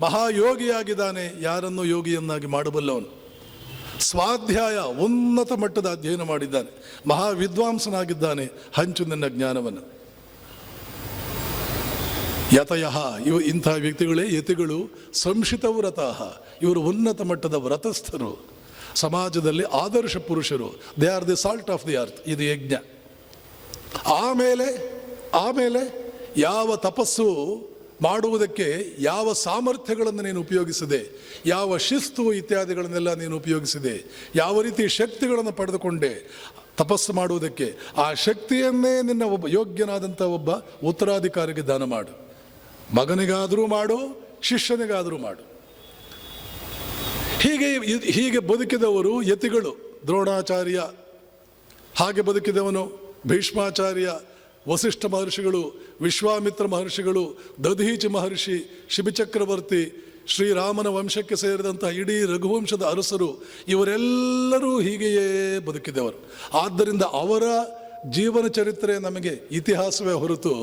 ಮಹಾಯೋಗಿಯಾಗಿದ್ದಾನೆ, ಯಾರನ್ನು ಯೋಗಿಯನ್ನಾಗಿ ಮಾಡಬಲ್ಲವನು. ಸ್ವಾಧ್ಯಾಯ, ಉನ್ನತ ಮಟ್ಟದ ಅಧ್ಯಯನ ಮಾಡಿದ್ದಾನೆ, ಮಹಾವಿದ್ವಾಂಸನಾಗಿದ್ದಾನೆ, ಹಂಚು ನಿನ್ನ ಜ್ಞಾನವನ್ನು. ಯತಯ, ಇಂಥ ವ್ಯಕ್ತಿಗಳೇ ಯತಿಗಳು. ಸಂಶಿತ ವ್ರತಃ, ಇವರು ಉನ್ನತ ಮಟ್ಟದ ವ್ರತಸ್ಥರು, ಸಮಾಜದಲ್ಲಿ ಆದರ್ಶ ಪುರುಷರು. They are the salt of the earth. ಇದು ಯಜ್ಞ. ಆಮೇಲೆ ಯಾವ ತಪಸ್ಸು ಮಾಡುವುದಕ್ಕೆ ಯಾವ ಸಾಮರ್ಥ್ಯಗಳನ್ನು ನೀನು ಉಪಯೋಗಿಸಿದೆ, ಯಾವ ಶಿಸ್ತು ಇತ್ಯಾದಿಗಳನ್ನೆಲ್ಲ ನೀನು ಉಪಯೋಗಿಸಿದೆ, ಯಾವ ರೀತಿ ಶಕ್ತಿಗಳನ್ನು ಪಡೆದುಕೊಂಡೆ ತಪಸ್ಸು ಮಾಡುವುದಕ್ಕೆ, ಆ ಶಕ್ತಿಯನ್ನೇ ನಿನ್ನ ಒಬ್ಬ ಯೋಗ್ಯನಾದಂಥ ಒಬ್ಬ ಉತ್ತರಾಧಿಕಾರಿಗೆ ದಾನ ಮಾಡು. ಮಗನಿಗಾದರೂ ಮಾಡು, ಶಿಷ್ಯನಿಗಾದರೂ ಮಾಡು. ಹೀಗೆ ಬದುಕಿದವರು ಯತಿಗಳು. ದ್ರೋಣಾಚಾರ್ಯ ಹಾಗೆ ಬದುಕಿದವನು, ಭೀಷ್ಮಾಚಾರ್ಯ, ವಸಿಷ್ಠ ಮಹರ್ಷಿಗಳು, ವಿಶ್ವಾಮಿತ್ರ ಮಹರ್ಷಿಗಳು, ದಧೀಚಿ ಮಹರ್ಷಿ, ಶಿಬಿಚಕ್ರವರ್ತಿ, ಶ್ರೀರಾಮನ ವಂಶಕ್ಕೆ ಸೇರಿದಂತಹ ಇಡೀ ರಘುವಂಶದ ಅರಸರು, ಇವರೆಲ್ಲರೂ ಹೀಗೆಯೇ ಬದುಕಿದವರು. ಆದ್ದರಿಂದ ಅವರ ಜೀವನ ಚರಿತ್ರೆ ನಮಗೆ ಇತಿಹಾಸವೇ ಹೊರತು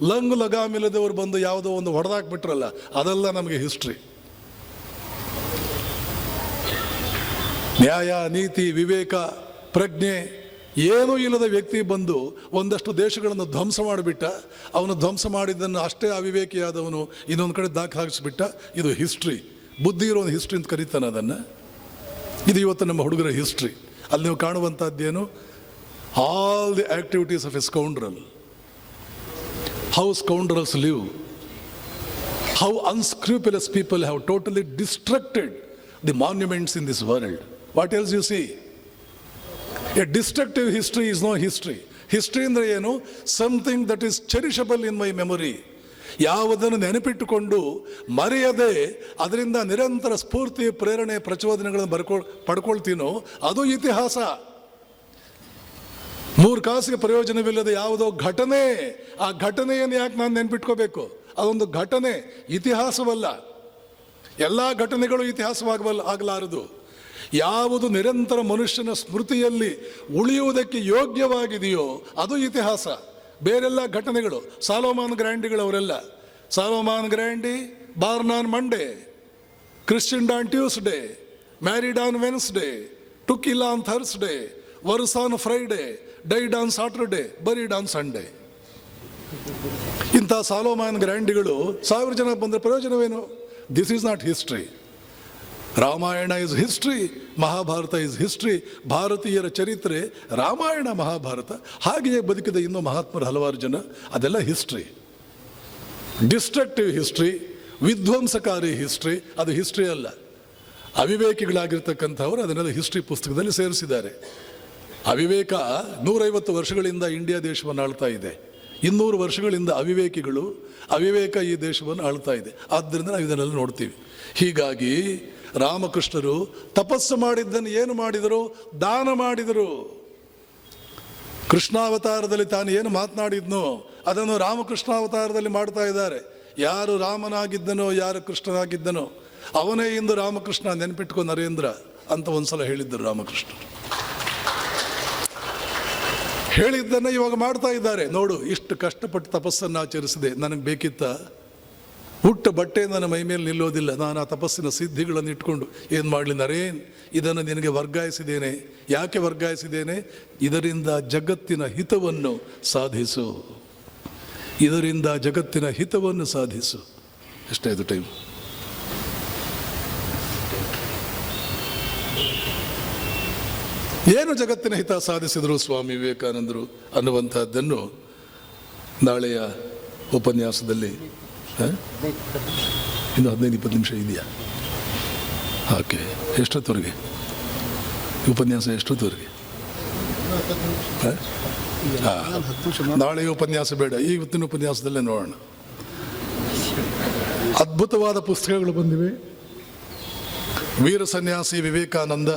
ಲಂಗು ಲಗಾಮಿಲ್ಲದವರು ಬಂದು ಯಾವುದೋ ಒಂದು ಹೊಡೆದಾಕ್ಬಿಟ್ರಲ್ಲ, ಅದೆಲ್ಲ ನಮಗೆ ಹಿಸ್ಟ್ರಿ. ನ್ಯಾಯ, ನೀತಿ, ವಿವೇಕ, ಪ್ರಜ್ಞೆ ಏನೂ ಇಲ್ಲದ ವ್ಯಕ್ತಿ ಬಂದು ಒಂದಷ್ಟು ದೇಶಗಳನ್ನು ಧ್ವಂಸ ಮಾಡಿಬಿಟ್ಟ. ಅವನು ಧ್ವಂಸ ಮಾಡಿದ್ದನ್ನು ಅಷ್ಟೇ ಅವಿವೇಕಿಯಾದವನು ಇನ್ನೊಂದು ಕಡೆ ಹಾಕಿಸ್ಬಿಟ್ಟ. ಇದು ಹಿಸ್ಟ್ರಿ. ಬುದ್ಧಿ ಇರೋ ಒಂದು ಹಿಸ್ಟ್ರಿ ಅಂತ ಕರೀತಾನೆ ಅದನ್ನು. ಇದು ಇವತ್ತು ನಮ್ಮ ಹುಡುಗರ ಹಿಸ್ಟ್ರಿ. ಅಲ್ಲಿ ನೀವು ಕಾಣುವಂಥದ್ದೇನು? All the activities of a scoundrel, how scoundrels live, how unscrupulous people have totally destructed the monuments in this world. What else you see? A destructive history is no history. History ಅಂದರೆ ಏನು? Something that is cherishable in my memory. ಯಾವುದನ್ನು ನೆನಪಿಟ್ಟುಕೊಂಡು ಮರೆಯದೆ ಅದರಿಂದ ನಿರಂತರ ಸ್ಫೂರ್ತಿ, ಪ್ರೇರಣೆ, ಪ್ರಚೋದನೆಗಳನ್ನು ಪಡ್ಕೊಳ್ತೀನೋ ಅದು ಇತಿಹಾಸ. 3 ಕಾಸಿಗೆ ಪ್ರಯೋಜನವಿಲ್ಲದೆ ಯಾವುದೋ ಘಟನೆ, ಆ ಘಟನೆಯನ್ನು ಯಾಕೆ ನಾನು ನೆನಪಿಟ್ಕೋಬೇಕು? ಅದೊಂದು ಘಟನೆ, ಇತಿಹಾಸವಲ್ಲ. ಎಲ್ಲ ಘಟನೆಗಳು ಇತಿಹಾಸವಾಗಲಾರದು. ಯಾವುದು ನಿರಂತರ ಮನುಷ್ಯನ ಸ್ಮೃತಿಯಲ್ಲಿ ಉಳಿಯುವುದಕ್ಕೆ ಯೋಗ್ಯವಾಗಿದೆಯೋ ಅದು ಇತಿಹಾಸ. ಬೇರೆಲ್ಲ ಘಟನೆಗಳು ಸಾಲೋಮಾನ್ ಗ್ರ್ಯಾಂಡಿಗಳವರೆಲ್ಲ. Solomon Grundy born on Monday, christened on Tuesday, married on Wednesday, took ill on Thursday, worse on Friday, died on Saturday, buried on Sunday. ಇಂಥ ಸಾಲೋಮಾನ್ ಗ್ರ್ಯಾಂಡಿಗಳು 1000 ಜನ ಬಂದರೆ ಪ್ರಯೋಜನವೇನು? This is not history. Ramayana is history, Mahabharata is history. ಭಾರತೀಯರ ಚರಿತ್ರೆ ರಾಮಾಯಣ ಮಹಾಭಾರತ. ಹಾಗೆಯೇ ಬದುಕಿದ ಇನ್ನೂ ಮಹಾತ್ಮರು ಹಲವಾರು ಜನ, ಅದೆಲ್ಲ ಹಿಸ್ಟ್ರಿ. ಡಿಸ್ಟ್ರಕ್ಟಿವ್ ಹಿಸ್ಟ್ರಿ, ವಿಧ್ವಂಸಕಾರಿ ಹಿಸ್ಟ್ರಿ, ಅದು ಹಿಸ್ಟ್ರಿ ಅಲ್ಲ. ಅವಿವೇಕಿಗಳಾಗಿರ್ತಕ್ಕಂಥವರು ಅದನ್ನೆಲ್ಲ ಹಿಸ್ಟ್ರಿ ಪುಸ್ತಕದಲ್ಲಿ ಸೇರಿಸಿದ್ದಾರೆ. ಅವಿವೇಕ 150 ವರ್ಷಗಳಿಂದ ಇಂಡಿಯಾ ದೇಶವನ್ನು ಆಳ್ತಾ ಇದೆ. 200 ವರ್ಷಗಳಿಂದ ಅವಿವೇಕ ಈ ದೇಶವನ್ನು ಆಳ್ತಾ ಇದೆ. ಆದ್ದರಿಂದ ನಾವು ಇದನ್ನೆಲ್ಲ ನೋಡ್ತೀವಿ. ಹೀಗಾಗಿ ರಾಮಕೃಷ್ಣರು ತಪಸ್ಸು ಮಾಡಿದ್ದನ್ನು ಏನು ಮಾಡಿದರು? ದಾನ ಮಾಡಿದರು. ಕೃಷ್ಣಾವತಾರದಲ್ಲಿ ತಾನು ಏನು ಮಾತನಾಡಿದ್ನೋ ಅದನ್ನು ರಾಮಕೃಷ್ಣಾವತಾರದಲ್ಲಿ ಮಾಡ್ತಾ ಇದ್ದಾರೆ. ಯಾರು ರಾಮನಾಗಿದ್ದನೋ, ಯಾರು ಕೃಷ್ಣನಾಗಿದ್ದನೋ ಅವನೇ ಇಂದು ರಾಮಕೃಷ್ಣ. ನೆನಪಿಟ್ಕೊ ನರೇಂದ್ರ ಅಂತ ಒಂದ್ಸಲ ಹೇಳಿದ್ದರು ರಾಮಕೃಷ್ಣ. ಹೇಳಿದ್ದನ್ನು ಇವಾಗ ಮಾಡ್ತಾ ಇದ್ದಾರೆ. ನೋಡು, ಇಷ್ಟು ಕಷ್ಟಪಟ್ಟು ತಪಸ್ಸನ್ನು ಆಚರಿಸಿದೆ, ನನಗೆ ಬೇಕಿತ್ತ? ಹುಟ್ಟ ಬಟ್ಟೆ ನನ್ನ ಮೈ ಮೇಲೆ ನಿಲ್ಲೋದಿಲ್ಲ. ನಾನು ಆ ತಪಸ್ಸಿನ ಸಿದ್ಧಿಗಳನ್ನು ಇಟ್ಕೊಂಡು ಏನು ಮಾಡಲಿ ನರೇನ್? ಇದನ್ನು ನಿನಗೆ ವರ್ಗಾಯಿಸಿದ್ದೇನೆ. ಯಾಕೆ ವರ್ಗಾಯಿಸಿದ್ದೇನೆ? ಇದರಿಂದ ಜಗತ್ತಿನ ಹಿತವನ್ನು ಸಾಧಿಸು, ಇದರಿಂದ ಜಗತ್ತಿನ ಹಿತವನ್ನು ಸಾಧಿಸು. ಎಷ್ಟಾಯಿತು ಟೈಮ್? ಏನು ಜಗತ್ತಿನ ಹಿತ ಸಾಧಿಸಿದರು ಸ್ವಾಮಿ ವಿವೇಕಾನಂದರು ಅನ್ನುವಂಥದ್ದನ್ನು ನಾಳೆಯ ಉಪನ್ಯಾಸದಲ್ಲಿ ಇನ್ನು 15-20 ನಿಮಿಷ ಇದೆಯಾ? ಓಕೆ. ಎಷ್ಟೊತ್ತವರೆಗೆ ಉಪನ್ಯಾಸ? ಎಷ್ಟೊತ್ತವರೆಗೆ? ನಾಳೆಯ ಉಪನ್ಯಾಸ ಬೇಡ, ಇವತ್ತಿನ ಉಪನ್ಯಾಸದಲ್ಲೇ ನೋಡೋಣ. ಅದ್ಭುತವಾದ ಪುಸ್ತಕಗಳು ಬಂದಿವೆ. ವೀರ ಸನ್ಯಾಸಿ ವಿವೇಕಾನಂದ,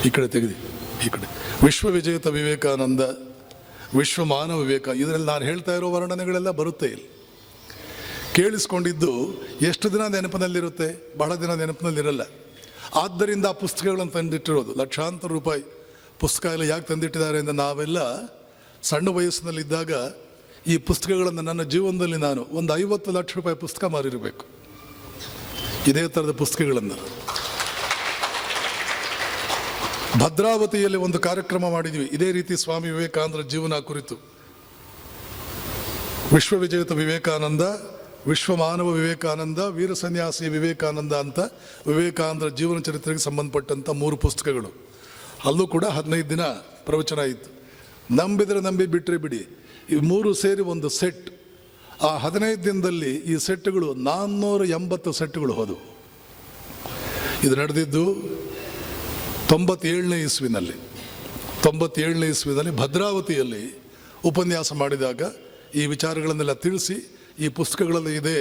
ಈ ಕಡೆ ತೆಗೆದಿ, ಈ ಕಡೆ. ವಿಶ್ವವಿಜೇತ ವಿವೇಕಾನಂದ, ವಿಶ್ವಮಾನವ ವಿವೇಕ. ಇದರಲ್ಲಿ ನಾನು ಹೇಳ್ತಾ ಇರೋ ವರ್ಣನೆಗಳೆಲ್ಲ ಬರುತ್ತೆ ಇಲ್ಲಿ. ಕೇಳಿಸ್ಕೊಂಡಿದ್ದು ಎಷ್ಟು ದಿನ ನೆನಪಿನಲ್ಲಿರುತ್ತೆ? ಬಹಳ ದಿನ ನೆನಪಿನಲ್ಲಿರಲ್ಲ. ಆದ್ದರಿಂದ ಆ ಪುಸ್ತಕಗಳನ್ನು ತಂದಿಟ್ಟಿರೋದು. ಲಕ್ಷಾಂತರ ರೂಪಾಯಿ ಪುಸ್ತಕ ಎಲ್ಲ ಯಾಕೆ ತಂದಿಟ್ಟಿದ್ದಾರೆ ಅಂದರೆ, ನಾವೆಲ್ಲ ಸಣ್ಣ ವಯಸ್ಸಿನಲ್ಲಿದ್ದಾಗ ಈ ಪುಸ್ತಕಗಳನ್ನು ನನ್ನ ಜೀವನದಲ್ಲಿ ನಾನು ಒಂದು 50 ಲಕ್ಷ ರೂಪಾಯಿ ಪುಸ್ತಕ ಮಾರಿರಬೇಕು, ಇದೇ ಥರದ ಪುಸ್ತಕಗಳನ್ನು. ಭದ್ರಾವತಿಯಲ್ಲಿ ಒಂದು ಕಾರ್ಯಕ್ರಮ ಮಾಡಿದ್ವಿ ಇದೇ ರೀತಿ ಸ್ವಾಮಿ ವಿವೇಕಾನಂದರ ಜೀವನ ಕುರಿತು. ವಿಶ್ವವಿಜೇತ ವಿವೇಕಾನಂದ, ವಿಶ್ವಮಾನವ ವಿವೇಕಾನಂದ, ವೀರ ಸನ್ಯಾಸಿ ವಿವೇಕಾನಂದ ಅಂತ ವಿವೇಕಾನಂದರ ಜೀವನ ಚರಿತ್ರೆಗೆ ಸಂಬಂಧಪಟ್ಟಂಥ 3 ಪುಸ್ತಕಗಳು. ಅಲ್ಲೂ ಕೂಡ 15 ದಿನ ಪ್ರವಚನ ಇತ್ತು. ನಂಬಿದರೆ ನಂಬಿ, ಬಿಟ್ಟರೆ ಬಿಡಿ, ಈ 3 ಸೇರಿ ಒಂದು ಸೆಟ್. ಆ 15 ದಿನದಲ್ಲಿ ಈ ಸೆಟ್ಗಳು 480 ಸೆಟ್ಗಳು ಹೋದವು. ಇದು ನಡೆದಿದ್ದು 97ನೇ ಇಸ್ವಿನಲ್ಲಿ. 97ನೇ ಇಸ್ವಿನಲ್ಲಿ ಭದ್ರಾವತಿಯಲ್ಲಿ ಉಪನ್ಯಾಸ ಮಾಡಿದಾಗ ಈ ವಿಚಾರಗಳನ್ನೆಲ್ಲ ತಿಳಿಸಿ, ಈ ಪುಸ್ತಕಗಳಲ್ಲಿ ಇದೆ.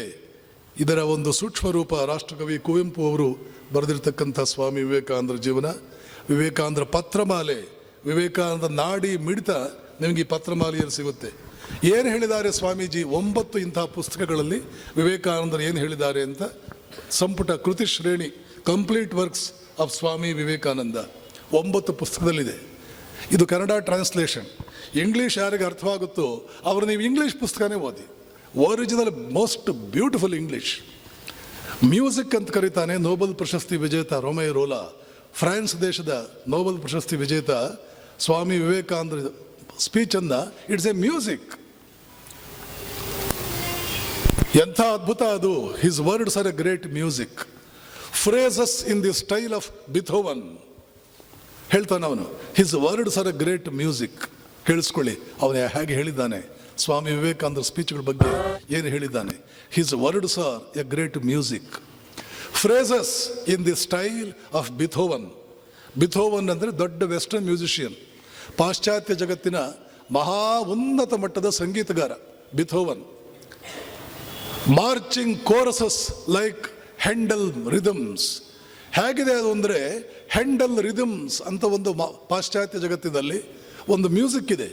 ಇದರ ಒಂದು ಸೂಕ್ಷ್ಮ ರೂಪ ರಾಷ್ಟ್ರಕವಿ ಕುವೆಂಪು ಅವರು ಬರೆದಿರ್ತಕ್ಕಂಥ ಸ್ವಾಮಿ ವಿವೇಕಾನಂದರ ಜೀವನ, ವಿವೇಕಾನಂದರ ಪತ್ರಮಾಲೆ, ವಿವೇಕಾನಂದ ನಾಡಿ ಮಿಡಿತ ನಿಮಗೆ ಈ ಪತ್ರಮಾಲೆಯಲ್ಲಿ ಸಿಗುತ್ತೆ. ಏನು ಹೇಳಿದ್ದಾರೆ ಸ್ವಾಮೀಜಿ? 9 ಇಂತಹ ಪುಸ್ತಕಗಳಲ್ಲಿ ವಿವೇಕಾನಂದರು ಏನು ಹೇಳಿದ್ದಾರೆ ಅಂತ ಸಂಪುಟ ಕೃತಿ ಶ್ರೇಣಿ, complete works of Swami Vivekananda 9 ಪುಸ್ತಕದಲ್ಲಿದೆ. ಇದು ಕನ್ನಡ ಟ್ರಾನ್ಸ್ಲೇಷನ್. ಇಂಗ್ಲೀಷ್ ಯಾರಿಗೆ ಅರ್ಥವಾಗುತ್ತೋ ಅವರು ನೀವು ಇಂಗ್ಲೀಷ್ ಪುಸ್ತಕನೇ ಓದಿ. Original most beautiful English. Music ಅಂತ ಕರೀತಾನೆ ನೋಬೆಲ್ ಪ್ರಶಸ್ತಿ ವಿಜೇತ ರೊಮೆ ರೋಲಾ, ಫ್ರಾನ್ಸ್ ದೇಶದ ನೋಬೆಲ್ ಪ್ರಶಸ್ತಿ ವಿಜೇತ ಸ್ವಾಮಿ ವಿವೇಕಾನಂದ ಸ್ಪೀಚನ್ನು ಇಟ್ಸ್ ಎ ಮ್ಯೂಸಿಕ್. ಎಂಥ ಅದ್ಭುತ ಅದು! His words are a great music. Phrases in the style of Beethoven ಹೇಳ್ತಾನೆ ಅವನು. His words are a great music. ಕೇಳಿಸ್ಕೊಳ್ಳಿ ಅವನು ಹೇಗೆ ಹೇಳಿದ್ದಾನೆ ಸ್ವಾಮಿ ವಿವೇಕಾನಂದರ ಸ್ಪೀಚ್ಗಳ ಬಗ್ಗೆ ಏನು ಹೇಳಿದ್ದಾನೆ. His words are a great music. Phrases in the style of Beethoven. Beethoven ಅಂದರೆ ದೊಡ್ಡ ವೆಸ್ಟರ್ನ್ ಮ್ಯೂಸಿಷಿಯನ್, ಪಾಶ್ಚಾತ್ಯ ಜಗತ್ತಿನ ಮಹಾ ಉನ್ನತ ಮಟ್ಟದ ಸಂಗೀತಗಾರ Beethoven. Marching choruses like Handel rhythms. ಹೇಗಿದೆ ಅದು ಅಂದರೆ, ಹೆಂಡಲ್ ರಿದಮ್ಸ್ ಅಂತ ಒಂದು ಪಾಶ್ಚಾತ್ಯ ಜಗತ್ತಿನಲ್ಲಿ ಒಂದು ಮ್ಯೂಸಿಕ್ ಇದೆ.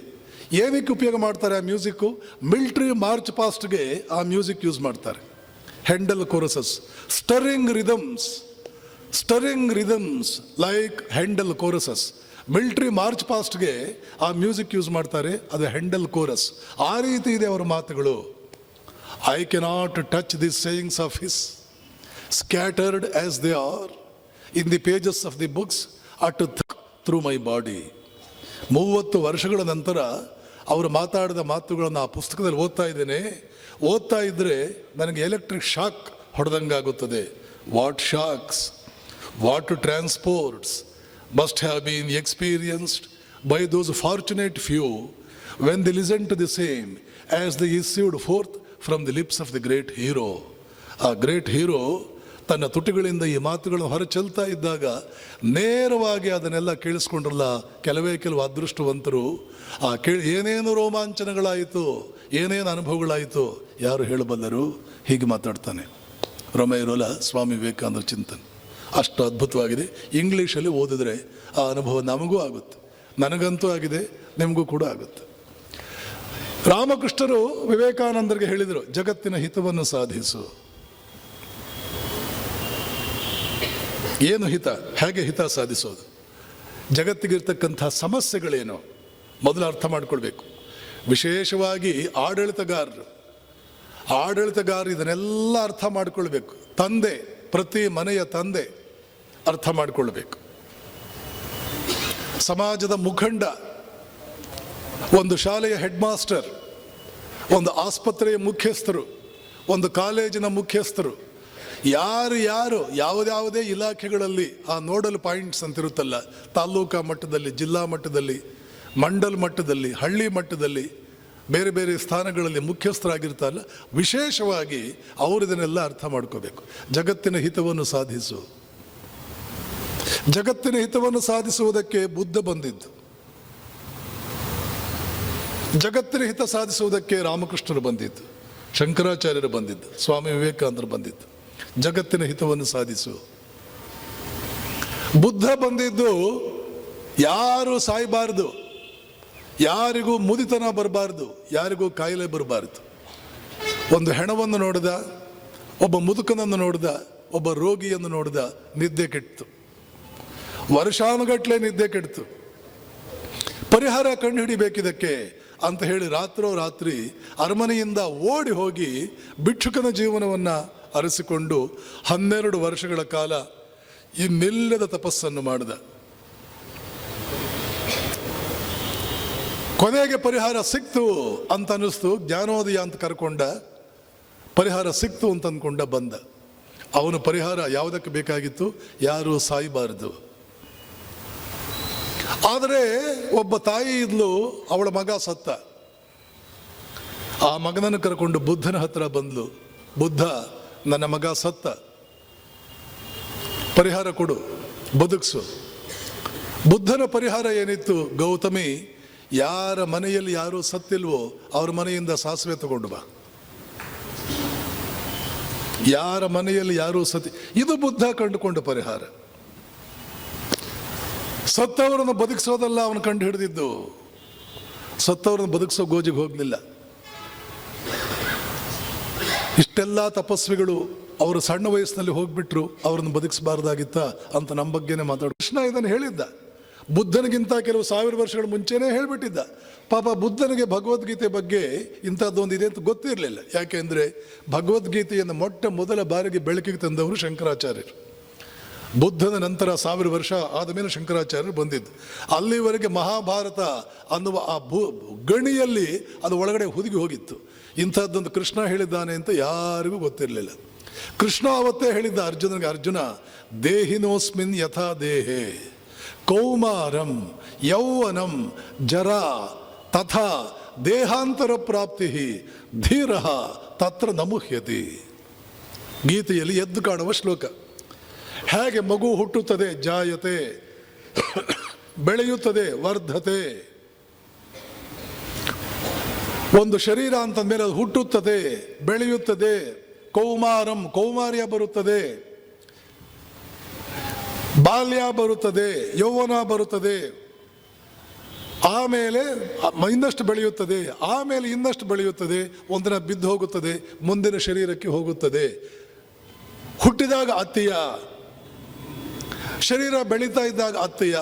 ಏನಕ್ಕೆ ಉಪಯೋಗ ಮಾಡ್ತಾರೆ ಆ ಮ್ಯೂಸಿಕ್ಕು? ಮಿಲಿಟರಿ ಮಾರ್ಚ್ ಪಾಸ್ಟ್ಗೆ ಆ ಮ್ಯೂಸಿಕ್ ಯೂಸ್ ಮಾಡ್ತಾರೆ. Handel choruses. Stirring rhythms like Handel choruses. Military march ಪಾಸ್ಟ್ಗೆ ಆ ಮ್ಯೂಸಿಕ್ ಯೂಸ್ ಮಾಡ್ತಾರೆ, ಅದು ಹೆಂಡಲ್ ಕೋರಸ್. ಆ ರೀತಿ ಇದೆ ಅವರ ಮಾತುಗಳು. I cannot touch the sayings of his scattered as they are in the pages of the books at through my body. 30 ವರ್ಷಗಳ ನಂತರ ಅವರು ಮಾತಾಡಿದ ಮಾತುಗಳನ್ನು ಆ ಪುಸ್ತಕದಲ್ಲಿ ಓದ್ತಾ ಇದ್ದರೆ ನನಗೆ ಎಲೆಕ್ಟ್ರಿಕ್ ಶಾಕ್ ಹೊಡೆದಂಗಾಗುತ್ತದೆ. What shocks, what transports must have been experienced by those fortunate few when they listened to the same as they issued forth from the lips of the great hero. ಆ great hero ತನ್ನ ತುಟಿಗಳಿಂದ ಈ ಮಾತುಗಳನ್ನು ಹೊರಚೆಲ್ತಾ ಇದ್ದಾಗ ನೇರವಾಗಿ ಅದನ್ನೆಲ್ಲ ಕೇಳಿಸ್ಕೊಂಡ್ರಲ್ಲ ಕೆಲವು ಅದೃಷ್ಟವಂತರು. ಏನೇನು ರೋಮಾಂಚನಗಳಾಯಿತು, ಏನೇನು ಅನುಭವಗಳಾಯಿತು ಯಾರು ಹೇಳಬಲ್ಲರು? ಹೀಗೆ ಮಾತಾಡ್ತಾನೆ ರೊಮೆರೋಲ, ಸ್ವಾಮಿ ವಿವೇಕಾನಂದರ ಚಿಂತನೆ ಅಷ್ಟು ಅದ್ಭುತವಾಗಿದೆ. ಇಂಗ್ಲೀಷಲ್ಲಿ ಓದಿದ್ರೆ ಆ ಅನುಭವ ನಮಗೂ ಆಗುತ್ತೆ, ನನಗಂತೂ ಆಗಿದೆ, ನಿಮಗೂ ಕೂಡ ಆಗುತ್ತೆ. ರಾಮಕೃಷ್ಣರು ವಿವೇಕಾನಂದರಿಗೆ ಹೇಳಿದರು, ಜಗತ್ತಿನ ಹಿತವನ್ನು ಸಾಧಿಸು. ಏನು ಹಿತ, ಹೇಗೆ ಹಿತ ಸಾಧಿಸೋದು, ಜಗತ್ತಿಗಿರ್ತಕ್ಕಂಥ ಸಮಸ್ಯೆಗಳೇನು ಮೊದಲು ಅರ್ಥ ಮಾಡ್ಕೊಳ್ಬೇಕು. ವಿಶೇಷವಾಗಿ ಆಡಳಿತಗಾರರು ಇದನ್ನೆಲ್ಲ ಅರ್ಥ ಮಾಡ್ಕೊಳ್ಬೇಕು. ತಂದೆ, ಪ್ರತಿ ಮನೆಯ ತಂದೆ ಅರ್ಥ ಮಾಡಿಕೊಳ್ಳಬೇಕು. ಸಮಾಜದ ಮುಖಂಡ, ಒಂದು ಶಾಲೆಯ ಹೆಡ್ ಮಾಸ್ಟರ್, ಒಂದು ಆಸ್ಪತ್ರೆಯ ಮುಖ್ಯಸ್ಥರು, ಒಂದು ಕಾಲೇಜಿನ ಮುಖ್ಯಸ್ಥರು, ಯಾರು ಯಾವುದೇ ಇಲಾಖೆಗಳಲ್ಲಿ ಆ ನೋಡಲ್ ಪಾಯಿಂಟ್ಸ್ ಅಂತಿರುತ್ತಲ್ಲ, ತಾಲೂಕಾ ಮಟ್ಟದಲ್ಲಿ, ಜಿಲ್ಲಾ ಮಟ್ಟದಲ್ಲಿ, ಮಂಡಲ್ ಮಟ್ಟದಲ್ಲಿ, ಹಳ್ಳಿ ಮಟ್ಟದಲ್ಲಿ, ಬೇರೆ ಬೇರೆ ಸ್ಥಾನಗಳಲ್ಲಿ ಮುಖ್ಯಸ್ಥರಾಗಿರ್ತಾರಲ್ಲ, ವಿಶೇಷವಾಗಿ ಅವರು ಇದನ್ನೆಲ್ಲ ಅರ್ಥ ಮಾಡ್ಕೋಬೇಕು. ಜಗತ್ತಿನ ಹಿತವನ್ನು ಸಾಧಿಸು. ಜಗತ್ತಿನ ಹಿತವನ್ನು ಸಾಧಿಸುವುದಕ್ಕೆ ಬುದ್ಧ ಬಂದಿದ್ದು, ಜಗತ್ತಿನ ಹಿತ ಸಾಧಿಸುವುದಕ್ಕೆ ರಾಮಕೃಷ್ಣರು ಬಂದಿದ್ದು, ಶಂಕರಾಚಾರ್ಯರು ಬಂದಿದ್ದು, ಸ್ವಾಮಿ ವಿವೇಕಾನಂದರು ಬಂದಿದ್ದು. ಜಗತ್ತಿನ ಹಿತವನ್ನು ಸಾಧಿಸು. ಬುದ್ಧ ಬಂದಿದ್ದು ಯಾರು ಸಾಯಬಾರದು, ಯಾರಿಗೂ ಮುದಿತನ ಬರಬಾರ್ದು, ಯಾರಿಗೂ ಕಾಯಿಲೆ ಬರಬಾರ್ದು. ಒಂದು ಹೆಣವನ್ನು ನೋಡಿದ, ಒಬ್ಬ ಮುದುಕನನ್ನು ನೋಡಿದ, ಒಬ್ಬ ರೋಗಿಯನ್ನು ನೋಡಿದ, ನಿದ್ದೆ ಕೆಟ್ಟಿತು, ವರ್ಷಾನುಗಟ್ಟಲೆ ನಿದ್ದೆ ಕೆಟ್ಟಿತು. ಪರಿಹಾರ ಕಂಡು ಹಿಡಿಬೇಕಿದಕ್ಕೆ ಅಂತ ಹೇಳಿ ರಾತ್ರಿ ಅರಮನೆಯಿಂದ ಓಡಿ ಹೋಗಿ ಭಿಕ್ಷುಕನ ಜೀವನವನ್ನು ಅರಸಿಕೊಂಡು 12 ವರ್ಷಗಳ ಕಾಲ ಇನ್ನಿಲ್ಲದ ತಪಸ್ಸನ್ನು ಮಾಡಿದ. ಕೊನೆಗೆ ಪರಿಹಾರ ಸಿಕ್ತು ಅಂತ ಅನ್ನಿಸ್ತು. ಜ್ಞಾನೋದಯ ಅಂತ ಕರ್ಕೊಂಡ, ಪರಿಹಾರ ಸಿಕ್ತು ಅಂತ ಅಂದ್ಕೊಂಡ ಬಂದ. ಅವನ ಪರಿಹಾರ ಯಾವುದಕ್ಕೆ ಬೇಕಾಗಿತ್ತು? ಯಾರು ಸಾಯಬಾರದು. ಆದರೆ ಒಬ್ಬ ತಾಯಿ ಇದ್ಲು, ಅವಳ ಮಗ ಸತ್ತ. ಆ ಮಗನನ್ನು ಕರ್ಕೊಂಡು ಬುದ್ಧನ ಹತ್ರ ಬಂದ್ಲು. ಬುದ್ಧ, ನನ್ನ ಮಗ ಸತ್ತ, ಪರಿಹಾರ ಕೊಡು, ಬದುಕಿಸು. ಬುದ್ಧನ ಪರಿಹಾರ ಏನಿತ್ತು? ಗೌತಮಿ, ಯಾರ ಮನೆಯಲ್ಲಿ ಯಾರು ಸತ್ತಿಲ್ವೋ ಅವ್ರ ಮನೆಯಿಂದ ಸಾಸಿವೆ ತಗೊಂಡು ಬಾ. ಯಾರ ಮನೆಯಲ್ಲಿ ಯಾರು ಇದು ಬುದ್ಧ ಕಂಡುಕೊಂಡ ಪರಿಹಾರ. ಸತ್ತವರನ್ನು ಬದುಕಿಸೋದಲ್ಲ ಅವನು ಕಂಡು ಹಿಡಿದಿದ್ದು. ಸತ್ತವರನ್ನು ಬದುಕಿಸೋ ಗೋಜಿಗೆ ಹೋಗಲಿಲ್ಲ. ಇಷ್ಟೆಲ್ಲ ತಪಸ್ವಿಗಳು ಅವರು ಸಣ್ಣ ವಯಸ್ಸಿನಲ್ಲಿ ಹೋಗ್ಬಿಟ್ರು, ಅವ್ರನ್ನ ಬದುಕಿಸಬಾರ್ದಾಗಿತ್ತ ಅಂತ ನಮ್ಮ ಬಗ್ಗೆನೇ ಮಾತಾಡ. ಕೃಷ್ಣ ಇದನ್ನು ಹೇಳಿದ್ದ. ಬುದ್ಧನಿಗಿಂತ ಕೆಲವು 1000 ವರ್ಷಗಳ ಮುಂಚೆನೇ ಹೇಳಿಬಿಟ್ಟಿದ್ದ. ಪಾಪ ಬುದ್ಧನಿಗೆ ಭಗವದ್ಗೀತೆ ಬಗ್ಗೆ ಇಂಥದ್ದೊಂದು ಇದೆ ಅಂತ ಗೊತ್ತಿರಲಿಲ್ಲ. ಯಾಕೆಂದರೆ ಭಗವದ್ಗೀತೆಯನ್ನು ಮೊದಲ ಬಾರಿಗೆ ಬೆಳಕಿಗೆ ತಂದವರು ಶಂಕರಾಚಾರ್ಯರು. ಬುದ್ಧನ ನಂತರ 1000 ವರ್ಷ ಆದಮೇಲೆ ಶಂಕರಾಚಾರ್ಯರು ಬಂದಿದ್ದು. ಅಲ್ಲಿವರೆಗೆ ಮಹಾಭಾರತ ಅನ್ನುವ ಆ ಗಣಿಯಲ್ಲಿ ಅದು ಒಳಗಡೆ ಹುದುಗಿ ಹೋಗಿತ್ತು. ಇಂಥದ್ದೊಂದು ಕೃಷ್ಣ ಹೇಳಿದ್ದಾನೆ ಅಂತ ಯಾರಿಗೂ ಗೊತ್ತಿರಲಿಲ್ಲ. ಕೃಷ್ಣ ಅವತ್ತೇ ಹೇಳಿದ್ದ ಅರ್ಜುನನಿಗೆ, ಅರ್ಜುನ, ದೇಹಿನೋಸ್ಮಿನ್ ಯಥಾ ದೇಹೇ ಕೌಮಾರಂ ಯೌವನಂ ಜರಾ ತಥಾ ದೇಹಾಂತರ ಪ್ರಾಪ್ತಿ ಧೀರ ತತ್ರ ನಮುಹ್ಯತಿ. ಗೀತೆಯಲ್ಲಿ ಎದ್ದು ಕಾಣುವ ಶ್ಲೋಕ. ಹೇಗೆ ಮಗು ಹುಟ್ಟುತ್ತದೆ, ಜಾಯತೆ, ಬೆಳೆಯುತ್ತದೆ, ವರ್ಧತೆ. ಒಂದು ಶರೀರ ಅಂತಂದ್ಮೇಲೆ ಅದು ಹುಟ್ಟುತ್ತದೆ, ಬೆಳೆಯುತ್ತದೆ. ಕೌಮಾರಂ, ಕೌಮಾರ್ಯ ಬರುತ್ತದೆ, ಬಾಲ್ಯ ಬರುತ್ತದೆ, ಯೌವನ ಬರುತ್ತದೆ, ಆಮೇಲೆ ಇನ್ನಷ್ಟು ಬೆಳೆಯುತ್ತದೆ, ಆಮೇಲೆ ಇನ್ನಷ್ಟು ಬೆಳೆಯುತ್ತದೆ, ಒಂದಿನ ಬಿದ್ದು ಹೋಗುತ್ತದೆ, ಮುಂದಿನ ಶರೀರಕ್ಕೆ ಹೋಗುತ್ತದೆ. ಹುಟ್ಟಿದಾಗ ಅತ್ತೆಯ, ಶರೀರ ಬೆಳೀತಾ ಇದ್ದಾಗ ಅತ್ತೆಯ,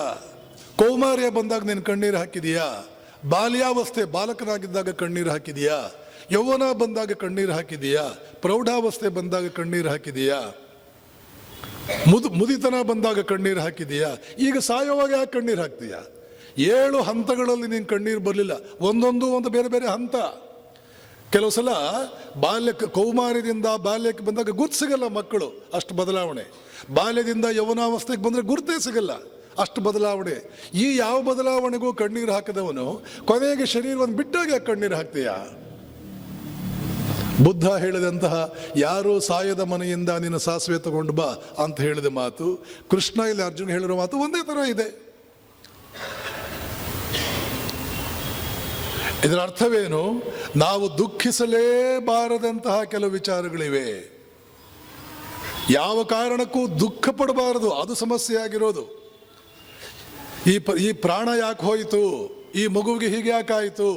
ಕೌಮಾರ್ಯ ಬಂದಾಗ ನೀನು ಕಣ್ಣೀರು ಹಾಕಿದೀಯಾ? ಬಾಲ್ಯಾವಸ್ಥೆ ಬಾಲಕನಾಗಿದ್ದಾಗ ಕಣ್ಣೀರು ಹಾಕಿದೀಯಾ? ಯೌವನ ಬಂದಾಗ ಕಣ್ಣೀರು ಹಾಕಿದೀಯಾ? ಪ್ರೌಢಾವಸ್ಥೆ ಬಂದಾಗ ಕಣ್ಣೀರು ಹಾಕಿದೀಯಾ? ಮುದಿತನ ಬಂದಾಗ ಕಣ್ಣೀರು ಹಾಕಿದೀಯಾ? ಈಗ ಸಾಯೋವಾಗ ಯಾಕೆ ಕಣ್ಣೀರು ಹಾಕ್ತೀಯಾ? 7 ಹಂತಗಳಲ್ಲಿ ನೀನು ಕಣ್ಣೀರು ಬರಲಿಲ್ಲ. ಒಂದು ಬೇರೆ ಬೇರೆ ಹಂತ. ಕೆಲವು ಸಲ ಕೌಮಾರ್ಯದಿಂದ ಬಾಲ್ಯಕ್ಕೆ ಬಂದಾಗ ಗುರ್ತು ಸಿಗಲ್ಲ ಮಕ್ಕಳು, ಅಷ್ಟು ಬದಲಾವಣೆ. ಬಾಲ್ಯದಿಂದ ಯೌವನಾವಸ್ಥೆಗೆ ಬಂದರೆ ಗುರ್ತೇ ಸಿಗಲ್ಲ, ಅಷ್ಟು ಬದಲಾವಣೆ. ಈ ಯಾವ ಬದಲಾವಣೆಗೂ ಕಣ್ಣೀರು ಹಾಕಿದವನು ಕೊನೆಗೆ ಶರೀರವನ್ನು ಬಿಟ್ಟಾಗ ಯಾಕೆ ಕಣ್ಣೀರು ಹಾಕ್ತೀಯಾ? ಬುದ್ಧ ಹೇಳಿದಂತಹ ಯಾರು ಸಾಯದ ಮನೆಯಿಂದ ನೀನು ಸಾಸಿವೆ ತಗೊಂಡು ಬಾ ಅಂತ ಹೇಳಿದ ಮಾತು, ಕೃಷ್ಣ ಇಲ್ಲಿ ಅರ್ಜುನ ಹೇಳಿರೋ ಮಾತು ಒಂದೇ ಥರ ಇದೆ. ಇದರ ಅರ್ಥವೇನು? ನಾವು ದುಃಖಿಸಲೇಬಾರದಂತಹ ಕೆಲವು ವಿಚಾರಗಳಿವೆ. ಯಾವ ಕಾರಣಕ್ಕೂ ದುಃಖ ಪಡಬಾರದು, ಅದು ಸಮಸ್ಯೆ ಆಗಿರೋದು. ಈ ಪ್ರಾಣ ಯಾಕೆ ಹೋಯಿತು, ಈ ಮಗುವಿಗೆ ಹೀಗೆ ಯಾಕಾಯಿತು,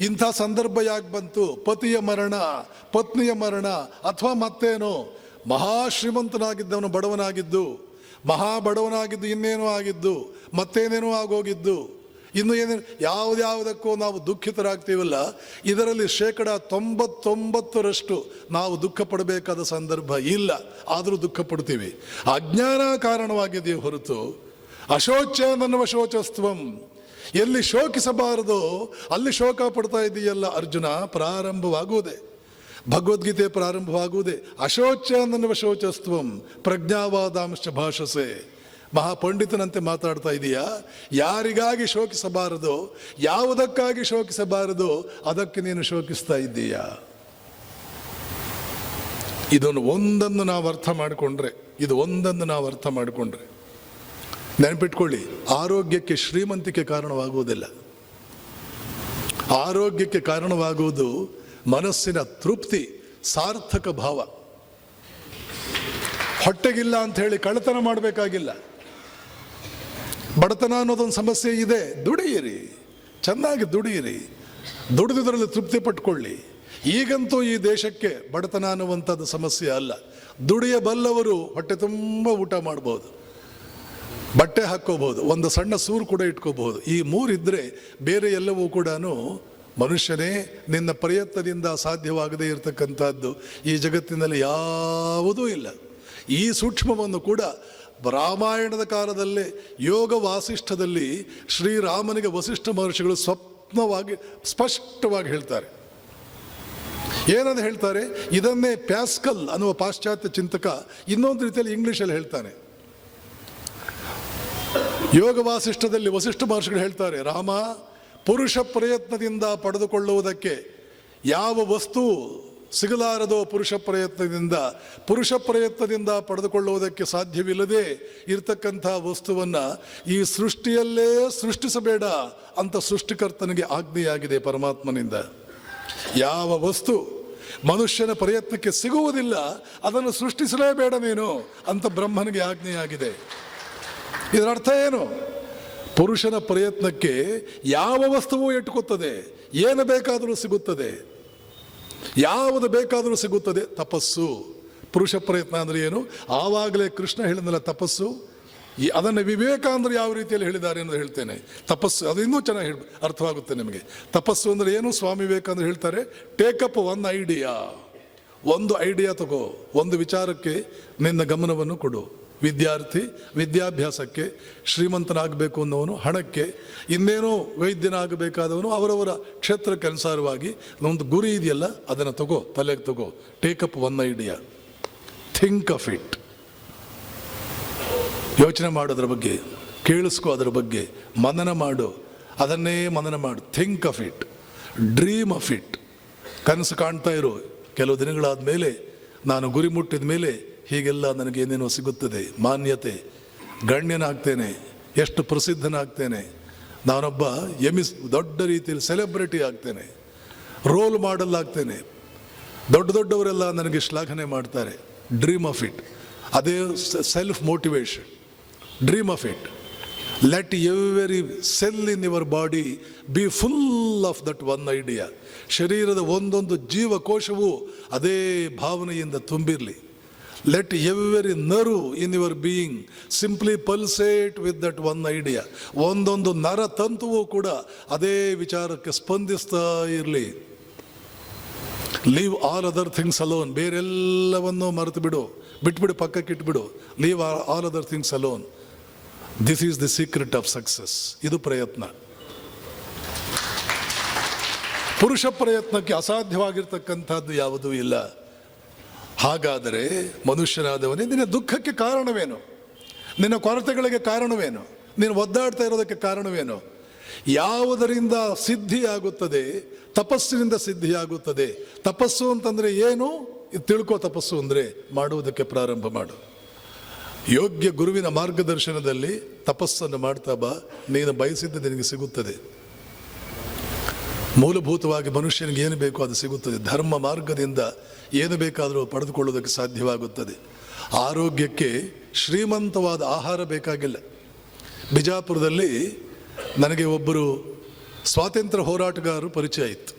ಇಂಥ ಸಂದರ್ಭ ಯಾಕೆ ಬಂತು, ಪತಿಯ ಮರಣ, ಪತ್ನಿಯ ಮರಣ, ಅಥವಾ ಮತ್ತೇನೋ, ಮಹಾಶ್ರೀಮಂತನಾಗಿದ್ದವನು ಬಡವನಾಗಿದ್ದು, ಬಡವನಾಗಿದ್ದು ಇನ್ನೇನೋ ಆಗಿದ್ದು, ಮತ್ತೇನೇನೋ ಆಗೋಗಿದ್ದು, ಇನ್ನು ಏನೇನು ಯಾವುದ್ಯಾವುದಕ್ಕೂ ನಾವು ದುಃಖಿತರಾಗ್ತೀವಲ್ಲ, ಇದರಲ್ಲಿ 99% ನಾವು ದುಃಖ ಪಡಬೇಕಾದ ಸಂದರ್ಭ ಇಲ್ಲ. ಆದರೂ ದುಃಖ ಪಡ್ತೀವಿ. ಅಜ್ಞಾನ ಕಾರಣವಾಗಿದೆಯೇ ಹೊರತು ಅಶೋಚ್ಯ ನನ್ನವ ಶೋಚಸ್ತ್ವಂ. ಎಲ್ಲಿ ಶೋಕಿಸಬಾರದೋ ಅಲ್ಲಿ ಶೋಕ ಪಡ್ತಾ ಇದೆಯಲ್ಲ ಅರ್ಜುನ. ಪ್ರಾರಂಭವಾಗುವುದೇ ಭಗವದ್ಗೀತೆ, ಪ್ರಾರಂಭವಾಗುವುದೇ ಅಶೋಚ್ಯ ನನ್ನವ ಶೋಚಸ್ತ್ವಂ ಪ್ರಜ್ಞಾವಾದಾಂಶ ಭಾಷಸೆ. ಮಹಾಪಂಡಿತನಂತೆ ಮಾತಾಡ್ತಾ ಇದೀಯಾ? ಯಾರಿಗಾಗಿ ಶೋಕಿಸಬಾರದೋ, ಯಾವುದಕ್ಕಾಗಿ ಶೋಕಿಸಬಾರದೋ ಅದಕ್ಕೆ ನೀನು ಶೋಕಿಸ್ತಾ ಇದ್ದೀಯಾ? ಒಂದನ್ನು ನಾವು ಅರ್ಥ ಮಾಡಿಕೊಂಡ್ರೆ ನೆನಪಿಟ್ಕೊಳ್ಳಿ, ಆರೋಗ್ಯಕ್ಕೆ ಶ್ರೀಮಂತಿಕೆ ಕಾರಣವಾಗುವುದಿಲ್ಲ. ಆರೋಗ್ಯಕ್ಕೆ ಕಾರಣವಾಗುವುದು ಮನಸ್ಸಿನ ತೃಪ್ತಿ, ಸಾರ್ಥಕ ಭಾವ. ಹೊಟ್ಟೆಗಿಲ್ಲ ಅಂತ ಹೇಳಿ ಕಳ್ಳತನ ಮಾಡಬೇಕಾಗಿಲ್ಲ. ಬಡತನ ಅನ್ನೋದೊಂದು ಸಮಸ್ಯೆ ಇದೆ. ದುಡಿಯಿರಿ, ಚೆನ್ನಾಗಿ ದುಡಿಯಿರಿ, ದುಡಿದುದರಲ್ಲಿ ತೃಪ್ತಿ ಪಟ್ಕೊಳ್ಳಿ. ಈಗಂತೂ ಈ ದೇಶಕ್ಕೆ ಬಡತನ ಅನ್ನುವಂಥದ್ದು ಸಮಸ್ಯೆ ಅಲ್ಲ. ದುಡಿಯಬಲ್ಲವರು ಹೊಟ್ಟೆ ತುಂಬ ಊಟ ಮಾಡ್ಬೋದು, ಬಟ್ಟೆ ಹಾಕ್ಕೋಬಹುದು, ಒಂದು ಸಣ್ಣ ಸೂರು ಕೂಡ ಇಟ್ಕೋಬಹುದು. ಈ 3 ಇದ್ದರೆ ಬೇರೆ ಎಲ್ಲವೂ ಕೂಡ ಮನುಷ್ಯನೇ ನಿನ್ನ ಪ್ರಯತ್ನದಿಂದ ಸಾಧ್ಯವಾಗದೇ ಇರತಕ್ಕಂಥದ್ದು ಈ ಜಗತ್ತಿನಲ್ಲಿ ಯಾವುದೂ ಇಲ್ಲ. ಈ ಸೂಕ್ಷ್ಮವನ್ನು ಕೂಡ ರಾಮಾಯಣದ ಕಾಲದಲ್ಲೇ ಯೋಗ ವಾಸಿಷ್ಠದಲ್ಲಿ ಶ್ರೀರಾಮನಿಗೆ ವಸಿಷ್ಠ ಮಹರ್ಷಿಗಳು ಸ್ಪಷ್ಟವಾಗಿ ಹೇಳ್ತಾರೆ. ಏನಂತ ಹೇಳ್ತಾರೆ? ಇದನ್ನೇ ಪ್ಯಾಸ್ಕಲ್ ಅನ್ನುವ ಪಾಶ್ಚಾತ್ಯ ಚಿಂತಕ ಇನ್ನೊಂದು ರೀತಿಯಲ್ಲಿ ಇಂಗ್ಲೀಷಲ್ಲಿ ಹೇಳ್ತಾನೆ. ಯೋಗ ವಾಸಿಷ್ಠದಲ್ಲಿ ವಸಿಷ್ಠ ಮಹರ್ಷಿಗಳು ಹೇಳ್ತಾರೆ, ರಾಮ, ಪುರುಷ ಪ್ರಯತ್ನದಿಂದ ಪಡೆದುಕೊಳ್ಳುವುದಕ್ಕೆ ಯಾವ ವಸ್ತು ಸಿಗಲಾರದೋ ಪುರುಷ ಪ್ರಯತ್ನದಿಂದ ಪಡೆದುಕೊಳ್ಳುವುದಕ್ಕೆ ಸಾಧ್ಯವಿಲ್ಲದೆ ಇರತಕ್ಕಂಥ ವಸ್ತುವನ್ನು ಈ ಸೃಷ್ಟಿಯಲ್ಲೇ ಸೃಷ್ಟಿಸಬೇಡ ಅಂತ ಸೃಷ್ಟಿಕರ್ತನಿಗೆ ಆಜ್ಞೆಯಾಗಿದೆ ಪರಮಾತ್ಮನಿಂದ. ಯಾವ ವಸ್ತು ಮನುಷ್ಯನ ಪ್ರಯತ್ನಕ್ಕೆ ಸಿಗುವುದಿಲ್ಲ ಅದನ್ನು ಸೃಷ್ಟಿಸಲೇಬೇಡ ನೀನು ಅಂತ ಬ್ರಹ್ಮನಿಗೆ ಆಜ್ಞೆಯಾಗಿದೆ. ಇದರ ಅರ್ಥ ಏನು? ಪುರುಷನ ಪ್ರಯತ್ನಕ್ಕೆ ಯಾವ ವಸ್ತುವು ಇಟ್ಕೋತದೆ, ಏನು ಬೇಕಾದರೂ ಸಿಗುತ್ತದೆ, ಯಾವುದು ಬೇಕಾದರೂ ಸಿಗುತ್ತದೆ. ತಪಸ್ಸು ಪುರುಷ ಪ್ರಯತ್ನ ಅಂದರೆ ಏನು? ಆವಾಗಲೇ ಕೃಷ್ಣ ಹೇಳಿದ್ನಲ್ಲ ತಪಸ್ಸು. ಅದನ್ನು ವಿವೇಕಾನಂದರು ಯಾವ ರೀತಿಯಲ್ಲಿ ಹೇಳಿದ್ದಾರೆ ಅನ್ನೋದು ಹೇಳ್ತೇನೆ. ತಪಸ್ಸು ಅದು ಇನ್ನೂ ಚೆನ್ನಾಗಿ ಅರ್ಥವಾಗುತ್ತೆ ನಿಮಗೆ. ತಪಸ್ಸು ಅಂದರೆ ಏನು? ಸ್ವಾಮಿ ವಿವೇಕಾನಂದರು ಹೇಳ್ತಾರೆ, ಟೇಕಪ್ ಒನ್ ಐಡಿಯಾ. ಒಂದು ಐಡಿಯಾ ತಗೋ, ಒಂದು ವಿಚಾರಕ್ಕೆ ನಿನ್ನ ಗಮನವನ್ನು ಕೊಡು. ವಿದ್ಯಾರ್ಥಿ ವಿದ್ಯಾಭ್ಯಾಸಕ್ಕೆ, ಶ್ರೀಮಂತನಾಗಬೇಕು ಅನ್ನೋನು ಹಣಕ್ಕೆ, ಇನ್ನೇನೋ ವೈದ್ಯನಾಗಬೇಕಾದವನು ಅವರವರ ಕ್ಷೇತ್ರಕ್ಕೆ ಅನುಸಾರವಾಗಿ ಒಂದು ಗುರಿ ಇದೆಯಲ್ಲ ಅದನ್ನು ತಗೋ, ತಲೆಗೆ ತಗೋ. Take-up one idea, think of it. ಯೋಚನೆ ಮಾಡೋದ್ರ ಬಗ್ಗೆ, ಕೇಳಿಸ್ಕೋ, ಅದರ ಬಗ್ಗೆ ಮನನ ಮಾಡು, ಅದನ್ನೇ ಮನನ ಮಾಡು. Think of it, dream of it. ಕನಸು ಕಾಣ್ತಾ ಇರೋ. ಕೆಲವು ದಿನಗಳಾದ ಮೇಲೆ, ನಾನು ಗುರಿ ಮುಟ್ಟಿದ ಮೇಲೆ ಹೀಗೆಲ್ಲ ನನಗೇನೇನೋ ಸಿಗುತ್ತದೆ, ಮಾನ್ಯತೆ, ಗಣ್ಯನಾಗ್ತೇನೆ, ಎಷ್ಟು ಪ್ರಸಿದ್ಧನಾಗ್ತೇನೆ, ನಾನೊಬ್ಬ ದೊಡ್ಡ ರೀತಿಯಲ್ಲಿ ಸೆಲೆಬ್ರಿಟಿ ಆಗ್ತೇನೆ, ರೋಲ್ ಮಾಡೆಲ್ ಆಗ್ತೇನೆ, ದೊಡ್ಡವರೆಲ್ಲ ನನಗೆ ಶ್ಲಾಘನೆ ಮಾಡ್ತಾರೆ. Dream of it. ಅದೇ self motivation. Dream of it. Let every cell in your body be full of that one idea. ಶರೀರದ ಒಂದೊಂದು ಜೀವಕೋಶವು ಅದೇ ಭಾವನೆಯಿಂದ ತುಂಬಿರಲಿ. Let every nerve in your being simply pulsate with that one idea. ಒಂದೊಂದು ನರ ತಂತುವು ಕೂಡ ಅದೇ ವಿಚಾರಕ್ಕೆ ಸ್ಪಂದಿಸ್ತಾ ಇರಲಿ. Leave all other things alone. ಬೇರೆಲ್ಲವನ್ನೂ ಮರೆತು ಬಿಡು, ಬಿಟ್ಬಿಡು, ಪಕ್ಕಕ್ಕೆ ಇಟ್ಬಿಡು. Leave all other things alone. This is the secret of success. ಇದು ಪ್ರಯತ್ನ. ಪುರುಷ ಪ್ರಯತ್ನಕ್ಕೆ ಅಸಾಧ್ಯವಾಗಿರ್ತಕ್ಕಂಥದ್ದು ಯಾವುದೂ ಇಲ್ಲ. ಹಾಗಾದರೆ ಮನುಷ್ಯನಾದವನೇ, ನಿನ್ನ ದುಃಖಕ್ಕೆ ಕಾರಣವೇನು? ನಿನ್ನ ಕೊರತೆಗಳಿಗೆ ಕಾರಣವೇನು? ನೀನು ಒದ್ದಾಡ್ತಾ ಇರೋದಕ್ಕೆ ಕಾರಣವೇನು? ಯಾವುದರಿಂದ ಸಿದ್ಧಿಯಾಗುತ್ತದೆ? ತಪಸ್ಸಿನಿಂದ ಸಿದ್ಧಿಯಾಗುತ್ತದೆ. ತಪಸ್ಸು ಅಂತಂದರೆ ಏನು? ಇದು ತಿಳ್ಕೋ. ತಪಸ್ಸು ಅಂದರೆ ಮಾಡುವುದಕ್ಕೆ ಪ್ರಾರಂಭ ಮಾಡು. ಯೋಗ್ಯ ಗುರುವಿನ ಮಾರ್ಗದರ್ಶನದಲ್ಲಿ ತಪಸ್ಸನ್ನು ಮಾಡ್ತಾ ಬಾ. ನೀನು ಬಯಸಿದ್ದು ನಿನಗೆ ಸಿಗುತ್ತದೆ. ಮೂಲಭೂತವಾಗಿ ಮನುಷ್ಯನಿಗೆ ಏನು ಬೇಕೋ ಅದು ಸಿಗುತ್ತದೆ. ಧರ್ಮ ಮಾರ್ಗದಿಂದ ಏನು ಬೇಕಾದರೂ ಪಡೆದುಕೊಳ್ಳೋದಕ್ಕೆ ಸಾಧ್ಯವಾಗುತ್ತದೆ. ಆರೋಗ್ಯಕ್ಕೆ ಶ್ರೀಮಂತವಾದ ಆಹಾರ ಬೇಕಾಗಿಲ್ಲ. ಬಿಜಾಪುರದಲ್ಲಿ ನನಗೆ ಒಬ್ಬರು ಸ್ವಾತಂತ್ರ್ಯ ಹೋರಾಟಗಾರರು ಪರಿಚಯ ಇತ್ತು.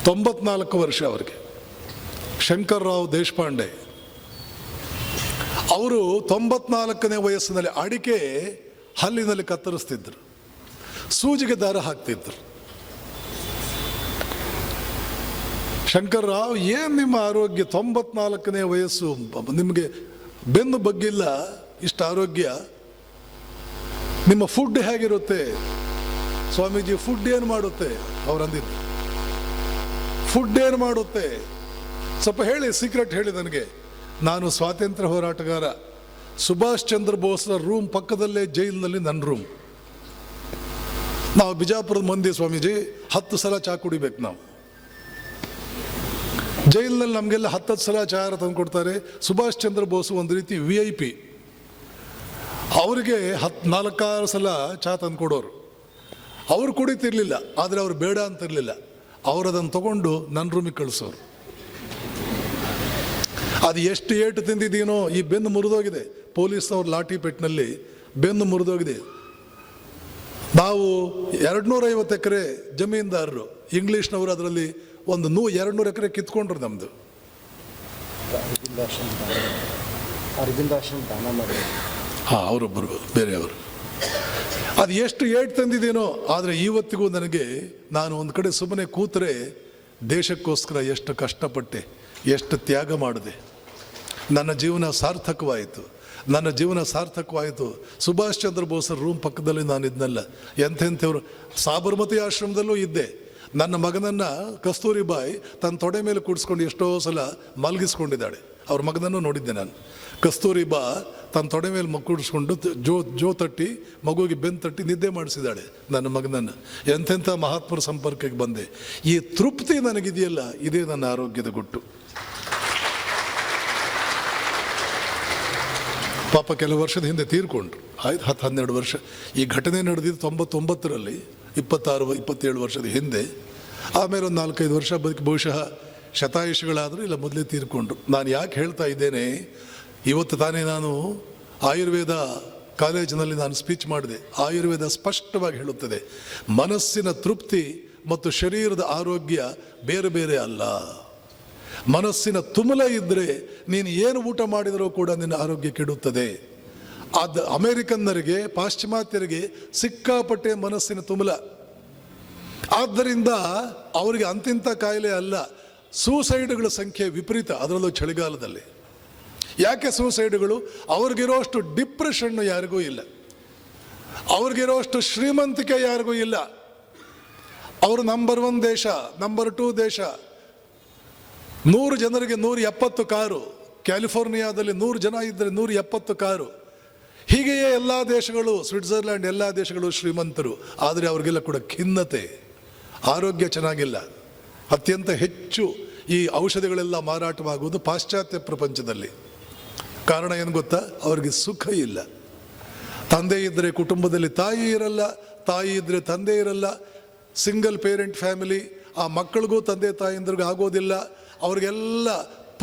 94 ವರ್ಷ ಅವರಿಗೆ. ಶಂಕರ್ರಾವ್ ದೇಶಪಾಂಡೆ ಅವರು 94ನೇ ವಯಸ್ಸಿನಲ್ಲಿ ಅಡಿಕೆ ಹಲ್ಲಿನಲ್ಲಿ ಕತ್ತರಿಸ್ತಿದ್ರು, ಸೂಜಿಗೆ ದಾರ ಹಾಕ್ತಿದ್ರು. ಶಂಕರ್ರಾವ್, ಏನು ನಿಮ್ಮ ಆರೋಗ್ಯ? 94ನೇ ವಯಸ್ಸು, ನಿಮಗೆ ಬೆನ್ನು ಬಗ್ಗಿಲ್ಲ, ಇಷ್ಟು ಆರೋಗ್ಯ, ನಿಮ್ಮ ಫುಡ್ ಹೇಗಿರುತ್ತೆ? ಸ್ವಾಮೀಜಿ, ಫುಡ್ ಏನು ಮಾಡುತ್ತೆ? ಅವ್ರು ಅಂದಿದ್ದು, ಫುಡ್ ಏನು ಮಾಡುತ್ತೆ? ಸ್ವಲ್ಪ ಹೇಳಿ, ಸೀಕ್ರೆಟ್ ಹೇಳಿ ನನಗೆ. ನಾನು ಸ್ವಾತಂತ್ರ್ಯ ಹೋರಾಟಗಾರ. ಸುಭಾಷ್ ಚಂದ್ರ ಬೋಸ್ರ ರೂಮ್ ಪಕ್ಕದಲ್ಲೇ ಜೈಲಿನಲ್ಲಿ ನನ್ನ ರೂಮ್. ನಾವು ಬಿಜಾಪುರದ ಮಂದಿ ಸ್ವಾಮೀಜಿ, 10 ಸಲ ಚಾ ಕುಡಿಬೇಕು ನಾವು. ಜೈಲಿನಲ್ಲಿ ನಮಗೆಲ್ಲ 10 ಸಲ ಚಹಾ ತಂದು ಕೊಡ್ತಾರೆ. ಸುಭಾಷ್ ಚಂದ್ರ ಬೋಸ್ ಒಂದು ರೀತಿ VIP. ಅವರಿಗೆ 4-6 ಸಲ ಚಹಾ ತಂದು ಕೊಡೋರು. ಅವರು ಕುಡಿತಿರ್ಲಿಲ್ಲ, ಆದರೆ ಅವ್ರು ಬೇಡ ಅಂತಿರಲಿಲ್ಲ. ಅವರು ಅದನ್ನು ತಗೊಂಡು ನನ್ನ ರೂಮಿಗೆ ಕಳಿಸೋರು. ಅದು ಎಷ್ಟು ಏಟು ತಿಂದಿದ್ದೀನೋ, ಈ ಬೆನ್ನು ಮುರಿದೋಗಿದೆ. ಪೊಲೀಸ್ನವ್ರು ಲಾಠಿ ಪೆಟ್ಟಿನಲ್ಲಿ ಬೆನ್ನು ಮುರಿದೋಗಿದೆ. ನಾವು 250 ಎಕರೆ ಜಮೀನ್ದಾರರು. ಇಂಗ್ಲೀಷ್ನವರು ಅದರಲ್ಲಿ ಒಂದು 200 ಎಕರೆ ಕಿತ್ಕೊಂಡ್ರು ನಮ್ಮದು. ಅವರೊಬ್ಬರು ಬೇರೆಯವರು. ಅದು ಎಷ್ಟು ಏಟು ತಂದಿದ್ದೀನೋ, ಆದರೆ ಇವತ್ತಿಗೂ ನನಗೆ, ನಾನು ಒಂದು ಕಡೆ ಸುಮ್ಮನೆ ಕೂತರೆ ದೇಶಕ್ಕೋಸ್ಕರ ಎಷ್ಟು ಕಷ್ಟಪಟ್ಟೆ, ಎಷ್ಟು ತ್ಯಾಗ ಮಾಡಿದೆ. ನನ್ನ ಜೀವನ ಸಾರ್ಥಕವಾಯಿತು. ನನ್ನ ಜೀವನ ಸಾರ್ಥಕವಾಯಿತು. ಸುಭಾಷ್ ಚಂದ್ರ ಬೋಸ್ರ ರೂಮ್ ಪಕ್ಕದಲ್ಲಿ ನಾನು ಇದ್ನಲ್ಲ. ಎಂಥೆಂಥವ್ರು. ಸಾಬರಮತಿ ಆಶ್ರಮದಲ್ಲೂ ಇದ್ದೆ. ನನ್ನ ಮಗನನ್ನು ಕಸ್ತೂರಿಬಾಯಿ ತನ್ನ ತೊಡೆ ಮೇಲೆ ಕೂಡಿಸ್ಕೊಂಡು ಎಷ್ಟೋ ಸಲ ಮಲಗಿಸ್ಕೊಂಡಿದ್ದಾಳೆ. ಅವ್ರ ಮಗನನ್ನು ನೋಡಿದ್ದೆ ನಾನು. ಕಸ್ತೂರಿಬಾ ತನ್ನ ತೊಡೆ ಮೇಲೆ ಕೂಡಿಸ್ಕೊಂಡು ಜೋ ತಟ್ಟಿ ಮಗುವಿಗೆ ಬೆನ್ನು ತಟ್ಟಿ ನಿದ್ದೆ ಮಾಡಿಸಿದ್ದಾಳೆ ನನ್ನ ಮಗನನ್ನು. ಎಂಥೆಂಥ ಮಹಾತ್ಮರ ಸಂಪರ್ಕಕ್ಕೆ ಬಂದೆ. ಈ ತೃಪ್ತಿ ನನಗಿದೆಯಲ್ಲ, ಇದೇ ನನ್ನ ಆರೋಗ್ಯದ ಗುಟ್ಟು. ಪಾಪ ಕೆಲವು ವರ್ಷದ ಹಿಂದೆ ತೀರ್ಕೊಂಡ್ರು. ಆಯ್ತು, 10-12 ವರ್ಷ. ಈ ಘಟನೆ ನಡೆದಿದ್ದು 99ರಲ್ಲಿ, 26-27 ವರ್ಷದ ಹಿಂದೆ. ಆಮೇಲೆ ಒಂದು 4-5 ವರ್ಷ ಬದುಕಿ ಬಹುಶಃ ಶತಾಯುಷಿಗಳಾದರೂ ಇಲ್ಲ ಮೊದಲೇ ತೀರ್ಕೊಂಡ್ರು. ನಾನು ಯಾಕೆ ಹೇಳ್ತಾ ಇದ್ದೇನೆ, ಇವತ್ತು ತಾನೇ ನಾನು ಆಯುರ್ವೇದ ಕಾಲೇಜಿನಲ್ಲಿ ನಾನು ಸ್ಪೀಚ್ ಮಾಡಿದೆ. ಆಯುರ್ವೇದ ಸ್ಪಷ್ಟವಾಗಿ ಹೇಳುತ್ತದೆ, ಮನಸ್ಸಿನ ತೃಪ್ತಿ ಮತ್ತು ಶರೀರದ ಆರೋಗ್ಯ ಬೇರೆ ಬೇರೆ ಅಲ್ಲ. ಮನಸ್ಸಿನ ತುಮಲ ಇದ್ದರೆ ನೀನು ಏನು ಊಟ ಮಾಡಿದರೂ ಕೂಡ ನಿನ್ನ ಆರೋಗ್ಯ ಕೆಡುತ್ತದೆ. ಅದು ಅಮೇರಿಕನ್ನರಿಗೆ, ಪಾಶ್ಚಿಮಾತ್ಯರಿಗೆ ಸಿಕ್ಕಾಪಟ್ಟೆ ಮನಸ್ಸಿನ ತುಮಲ. ಆದ್ದರಿಂದ ಅವರಿಗೆ ಅಂತಿಂಥ ಕಾಯಿಲೆ ಅಲ್ಲ, ಸೂಸೈಡ್ಗಳ ಸಂಖ್ಯೆ ವಿಪರೀತ, ಅದರಲ್ಲೂ ಚಳಿಗಾಲದಲ್ಲಿ. ಯಾಕೆ ಸೂಸೈಡ್ಗಳು? ಅವ್ರಿಗಿರೋಷ್ಟು ಡಿಪ್ರೆಷನ್ನು ಯಾರಿಗೂ ಇಲ್ಲ, ಅವ್ರಿಗಿರೋಷ್ಟು ಶ್ರೀಮಂತಿಕೆ ಯಾರಿಗೂ ಇಲ್ಲ. ಅವರು ನಂಬರ್ 1 ದೇಶ, ನಂಬರ್ 2 ದೇಶ. 100 ಜನರಿಗೆ 170 ಕಾರು. ಕ್ಯಾಲಿಫೋರ್ನಿಯಾದಲ್ಲಿ 100 ಜನ ಇದ್ದರೆ 170 ಕಾರು. ಹೀಗೆಯೇ ಎಲ್ಲ ದೇಶಗಳು, ಸ್ವಿಟ್ಜರ್ಲ್ಯಾಂಡ್ ಎಲ್ಲ ದೇಶಗಳು ಶ್ರೀಮಂತರು. ಆದರೆ ಅವ್ರಿಗೆಲ್ಲ ಕೂಡ ಖಿನ್ನತೆ, ಆರೋಗ್ಯ ಚೆನ್ನಾಗಿಲ್ಲ. ಅತ್ಯಂತ ಹೆಚ್ಚು ಈ ಔಷಧಿಗಳೆಲ್ಲ ಮಾರಾಟವಾಗುವುದು ಪಾಶ್ಚಾತ್ಯ ಪ್ರಪಂಚದಲ್ಲಿ. ಕಾರಣ ಏನು ಗೊತ್ತಾ? ಅವ್ರಿಗೆ ಸುಖ ಇಲ್ಲ. ತಂದೆ ಇದ್ದರೆ ಕುಟುಂಬದಲ್ಲಿ ತಾಯಿ ಇರಲ್ಲ, ತಾಯಿ ಇದ್ದರೆ ತಂದೆ ಇರಲ್ಲ. Single parent family. ಆ ಮಕ್ಕಳಿಗೂ ತಂದೆ ತಾಯಿಂದ್ರಿಗೂ ಆಗೋದಿಲ್ಲ. ಅವ್ರಿಗೆಲ್ಲ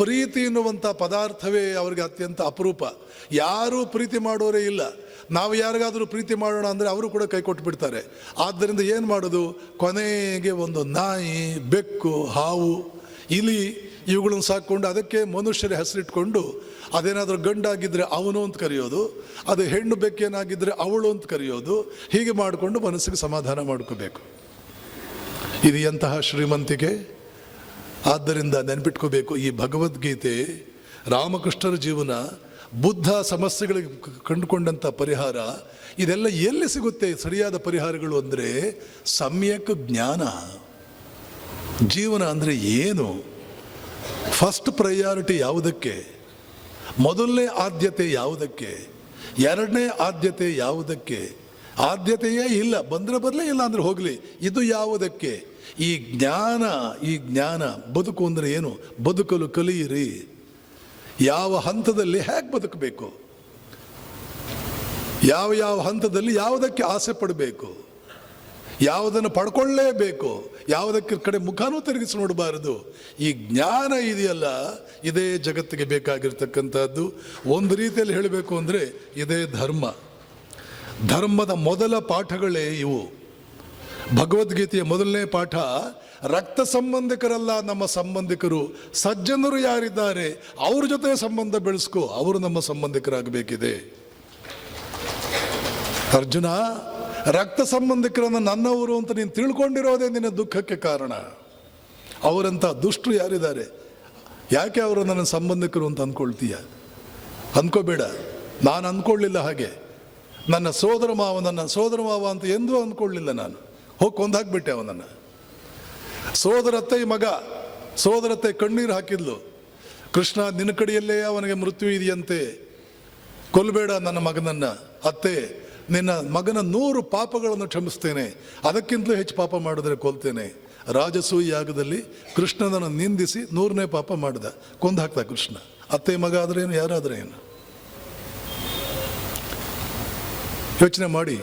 ಪ್ರೀತಿ ಎನ್ನುವಂಥ ಪದಾರ್ಥವೇ ಅವ್ರಿಗೆ ಅತ್ಯಂತ ಅಪರೂಪ. ಯಾರೂ ಪ್ರೀತಿ ಮಾಡೋರೇ ಇಲ್ಲ. ನಾವು ಯಾರಿಗಾದರೂ ಪ್ರೀತಿ ಮಾಡೋಣ ಅಂದರೆ ಅವರು ಕೂಡ ಕೈ ಕೊಟ್ಟು ಬಿಡ್ತಾರೆ. ಆದ್ದರಿಂದ ಏನು ಮಾಡೋದು? ಕೊನೆಗೆ ಒಂದು ನಾಯಿ, ಬೆಕ್ಕು, ಹಾವು, ಇಲಿ ಇವುಗಳನ್ನು ಸಾಕೊಂಡು ಅದಕ್ಕೆ ಮನುಷ್ಯರ ಹೆಸರಿಟ್ಕೊಂಡು ಅದೇನಾದರೂ ಗಂಡಾಗಿದ್ದರೆ ಅವನು ಅಂತ ಕರೆಯೋದು, ಅದು ಹೆಣ್ಣು ಬೆಕ್ಕೇನಾಗಿದ್ದರೆ ಅವಳು ಅಂತ ಕರೆಯೋದು, ಹೀಗೆ ಮಾಡಿಕೊಂಡು ಮನಸ್ಸಿಗೆ ಸಮಾಧಾನ ಮಾಡ್ಕೋಬೇಕು. ಇದು ಎಂತಹ ಶ್ರೀಮಂತಿಕೆ! ಆದ್ದರಿಂದ ನೆನಪಿಟ್ಕೋಬೇಕು, ಈ ಭಗವದ್ಗೀತೆ ರಾಮಕೃಷ್ಣರ ಜೀವನ, ಬುದ್ಧ ಸಮಸ್ಯೆಗಳಿಗೆ ಕಂಡುಕೊಂಡಂಥ ಪರಿಹಾರ, ಇದೆಲ್ಲ ಎಲ್ಲಿ ಸಿಗುತ್ತೆ ಸರಿಯಾದ ಪರಿಹಾರಗಳು ಅಂದರೆ ಸಮ್ಯಕ್ ಜ್ಞಾನ. ಜೀವನ ಅಂದರೆ ಏನು, ಫಸ್ಟ್ ಪ್ರಯಾರಿಟಿ ಯಾವುದಕ್ಕೆ, ಮೊದಲನೇ ಆದ್ಯತೆ ಯಾವುದಕ್ಕೆ, ಎರಡನೇ ಆದ್ಯತೆ ಯಾವುದಕ್ಕೆ, ಆದ್ಯತೆಯೇ ಇಲ್ಲ, ಬಂದರೆ ಬರಲೇ ಇಲ್ಲ ಅಂದರೆ ಹೋಗಲಿ, ಇದು ಯಾವುದಕ್ಕೆ? ಈ ಜ್ಞಾನ ಬದುಕು ಅಂದರೆ ಏನು? ಬದುಕಲು ಕಲಿಯಿರಿ. ಯಾವ ಹಂತದಲ್ಲಿ ಹೇಗೆ ಬದುಕಬೇಕು, ಯಾವ ಹಂತದಲ್ಲಿ ಯಾವುದಕ್ಕೆ ಆಸೆ ಪಡಬೇಕು, ಯಾವುದನ್ನು ಪಡ್ಕೊಳ್ಳೇಬೇಕು, ಯಾವುದಕ್ಕೆ ಕಡೆ ಮುಖಾನೂ ತಿರುಗಿಸಿ ನೋಡಬಾರದು. ಈ ಜ್ಞಾನ ಇದೆಯಲ್ಲ, ಇದೇ ಜಗತ್ತಿಗೆ ಬೇಕಾಗಿರ್ತಕ್ಕಂಥದ್ದು. ಒಂದು ರೀತಿಯಲ್ಲಿ ಹೇಳಬೇಕು ಅಂದರೆ ಇದೇ ಧರ್ಮದ ಮೊದಲ ಪಾಠಗಳೇ ಇವು. ಭಗವದ್ಗೀತೆಯ ಮೊದಲನೇ ಪಾಠ, ರಕ್ತ ಸಂಬಂಧಿಕರಲ್ಲ ನಮ್ಮ ಸಂಬಂಧಿಕರು, ಸಜ್ಜನರು ಯಾರಿದ್ದಾರೆ ಅವ್ರ ಜೊತೆ ಸಂಬಂಧ ಬೆಳೆಸ್ಕೋ, ಅವರು ನಮ್ಮ ಸಂಬಂಧಿಕರಾಗಬೇಕಿದೆ. ಅರ್ಜುನ, ರಕ್ತ ಸಂಬಂಧಿಕರನ್ನು ನನ್ನವರು ಅಂತ ನೀನು ತಿಳ್ಕೊಂಡಿರೋದೇ ನಿನ್ನ ದುಃಖಕ್ಕೆ ಕಾರಣ. ಅವರಂಥ ದುಷ್ಟರು ಯಾರಿದ್ದಾರೆ, ಯಾಕೆ ಅವರು ನನ್ನ ಸಂಬಂಧಿಕರು ಅಂತ ಅಂದ್ಕೊಳ್ತೀಯ? ಅಂದ್ಕೋಬೇಡ. ನಾನು ಅಂದ್ಕೊಳ್ಳಿಲ್ಲ ಹಾಗೆ. ನನ್ನ ಸೋದರ ಮಾವ ಅಂತ ಎಂದೂ ಅಂದ್ಕೊಳ್ಳಿಲ್ಲ ನಾನು. ಹೋಗಿ ಕೊಂದಾಕ್ಬಿಟ್ಟೆ ಅವನನ್ನು. ಸೋದರತ್ತೆ ಮಗ, ಸೋದರತ್ತೆ ಕಣ್ಣೀರು ಹಾಕಿದ್ಲು. ಕೃಷ್ಣ, ನಿನ್ನ ಕಡೆಯಲ್ಲೇ ಅವನಿಗೆ ಮೃತ್ಯು ಇದೆಯಂತೆ, ಕೊಲ್ಲಬೇಡ ನನ್ನ ಮಗನನ್ನು. ಅತ್ತೆ, ನಿನ್ನ ಮಗನ 100 ಪಾಪಗಳನ್ನು ಕ್ಷಮಿಸ್ತೇನೆ, ಅದಕ್ಕಿಂತಲೂ ಹೆಚ್ಚು ಪಾಪ ಮಾಡಿದ್ರೆ ಕೊಲ್ತೇನೆ. ರಾಜಸೂಯ ಯಾಗದಲ್ಲಿ ಕೃಷ್ಣನನ್ನು ನಿಂದಿಸಿ 100ನೇ ಪಾಪ ಮಾಡಿದ, ಕೊಂದು ಹಾಕ್ದ ಕೃಷ್ಣ. ಅತ್ತೆ ಮಗ ಆದ್ರೇನು, ಯಾರಾದ್ರೆ ಏನು? ಯೋಚನೆ ಮಾಡಿ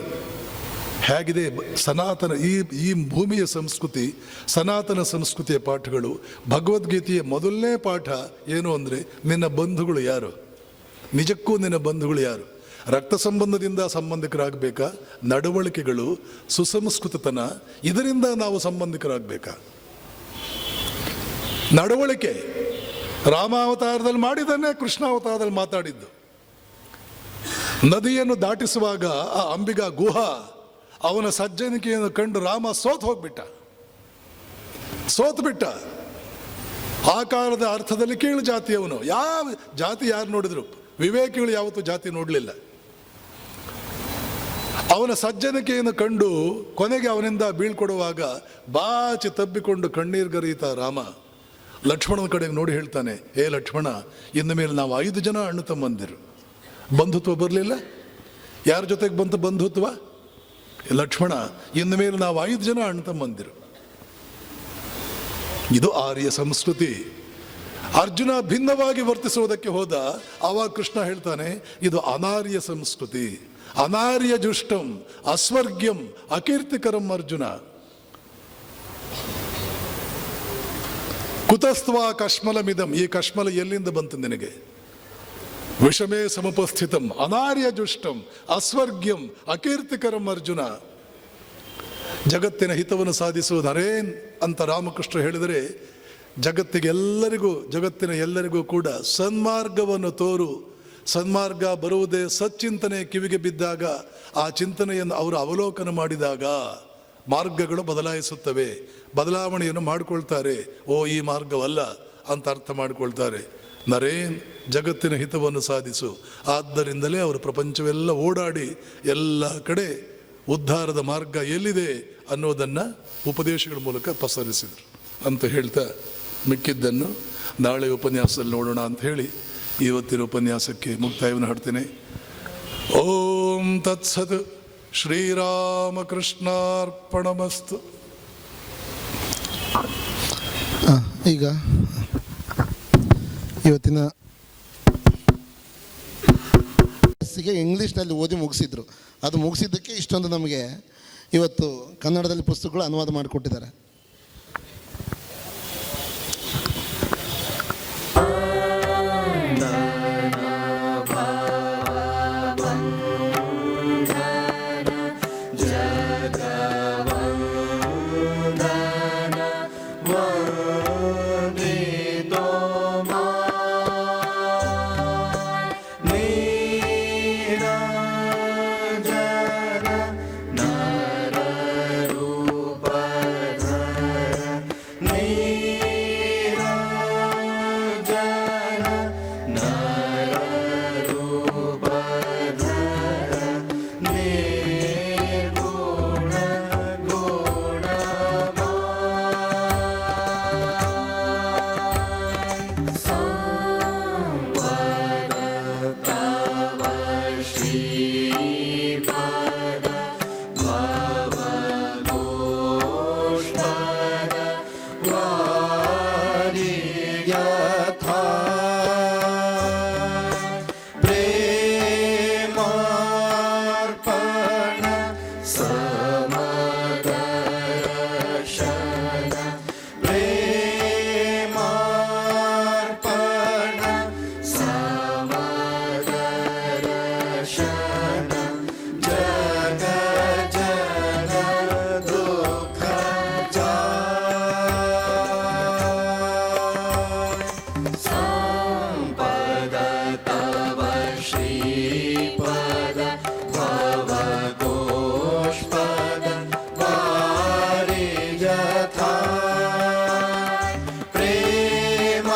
ಹೇಗಿದೆ ಸನಾತನ ಈ ಭೂಮಿಯ ಸಂಸ್ಕೃತಿ, ಸನಾತನ ಸಂಸ್ಕೃತಿಯ ಪಾಠಗಳು. ಭಗವದ್ಗೀತೆಯ ಮೊದಲನೇ ಪಾಠ ಏನು ಅಂದರೆ ನಿನ್ನ ಬಂಧುಗಳು ಯಾರು, ನಿಜಕ್ಕೂ ನಿನ್ನ ಬಂಧುಗಳು ಯಾರು? ರಕ್ತ ಸಂಬಂಧದಿಂದ ಸಂಬಂಧಿಕರಾಗಬೇಕಾ? ನಡವಳಿಕೆಗಳು, ಸುಸಂಸ್ಕೃತತನ, ಇದರಿಂದ ನಾವು ಸಂಬಂಧಿಕರಾಗಬೇಕಾ? ನಡವಳಿಕೆ ರಾಮಾವತಾರದಲ್ಲಿ ಮಾಡಿದನ್ನೇ ಕೃಷ್ಣಾವತಾರದಲ್ಲಿ ಮಾತಾಡಿದ್ದು. ನದಿಯನ್ನು ದಾಟಿಸುವಾಗ ಆ ಅಂಬಿಗ ಗುಹ ಅವನ ಸಜ್ಜನಿಕೆಯನ್ನು ಕಂಡು ರಾಮ ಸೋತು ಬಿಟ್ಟ. ಆ ಕಾಲದ ಅರ್ಥದಲ್ಲಿ ಕೀಳು ಜಾತಿಯವನು. ಯಾವ ಜಾತಿ ಯಾರು ನೋಡಿದ್ರು? ವಿವೇಕಿಗಳು ಯಾವತ್ತೂ ಜಾತಿ ನೋಡಲಿಲ್ಲ. ಅವನ ಸಜ್ಜನಿಕೆಯನ್ನು ಕಂಡು ಕೊನೆಗೆ ಅವನಿಂದ ಬೀಳ್ಕೊಡುವಾಗ ಬಾಚಿ ತಬ್ಬಿಕೊಂಡು ಕಣ್ಣೀರ್ಗರೀತ ರಾಮ ಲಕ್ಷ್ಮಣನ ಕಡೆಗೆ ನೋಡಿ ಹೇಳ್ತಾನೆ, ಏ ಲಕ್ಷ್ಮಣ, ಇನ್ನು ಮೇಲೆ ನಾವು 5 ಜನ ಅಣ್ಣ ತಮ್ಮಂದಿರು. ಬಂಧುತ್ವ ಬರಲಿಲ್ಲ. ಯಾರ ಜೊತೆಗೆ ಬಂತು ಬಂಧುತ್ವ? ಲಕ್ಷ್ಮಣ, ಇನ್ನು ಮೇಲೆ ನಾವು 5 ಜನ ಅಣ್ಣ ತಮ್ಮಂದಿರು. ಇದು ಆರ್ಯ ಸಂಸ್ಕೃತಿ. ಅರ್ಜುನ ಭಿನ್ನವಾಗಿ ವರ್ತಿಸುವುದಕ್ಕೆ ಹೋದ. ಆವಾಗ ಕೃಷ್ಣ ಹೇಳ್ತಾನೆ, ಇದು ಅನಾರ್ಯ ಸಂಸ್ಕೃತಿ. ಅನಾರ್ಯ ಜುಷ್ಟಂ ಅಸ್ವರ್ಗ್ಯಂ ಅಕೀರ್ತಿಕರಂ ಅರ್ಜುನ. ಕುತಸ್ತ್ವಾ ಕಶ್ಮಲಮಿದಂ, ಈ ಕಶ್ಮಲ ಎಲ್ಲಿಂದ ಬಂತು ನಿನಗೆ? ವಿಷಮೇ ಸಮುಪಸ್ಥಿತಂ ಅನಾರ್ಯ ಜುಷ್ಟಂ ಅಸ್ವರ್ಗ್ಯಂ ಅಕೀರ್ತಿಕರಂ ಅರ್ಜುನ. ಜಗತ್ತಿನ ಹಿತವನ್ನು ಸಾಧಿಸುವುದು ಹರೇನ್ ಅಂತ ರಾಮಕೃಷ್ಣ ಹೇಳಿದರೆ, ಜಗತ್ತಿನ ಎಲ್ಲರಿಗೂ ಕೂಡ ಸನ್ಮಾರ್ಗವನ್ನು ತೋರು. ಸನ್ಮಾರ್ಗ ಬರುವುದೇ ಸಚ್ಚಿಂತನೆ ಕಿವಿಗೆ ಬಿದ್ದಾಗ, ಆ ಚಿಂತನೆಯನ್ನು ಅವರು ಅವಲೋಕನ ಮಾಡಿದಾಗ ಮಾರ್ಗಗಳು ಬದಲಾಯಿಸುತ್ತವೆ, ಬದಲಾವಣೆಯನ್ನು ಮಾಡಿಕೊಳ್ತಾರೆ. ಓ, ಈ ಮಾರ್ಗವಲ್ಲ ಅಂತ ಅರ್ಥ ಮಾಡಿಕೊಳ್ತಾರೆ. ನರೇನ್, ಜಗತ್ತಿನ ಹಿತವನ್ನು ಸಾಧಿಸು. ಆದ್ದರಿಂದಲೇ ಅವರು ಪ್ರಪಂಚವೆಲ್ಲ ಓಡಾಡಿ ಎಲ್ಲ ಕಡೆ ಉದ್ಧಾರದ ಮಾರ್ಗ ಎಲ್ಲಿದೆ ಅನ್ನೋದನ್ನು ಉಪದೇಶಗಳ ಮೂಲಕ ಪಸರಿಸಿದರು ಅಂತ ಹೇಳ್ತಾ, ಮಿಕ್ಕಿದ್ದನ್ನು ನಾಳೆ ಉಪನ್ಯಾಸದಲ್ಲಿ ನೋಡೋಣ ಅಂತ ಹೇಳಿ ಇವತ್ತಿನ ಉಪನ್ಯಾಸಕ್ಕೆ ಮುಕ್ತಾಯವನ್ನು ಹಾಡ್ತೇನೆ. ಓಂ ತತ್ಸತ್. ಶ್ರೀರಾಮಕೃಷ್ಣಾರ್ಪಣಮಸ್ತು. ಈಗ ಇವತ್ತಿನ ಇಂಗ್ಲೀಷ್ನಲ್ಲಿ ಓದಿ ಮುಗಿಸಿದ್ರು. ಅದು ಮುಗಿಸಿದ್ದಕ್ಕೆ ಇಷ್ಟೊಂದು ನಮಗೆ ಇವತ್ತು ಕನ್ನಡದಲ್ಲಿ ಪುಸ್ತಕಗಳು ಅನುವಾದ ಮಾಡಿಕೊಟ್ಟಿದ್ದಾರೆ. ಜಗವಂದನ ವಂದಿತೋ यथा प्रेमार्पण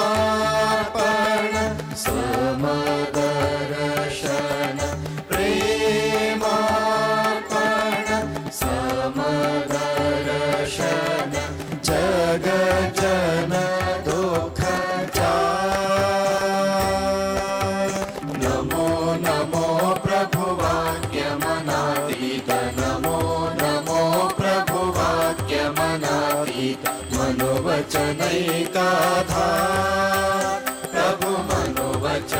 समदर्शन प्रेमार्पण समदर्शन जगजन दुःख नमो नमो प्रभुवाक्यमनातीत नमो नमो प्रभुवाक्यमनातीत मनोवचनैकाधार प्रभु मनोवचनैकाधार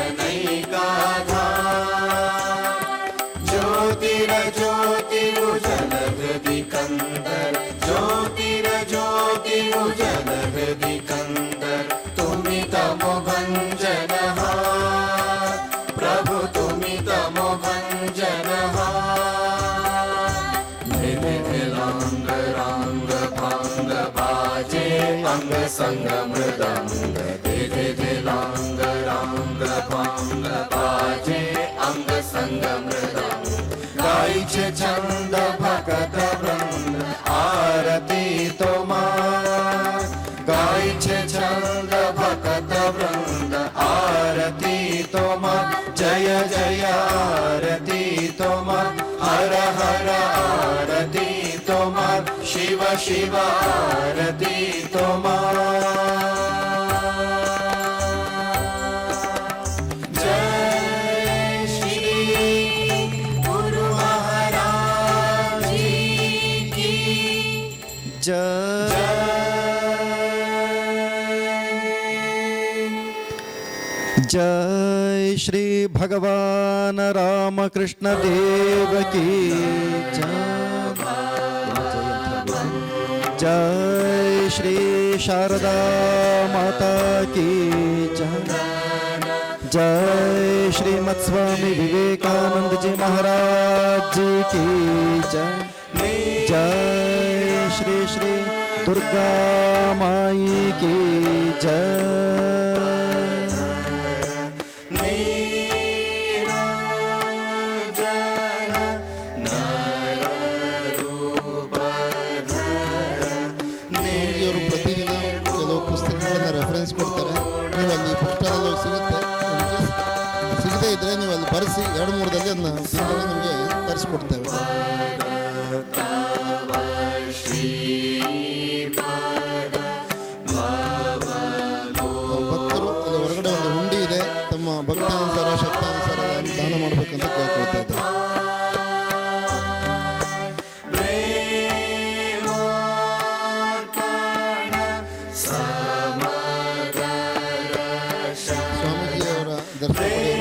ज्योतिर्ज्योतिरुजलहृदिकन्दर ज्योतिर्ज्योतिरुजलहृदिकन्दर तुमि तमोभञ्जनः प्रभु तुमि तमोभञ्जनः निधिलाङ्ग राङ्ग भाङ्ग बाजे अङ्ग सङ्ग मृदङ्ग निधिलाङ्ग राङ्ग भाङ्ग बाजे अङ्ग सङ्ग मृदङ्ग गायचे छंद भगत वृंद आरती तोमा गायचे छंद भगत वृंद आरती तोमा जय जय आरती तोमा हर हर आरती तोमा शिव शिव आरती तोमा जय श्री भगवान रामकृष्ण देव की जय श्री शारदा माता की जय श्री मत्स्वामी विवेकानंद जी महाराज जी की जय श्री श्री दुर्गा माई की जय ಇವರು ಪ್ರತಿದಿನ ಕೆಲವು ಪುಸ್ತಕಗಳನ್ನು ರೆಫರೆನ್ಸ್ ಕೊಡ್ತಾರೆ. ನೀವು ಅಲ್ಲಿ ಬುಕ್ ಸ್ಟಾಲಲ್ಲಿ ಸಿಗುತ್ತೆ. ಸಿಗದೇ ಇದ್ದರೆ ನೀವು ಅಲ್ಲಿ ಬರೆಸಿ 2-3 ಅದನ್ನು ನಿಮಗೆ ತರಿಸ್ಕೊಡ್ತೇವೆ. ಭಕ್ತರು ಅಲ್ಲಿ ಹೊರಗಡೆ ಒಂದು ಹುಂಡಿ ಇದೆ, ತಮ್ಮ ಭಕ್ತಾನುಸಾರ ಶಕ್ತಾನುಸಾರ ದಾನ ಮಾಡಬೇಕಂತ ಕೇಳ್ಕೊಳ್ತಾ ಇದ್ದಾರೆ. ಸ್ವಾಮೀಜಿಯವರ ದರ್ಶನ